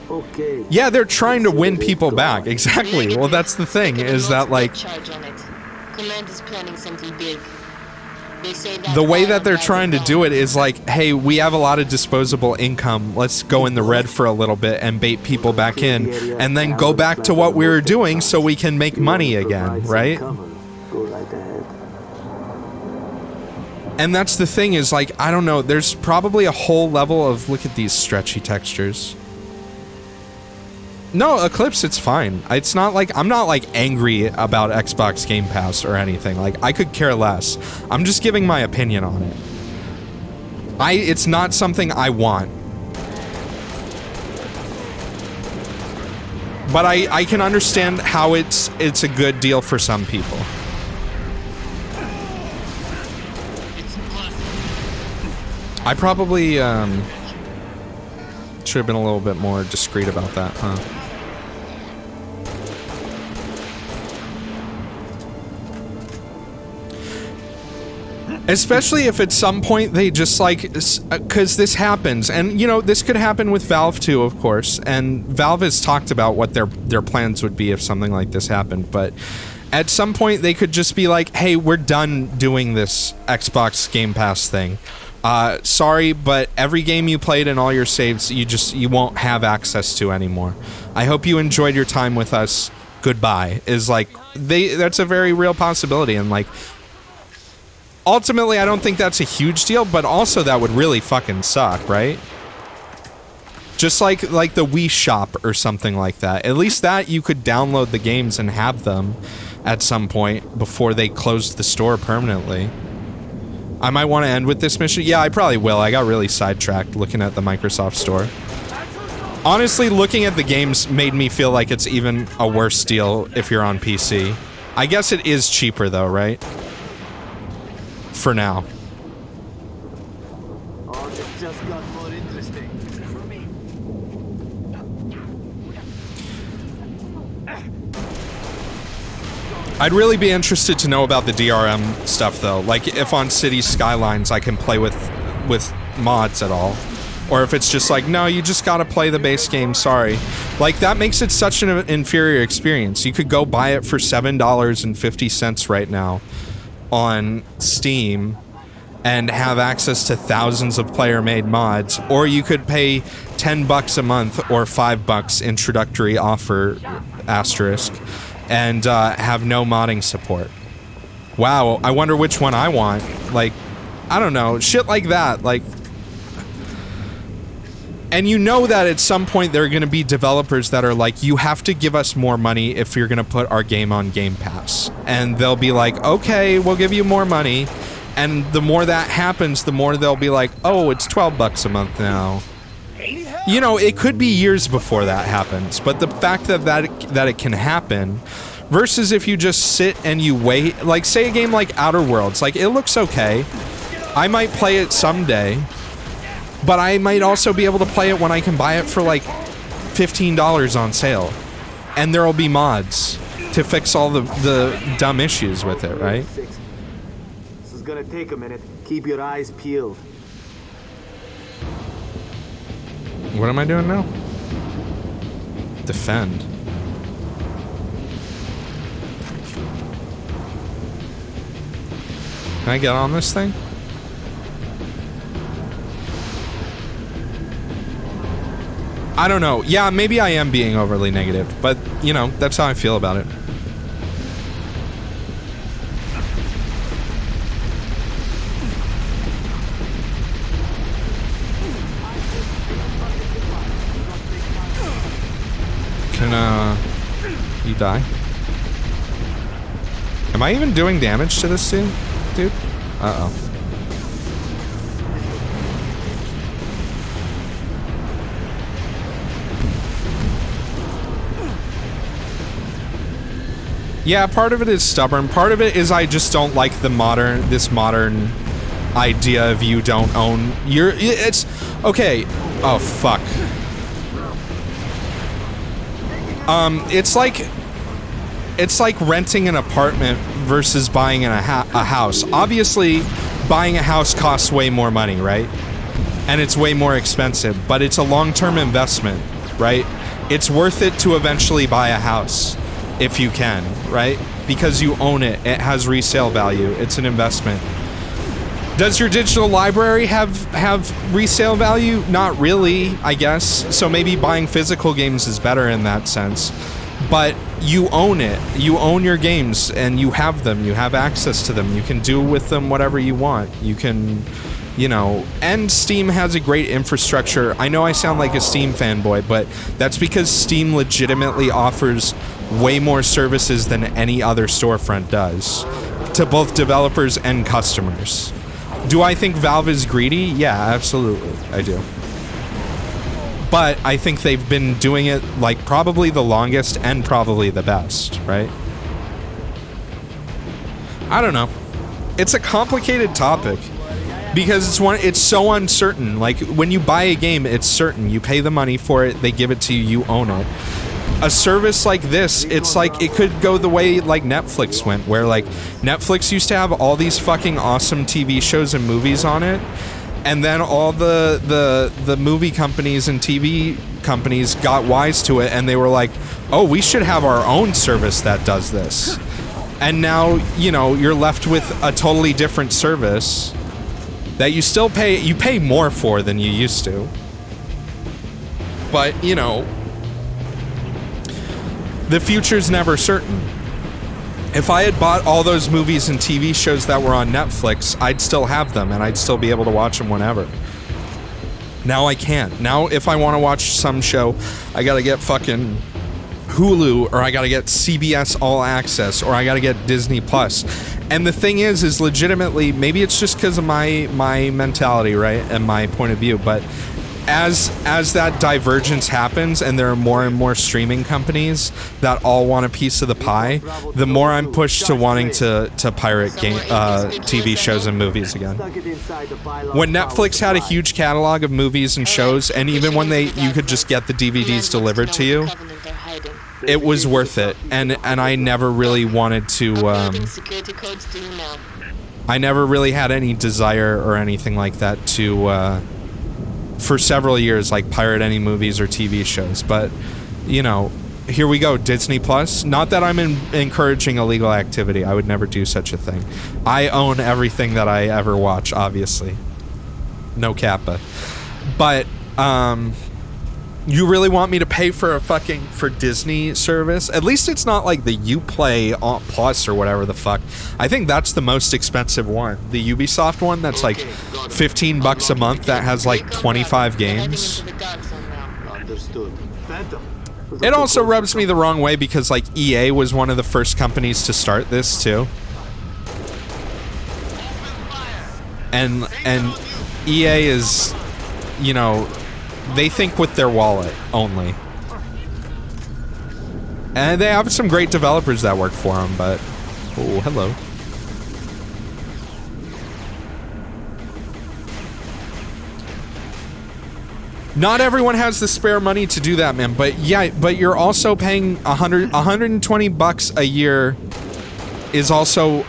Okay. Yeah, they're trying to win people back. Exactly. Well, that's the thing, is that, like, Charge on it. Command is planning something big. They say that the way that they're trying to do it is like, hey, we have a lot of disposable income. Let's go in the red for a little bit and bait people back in, and then go back to what we were doing so we can make money again, right? Go right ahead. And that's the thing is, like, I don't know, there's probably a whole level of, look at these stretchy textures. No, Eclipse, it's fine. It's not like, I'm not like angry about Xbox Game Pass or anything. Like, I could care less. I'm just giving my opinion on it. It's not something I want. But I can understand how it's a good deal for some people. I probably should have been a little bit more discreet about that, huh? Especially if at some point they just like, because this happens, and you know, this could happen with Valve too, of course, and Valve has talked about what their plans would be if something like this happened, but at some point they could just be like, hey, we're done doing this Xbox Game Pass thing. Sorry, but every game you played and all your saves, you won't have access to anymore. I hope you enjoyed your time with us. Goodbye. Is like, that's a very real possibility, and like, ultimately, I don't think that's a huge deal, but also that would really fucking suck, right? Just like the Wii Shop or something like that. At least that you could download the games and have them at some point before they closed the store permanently. I might want to end with this mission. Yeah, I probably will. I got really sidetracked looking at the Microsoft Store. Honestly, looking at the games made me feel like it's even a worse deal if you're on PC. I guess it is cheaper though, right? For now. Oh, this just got more interesting. I'd really be interested to know about the DRM stuff though. Like if on City Skylines I can play with mods at all. Or if it's just like, no, you just gotta play the base game, sorry. Like that makes it such an inferior experience. You could go buy it for $7.50 right now on Steam and have access to thousands of player-made mods, or you could pay $10 a month or $5 introductory offer asterisk and have no modding support. Wow, I wonder which one I want. Like, I don't know, shit like that, like. And you know that at some point there are going to be developers that are like, you have to give us more money if you're going to put our game on Game Pass. And they'll be like, okay, we'll give you more money. And the more that happens, the more they'll be like, oh, it's $12 a month now. You know, it could be years before that happens. But the fact that it can happen, versus if you just sit and you wait, like say a game like Outer Worlds, like it looks okay. I might play it someday. But I might also be able to play it when I can buy it for like $15 on sale. And there'll be mods to fix all the dumb issues with it, right? This is gonna take a minute. Keep your eyes peeled. What am I doing now? Defend. Can I get on this thing? I don't know. Yeah, maybe I am being overly negative, but, you know, that's how I feel about it. Can, you die? Am I even doing damage to this dude? Uh-oh. Yeah, part of it is stubborn. Part of it is I just don't like this modern idea of you don't own it's okay. Oh fuck. It's like it's like renting an apartment versus buying a house. Obviously, buying a house costs way more money, right? And it's way more expensive, but it's a long-term investment, right? It's worth it to eventually buy a house if you can, right? Because you own it. It has resale value. It's an investment. Does your digital library have resale value? Not really, I guess. So maybe buying physical games is better in that sense. But you own it. You own your games and you have them. You have access to them. You can do with them whatever you want. You can, you know, and Steam has a great infrastructure. I know I sound like a Steam fanboy, but that's because Steam legitimately offers way more services than any other storefront does to both developers and customers. Do I think Valve is greedy? Yeah, absolutely. I do. But I think they've been doing it like probably the longest and probably the best, right? I don't know. It's a complicated topic because it's so uncertain. Like when you buy a game, it's certain. You pay the money for it, they give it to you, you own it. A service like this, it's like it could go the way like Netflix went, where like Netflix used to have all these fucking awesome TV shows and movies on it, and then all the movie companies and TV companies got wise to it, and they were like, oh, we should have our own service that does this. And now, you know, you're left with a totally different service that you still pay more for than you used to. But, you know, the future's never certain. If I had bought all those movies and TV shows that were on Netflix, I'd still have them and I'd still be able to watch them whenever. Now I can't. Now if I want to watch some show, I gotta get fucking Hulu, or I gotta get CBS All Access, or I gotta get Disney Plus. And the thing is legitimately, maybe it's just because of my mentality, right, and my point of view, but as that divergence happens and there are more and more streaming companies that all want a piece of the pie, the more I'm pushed to wanting to pirate TV shows and movies again. When Netflix had a huge catalog of movies and shows, and even when you could just get the DVDs delivered to you, it was worth it. And I never really wanted to I never really had any desire or anything like that to for several years, like pirate any movies or TV shows. But, you know, here we go, Disney Plus. Not that I'm encouraging illegal activity. I would never do such a thing. I own everything that I ever watch, obviously. No Kappa. But, you really want me to pay for for Disney service? At least it's not like the Uplay Plus or whatever the fuck. I think that's the most expensive one. The Ubisoft one that's like $15 a month that has like 25 games. It also rubs me the wrong way because like EA was one of the first companies to start this too. And EA is, you know, they think with their wallet only. And they have some great developers that work for them, but... Oh, hello. Not everyone has the spare money to do that, man. But yeah, but you're also paying $120 a year is also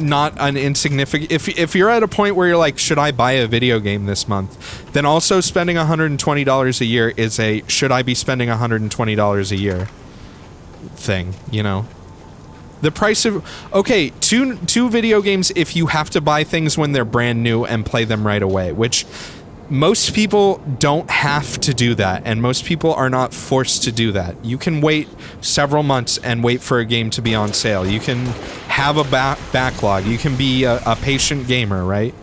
not an insignificant. If you're at a point where you're like, should I buy a video game this month? Then also spending $120 a year is a should I be spending $120 a year thing, you know? The price of okay, two video games if you have to buy things when they're brand new and play them right away, which most people don't have to do that, and most people are not forced to do that. You can wait several months and wait for a game to be on sale. You can have a backlog. You can be a patient gamer, right?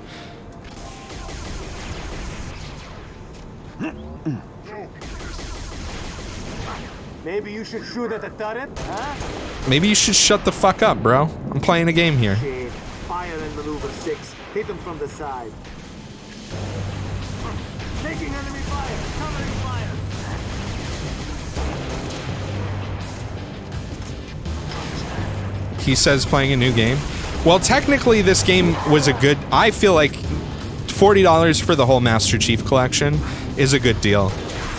Maybe you should shoot at the turret, huh? Maybe you should shut the fuck up, bro. I'm playing a game here. Fire in maneuver 6. Hit them from the side. Taking enemy fire! Covering fire! He says playing a new game. Well, technically this game was a good... I feel like $40 for the whole Master Chief Collection is a good deal.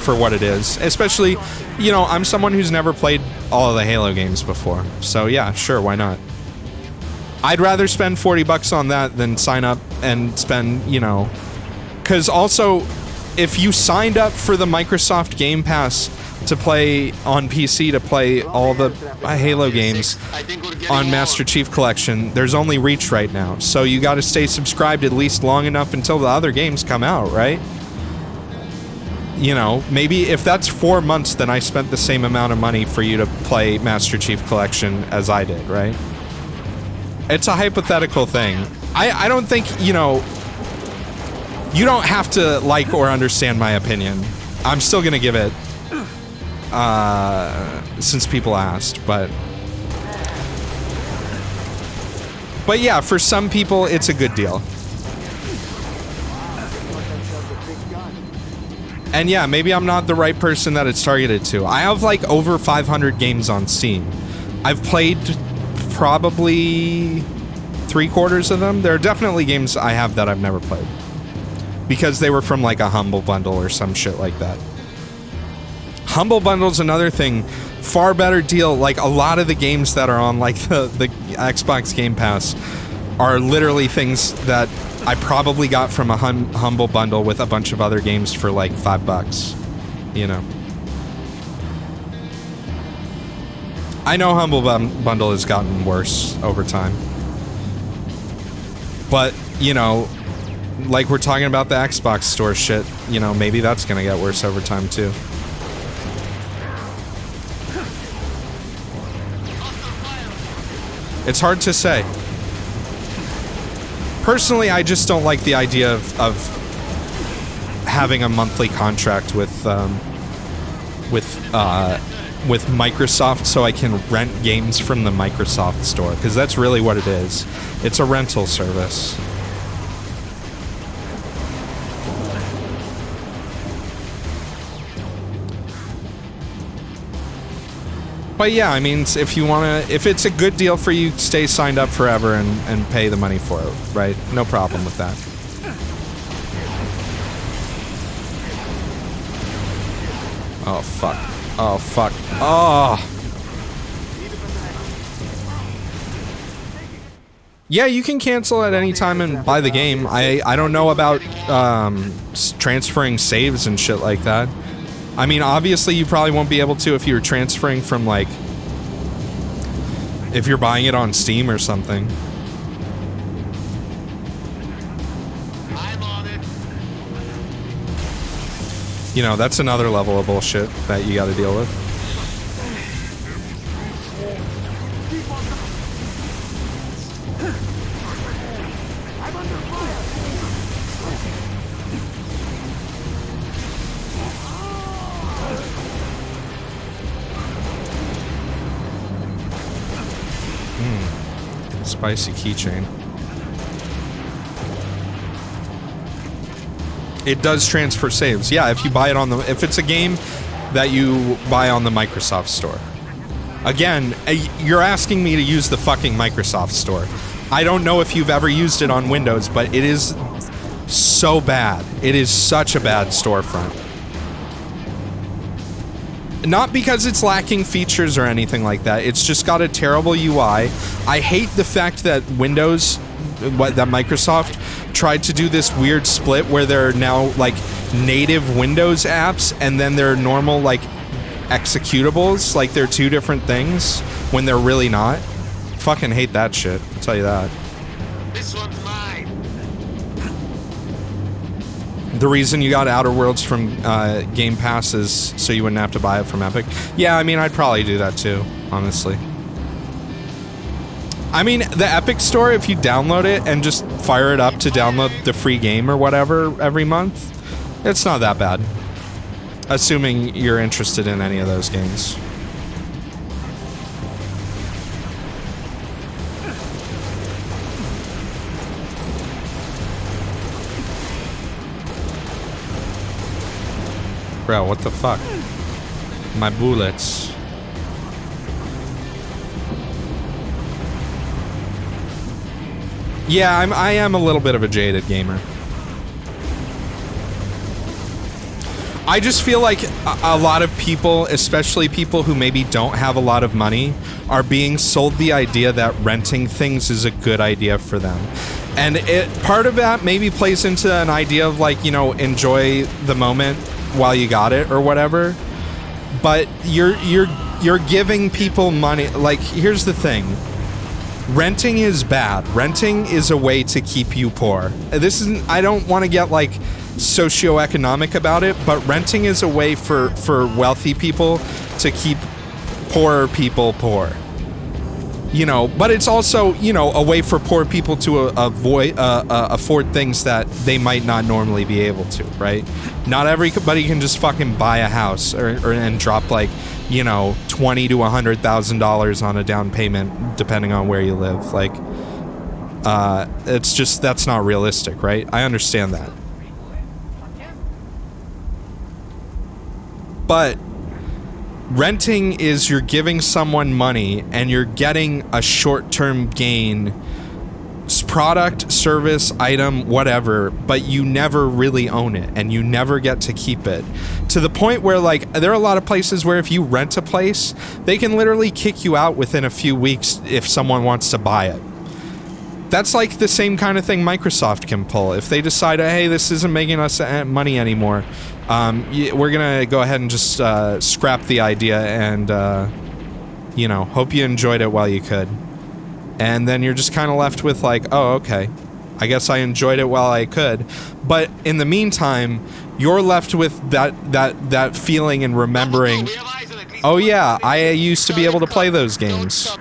for what it is. Especially, you know, I'm someone who's never played all of the Halo games before. So yeah, sure, why not? I'd rather spend $40 on that than sign up and spend, you know, because also, if you signed up for the Microsoft Game Pass to play on PC, to play all the Halo games on Master Chief Collection, there's only Reach right now. So you got to stay subscribed at least long enough until the other games come out, right? You know, maybe if that's 4 months, then I spent the same amount of money for you to play Master Chief Collection as I did, right? It's a hypothetical thing. I don't think, you know, you don't have to like or understand my opinion. I'm still gonna give it, since people asked, but yeah, for some people, it's a good deal. And yeah, maybe I'm not the right person that it's targeted to. I have like over 500 games on Steam. I've played probably 3/4 of them. There are definitely games I have that I've never played because they were from like a Humble Bundle or some shit like that. Humble Bundle's another thing. Far better deal. Like a lot of the games that are on like the Xbox Game Pass are literally things that I probably got from a Humble Bundle with a bunch of other games for like $5, you know. I know Humble Bundle has gotten worse over time. But, you know, like we're talking about the Xbox Store shit, you know, maybe that's gonna get worse over time too. It's hard to say. Personally, I just don't like the idea of having a monthly contract with Microsoft so I can rent games from the Microsoft Store, because that's really what it is. It's a rental service. But yeah, I mean, if it's a good deal for you, stay signed up forever and pay the money for it, right? No problem with that. Oh, fuck. Oh, fuck. Oh! Yeah, you can cancel at any time and buy the game. I don't know about transferring saves and shit like that. I mean, obviously you probably won't be able to if you're transferring from, like, if you're buying it on Steam or something. You know, that's another level of bullshit that you gotta deal with. Spicy keychain. It does transfer saves. Yeah, if you buy it on the... If it's a game that you buy on the Microsoft Store. Again, you're asking me to use the fucking Microsoft Store. I don't know if you've ever used it on Windows, but it is so bad. It is such a bad storefront. Not because it's lacking features or anything like that. It's just got a terrible UI. I hate the fact that that Microsoft tried to do this weird split where there are now like native Windows apps and then there are normal like executables. Like they're two different things when they're really not. Fucking hate that shit. I'll tell you that. This one's mine. The reason you got Outer Worlds from Game Pass is so you wouldn't have to buy it from Epic. Yeah, I mean, I'd probably do that too, honestly. I mean, the Epic Store, if you download it and just fire it up to download the free game or whatever every month, it's not that bad. Assuming you're interested in any of those games. Bro, what the fuck? My bullets. Yeah, I am a little bit of a jaded gamer. I just feel like a lot of people, especially people who maybe don't have a lot of money, are being sold the idea that renting things is a good idea for them. And part of that maybe plays into an idea of like, you know, enjoy the moment while you got it or whatever. But you're giving people money. Like, here's the thing. Renting is bad. Renting is a way to keep you poor. This isn't, I don't want to get like socioeconomic about it, but renting is a way for wealthy people to keep poorer people poor. You know, but it's also, you know, a way for poor people to afford things that they might not normally be able to, right? Not everybody can just fucking buy a house and drop like, you know, $20,000 to $100,000 on a down payment, depending on where you live. Like, it's just, that's not realistic, right? I understand that. But renting is you're giving someone money and you're getting a short-term gain, product, service, item, whatever, but you never really own it and you never get to keep it. To the point where, like, there are a lot of places where if you rent a place, they can literally kick you out within a few weeks if someone wants to buy it. That's like the same kind of thing Microsoft can pull. If they decide, hey, this isn't making us money anymore, we're gonna go ahead and just scrap the idea and, you know, hope you enjoyed it while you could. And then you're just kind of left with like, oh, okay, I guess I enjoyed it while I could. But in the meantime, you're left with that feeling and remembering, oh yeah, I used to be able to play those games.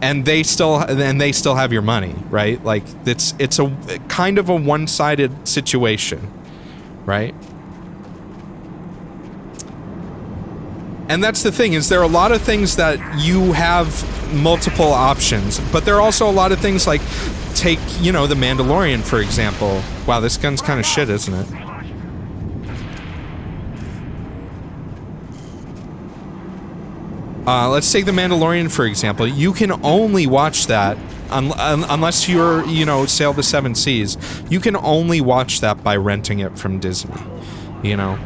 And they still have your money, right? Like, it's a kind of a one-sided situation, right? And that's the thing, is there are a lot of things that you have multiple options, but there are also a lot of things like, take, you know, The Mandalorian, for example. Wow, this gun's kind of shit, isn't it? Let's take The Mandalorian, for example. You can only watch that unless you're, you know, sail the seven seas. You can only watch that by renting it from Disney, you know?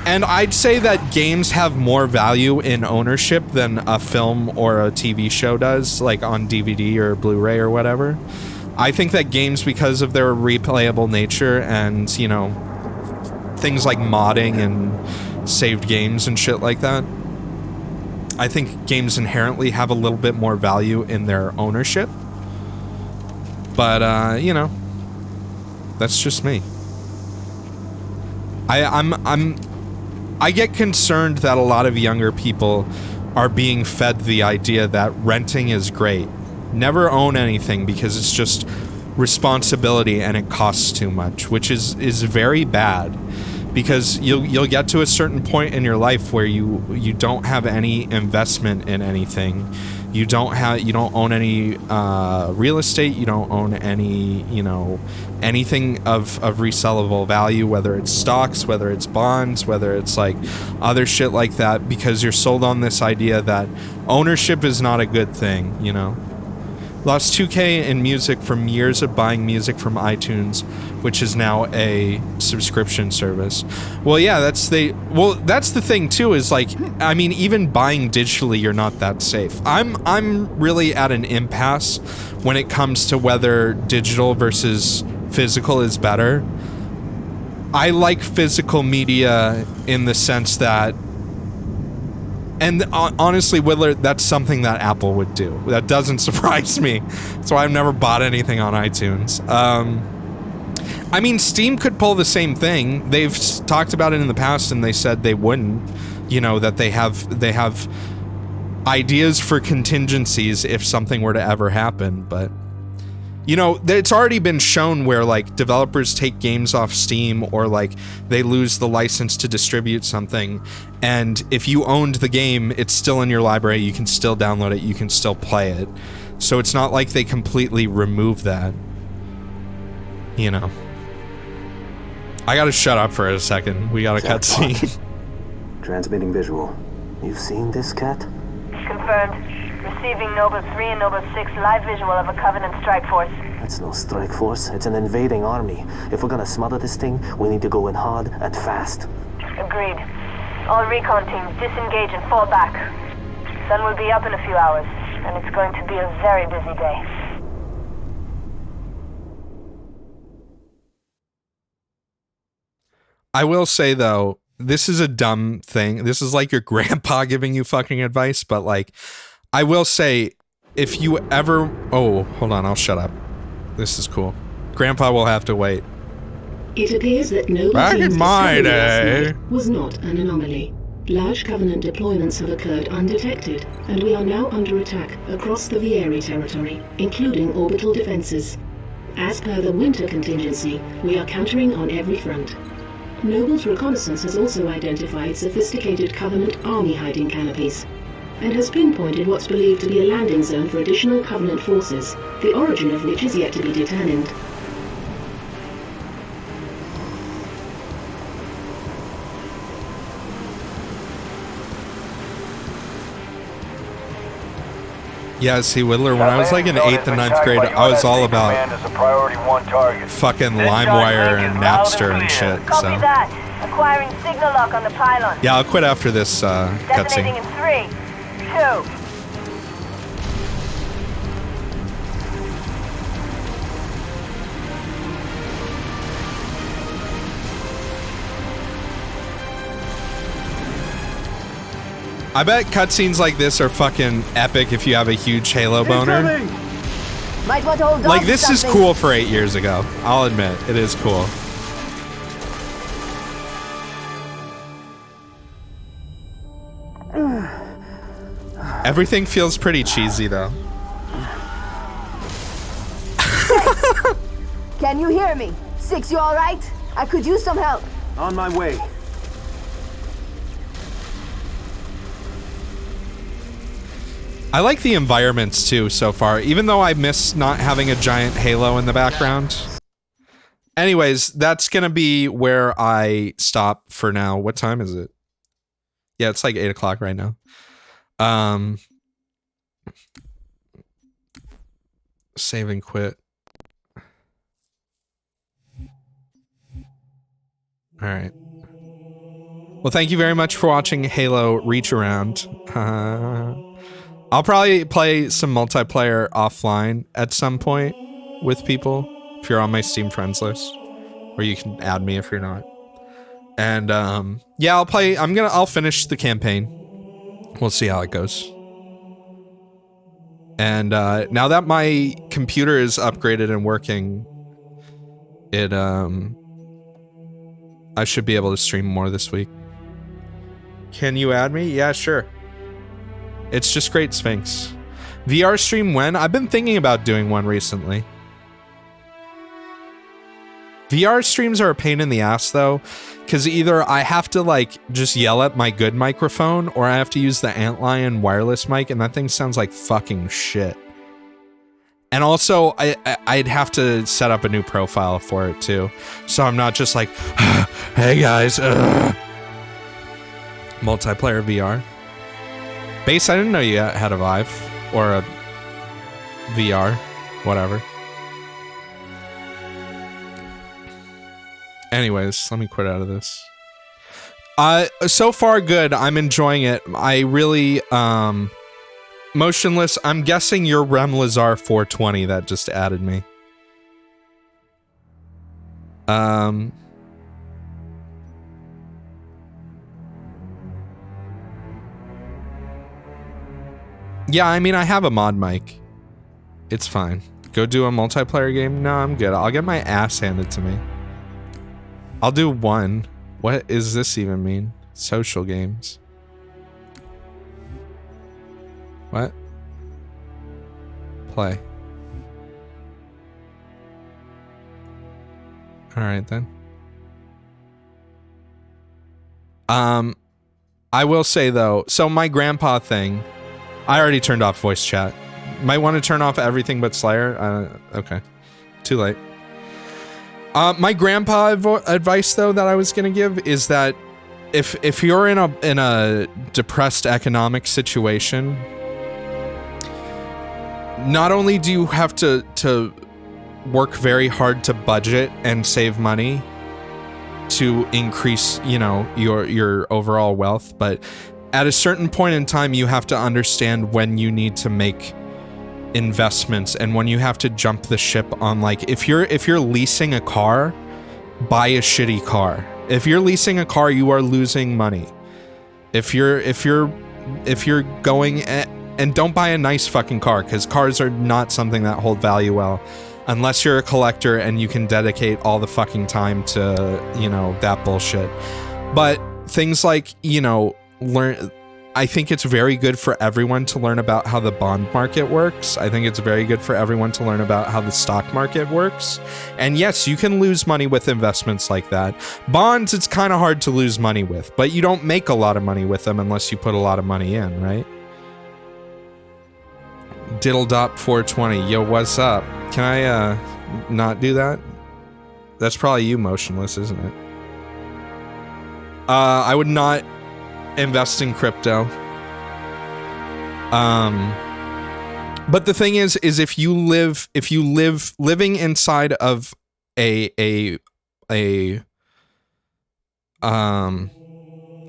And I'd say that games have more value in ownership than a film or a TV show does, like on DVD or Blu-ray or whatever. I think that games, because of their replayable nature and, you know, things like modding and saved games and shit like that, I think games inherently have a little bit more value in their ownership. But, you know, that's just me. I get concerned that a lot of younger people are being fed the idea that renting is great. Never own anything because it's just responsibility and it costs too much, which is very bad. Because you'll get to a certain point in your life where you don't have any investment in anything. You don't own any real estate. You don't own any, you know, anything of resellable value, whether it's stocks, whether it's bonds, whether it's like other shit like that, because you're sold on this idea that ownership is not a good thing, you know. Lost $2K in music from years of buying music from iTunes, which is now a subscription service. Well, yeah, that's the thing too, is like, I mean, even buying digitally, you're not that safe. I'm really at an impasse when it comes to whether digital versus physical is better. I like physical media in the sense that, and honestly, Willard, that's something that Apple would do. That doesn't surprise me. That's why I've never bought anything on iTunes. I mean, Steam could pull the same thing. They've talked about it in the past, and they said they wouldn't. You know, that they have ideas for contingencies if something were to ever happen. But, you know, it's already been shown where, like, developers take games off Steam, or, like, they lose the license to distribute something, and if you owned the game, it's still in your library, you can still download it, you can still play it. So it's not like they completely remove that. You know. I gotta shut up for a second. We got a cutscene. Transmitting visual. You've seen this, Cat? Confirmed. Receiving Nova 3 and Nova 6 live visual of a Covenant strike force. That's no strike force. It's an invading army. If we're gonna smother this thing, we need to go in hard and fast. Agreed. All recon teams disengage and fall back. Sun will be up in a few hours, and it's going to be a very busy day. I will say, though, this is a dumb thing. This is like your grandpa giving you fucking advice, but like, I will say, if you ever... Oh, hold on, I'll shut up. This is cool. Grandpa will have to wait. It appears that Noble Back Team's in my discovery last day night was not an anomaly. Large Covenant deployments have occurred undetected, and we are now under attack across the Vieri territory, including orbital defenses. As per the winter contingency, we are countering on every front. Noble's reconnaissance has also identified sophisticated Covenant army hiding canopies, and has pinpointed what's believed to be a landing zone for additional Covenant forces, the origin of which is yet to be determined. Yeah, see, Whittler, when I was like in 8th and 9th grade, I was all about fucking LimeWire and Napster and shit, Copy so... that. Acquiring signal lock on the pylon. Yeah, I'll quit after this Detonating cutscene. in 3, 2. I bet cutscenes like this are fucking epic if you have a huge Halo boner. Might want to hold on Like, to this is something. cool for 8 years ago. I'll admit, it is cool. Everything feels pretty cheesy, though. Can you hear me? Six, you alright? I could use some help. On my way. I like the environments, too, so far, even though I miss not having a giant halo in the background. Anyways, that's gonna be where I stop for now. What time is it? Yeah, it's like 8 o'clock right now. Save and quit. All right. Well, thank you very much for watching Halo Reach Around. I'll probably play some multiplayer offline at some point with people if you're on my Steam friends list, or you can add me if you're not. And yeah, I'll finish the campaign. We'll see how it goes. And now that my computer is upgraded and working, I should be able to stream more this week. Can you add me? Yeah, sure. It's just Great Sphinx. VR stream when? I've been thinking about doing one recently. VR streams are a pain in the ass though, because either I have to like just yell at my good microphone, or I have to use the Antlion wireless mic, and that thing sounds like fucking shit. And also, I'd have to set up a new profile for it too, so I'm not just like, hey guys, multiplayer VR. Base, I didn't know you had a Vive or a VR, whatever. Anyways, let me quit out of this. So far good. I'm enjoying it. I really, Motionless, I'm guessing you're Remlazar 420 that just added me. Yeah, I mean, I have a mod mic. It's fine. Go do a multiplayer game? No, I'm good. I'll get my ass handed to me. I'll do one. What does this even mean? Social games. What? Play. Alright then. I will say though, so my grandpa thing, I already turned off voice chat. Might want to turn off everything but Slayer. Okay. Too late. My grandpa advice though that I was gonna give is that if you're in a depressed economic situation, not only do you have to work very hard to budget and save money to increase, you know, your overall wealth, but at a certain point in time, you have to understand when you need to make investments and when you have to jump the ship on, like, if you're leasing a car, buy a shitty car. If you're leasing a car, you are losing money. If you're going and don't buy a nice fucking car, because cars are not something that hold value well, unless you're a collector and you can dedicate all the fucking time to, you know, that bullshit. But things like, you know, I think it's very good for everyone to learn about how the bond market works. I think it's very good for everyone to learn about how the stock market works. And yes, you can lose money with investments like that. Bonds, it's kind of hard to lose money with, but you don't make a lot of money with them unless you put a lot of money in, right? Diddledop420, yo, what's up? Can I not do that? That's probably you, Motionless, isn't it? I would not invest in crypto. But the thing is if you live living inside of I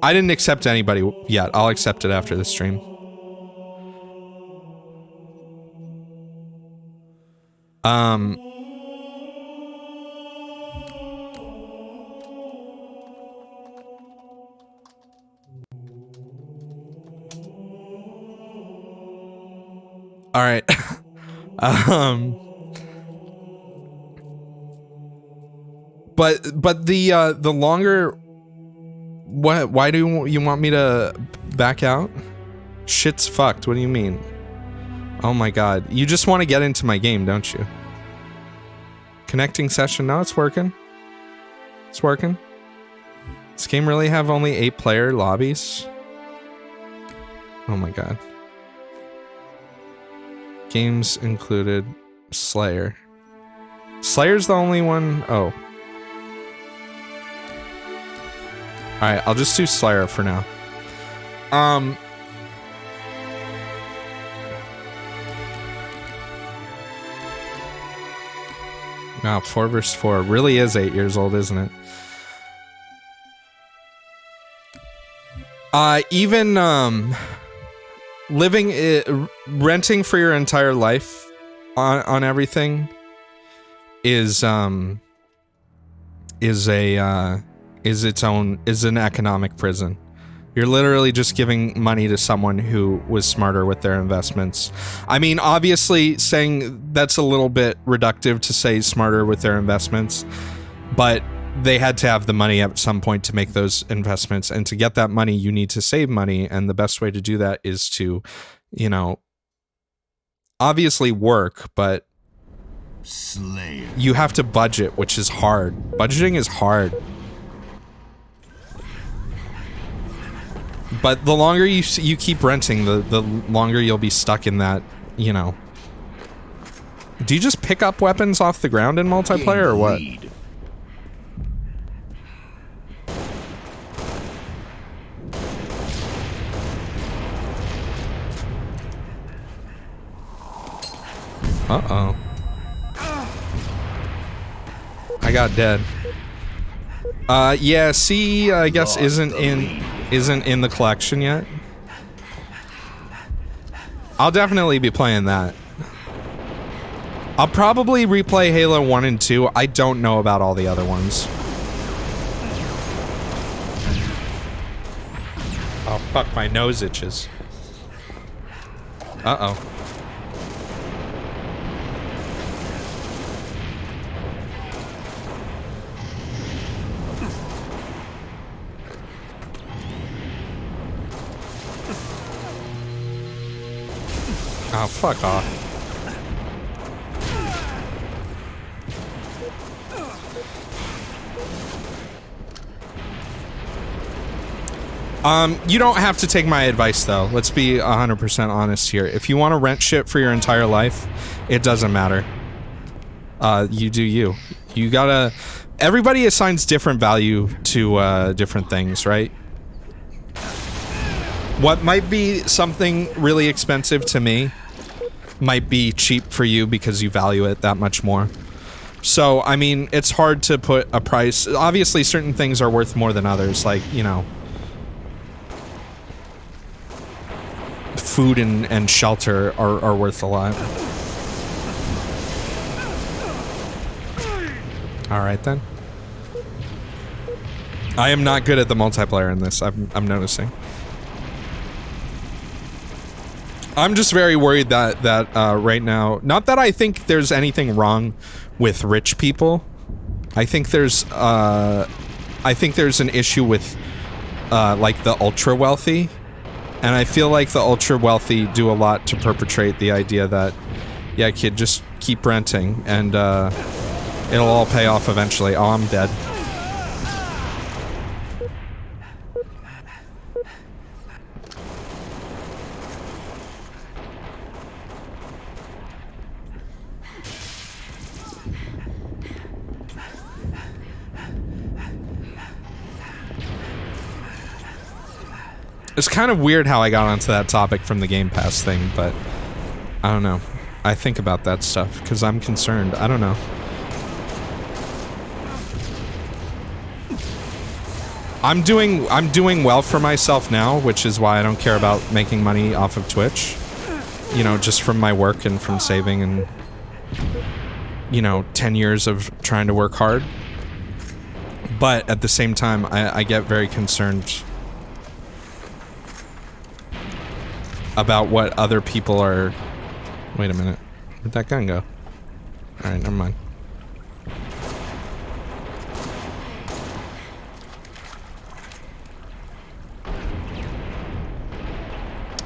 didn't accept anybody yet. I'll accept it after the stream. All right. But the longer, why do you want me to back out? Shit's fucked. What do you mean? Oh my god. You just want to get into my game, don't you? Connecting session. No, it's working. It's working. Does this game really have only 8-player lobbies? Oh my god. Games included Slayer. Slayer's the only one. Oh. Alright, I'll just do Slayer for now. Wow, 4 vs 4 really is 8 years old, isn't it? Even renting for your entire life on everything is an economic prison. You're literally just giving money to someone who was smarter with their investments. I mean, obviously saying that's a little bit reductive to say smarter with their investments, but they had to have the money at some point to make those investments, and to get that money you need to save money, and the best way to do that is to, you know, obviously work, but Slayer. You have to budget, which is hard. Budgeting is hard. But the longer you keep renting, the longer you'll be stuck in that, you know. Do you just pick up weapons off the ground in multiplayer or what? Uh-oh. I got dead. Yeah, C, I guess isn't in the collection yet. I'll definitely be playing that. I'll probably replay Halo 1 and 2. I don't know about all the other ones. Oh, fuck, my nose itches. Uh-oh. Oh, fuck off. You don't have to take my advice, though. Let's be 100% honest here. If you want to rent shit for your entire life, it doesn't matter. You do you. You gotta... Everybody assigns different value to different things, right? What might be something really expensive to me might be cheap for you because you value it that much more. So, I mean, it's hard to put a price. Obviously, certain things are worth more than others, like, you know, food and shelter are worth a lot. Alright then. I am not good at the multiplayer in this, I'm noticing. I'm just very worried that right now, not that I think there's anything wrong with rich people. I think there's an issue with like the ultra wealthy, and I feel like the ultra wealthy do a lot to perpetrate the idea that, yeah, kid, just keep renting and it'll all pay off eventually. Oh, I'm dead. It's kind of weird how I got onto that topic from the Game Pass thing, but I don't know. I think about that stuff because I'm concerned. I don't know. I'm doing well for myself now, which is why I don't care about making money off of Twitch. You know, just from my work and from saving and, you know, 10 years of trying to work hard. But at the same time, I get very concerned about what other people are... Wait a minute. Where'd that gun go? Alright, never mind.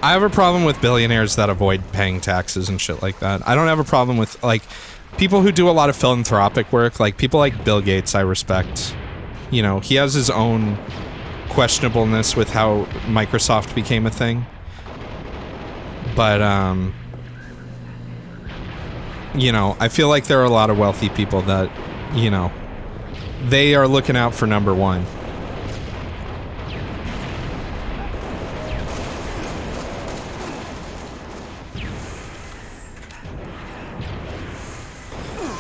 I have a problem with billionaires that avoid paying taxes and shit like that. I don't have a problem with, like, people who do a lot of philanthropic work. Like, people like Bill Gates, I respect. You know, he has his own questionableness with how Microsoft became a thing. But, you know, I feel like there are a lot of wealthy people that, you know, they are looking out for number one.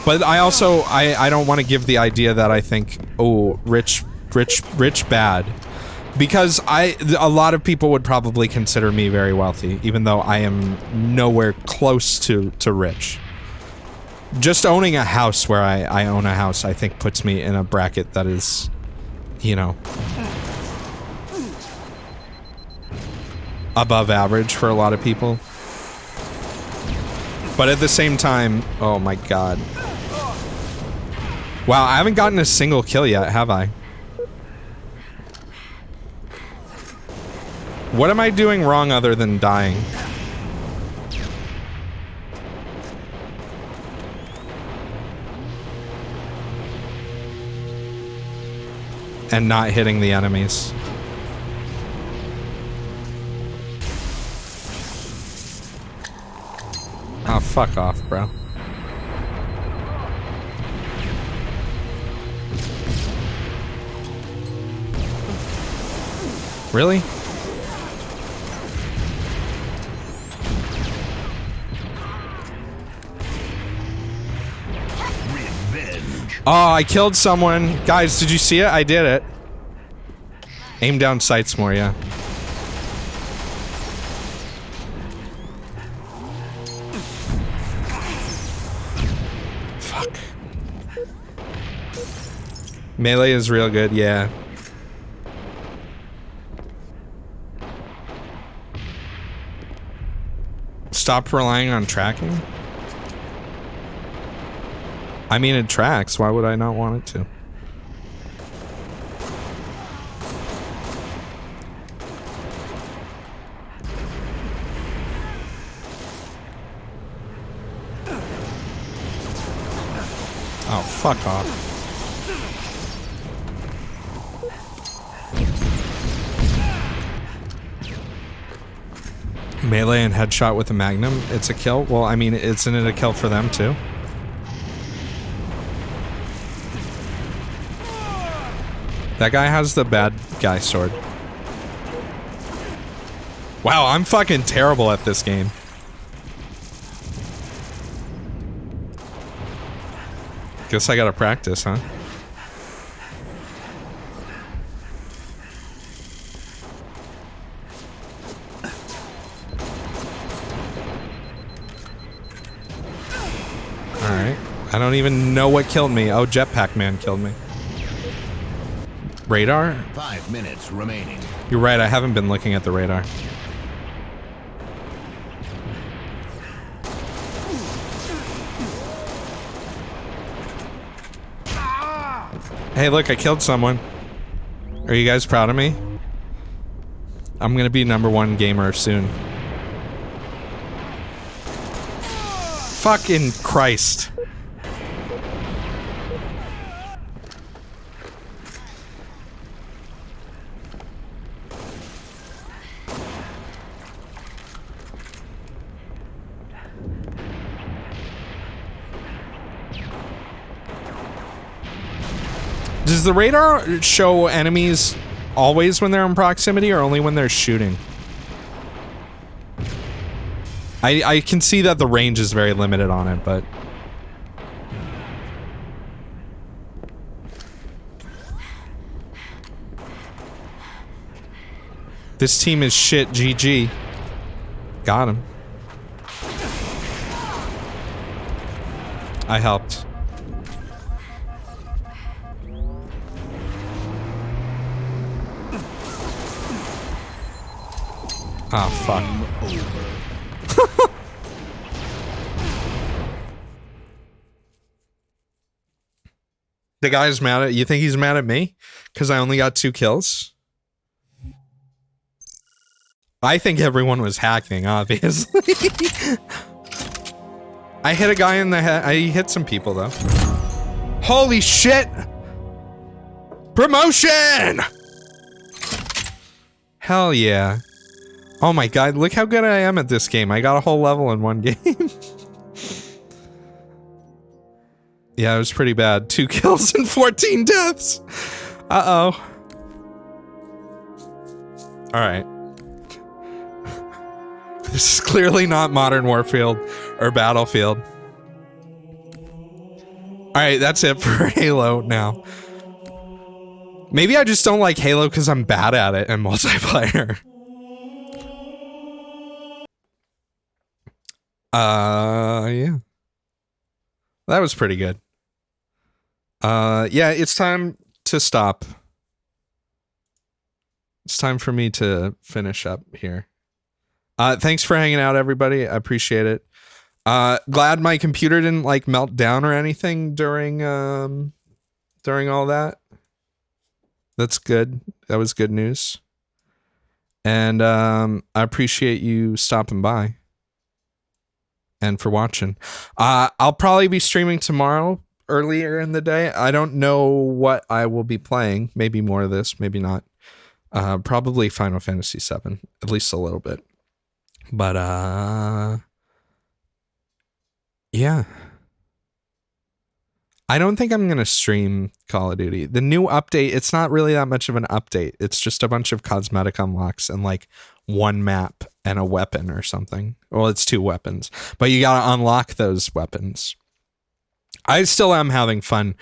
But I also, I don't want to give the idea that I think, oh, rich bad. Because a lot of people would probably consider me very wealthy, even though I am nowhere close to rich. Just owning a house where I own a house, I think puts me in a bracket that is, you know, above average for a lot of people. But at the same time, oh my god. Wow, I haven't gotten a single kill yet, have I? What am I doing wrong other than dying? And not hitting the enemies. Oh, fuck off, bro. Really? Oh, I killed someone. Guys, did you see it? I did it. Aim down sights more, yeah. Fuck. Melee is real good, yeah. Stop relying on tracking? I mean, it tracks. Why would I not want it to? Oh, fuck off. Melee and headshot with a magnum, it's a kill? Well, I mean, isn't it a kill for them too? That guy has the bad guy sword. Wow, I'm fucking terrible at this game. Guess I gotta practice, huh? Alright. I don't even know what killed me. Oh, Jetpack Man killed me. Radar? 5 minutes remaining. You're right, I haven't been looking at the radar. Hey, look, I killed someone. Are you guys proud of me? I'm gonna be #1 gamer soon. Fucking Christ. Does the radar show enemies always when they're in proximity or only when they're shooting? I can see that the range is very limited on it, but... This team is shit, GG. Got him. I helped. Oh, fuck. The guy's mad at you. Think he's mad at me? Because I only got 2 kills? I think everyone was hacking, obviously. I hit a guy in the head. I hit some people, though. Holy shit! Promotion! Hell yeah. Oh my god, look how good I am at this game. I got a whole level in 1 game. Yeah, it was pretty bad. 2 kills and 14 deaths. Uh-oh. Alright. This is clearly not Modern Warfield or Battlefield. Alright, that's it for Halo now. Maybe I just don't like Halo because I'm bad at it in multiplayer. Yeah. That was pretty good. Yeah, it's time to stop. It's time for me to finish up here. Thanks for hanging out, everybody. I appreciate it. Glad my computer didn't like melt down or anything during all that. That's good. That was good news. And I appreciate you stopping by and for watching. I'll probably be streaming tomorrow earlier in the day. I don't know what I will be playing. Maybe more of this, maybe not. Probably Final Fantasy VII, at least a little bit. But yeah. I don't think I'm going to stream Call of Duty. The new update, it's not really that much of an update. It's just a bunch of cosmetic unlocks and like 1 map and a weapon or something. Well, it's 2 weapons, but you got to unlock those weapons. I still am having fun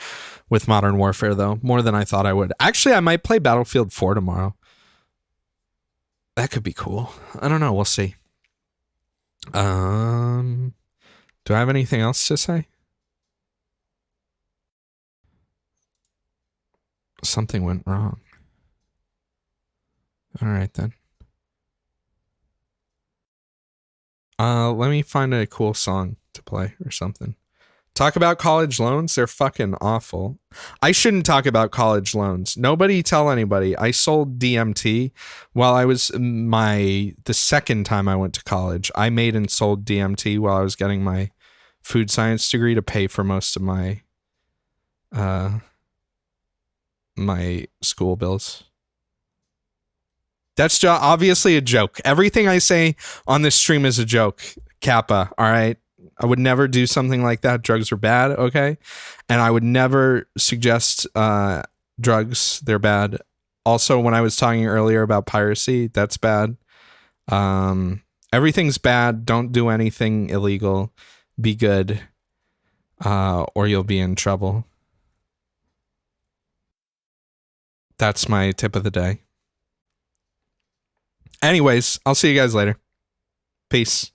with Modern Warfare, though, more than I thought I would. Actually, I might play Battlefield 4 tomorrow. That could be cool. I don't know. We'll see. Do I have anything else to say? Something went wrong. All right, then. Let me find a cool song to play or something. Talk about college loans? They're fucking awful. I shouldn't talk about college loans. Nobody tell anybody. I sold DMT while I was the second time I went to college. I made and sold DMT while I was getting my food science degree to pay for most of my my school bills. That's just obviously a joke. Everything I say on this stream is a joke. Kappa, all right? I would never do something like that. Drugs are bad, okay? And I would never suggest drugs. They're bad. Also, when I was talking earlier about piracy, that's bad. Everything's bad. Don't do anything illegal. Be good. or you'll be in trouble. That's my tip of the day. Anyways, I'll see you guys later. Peace.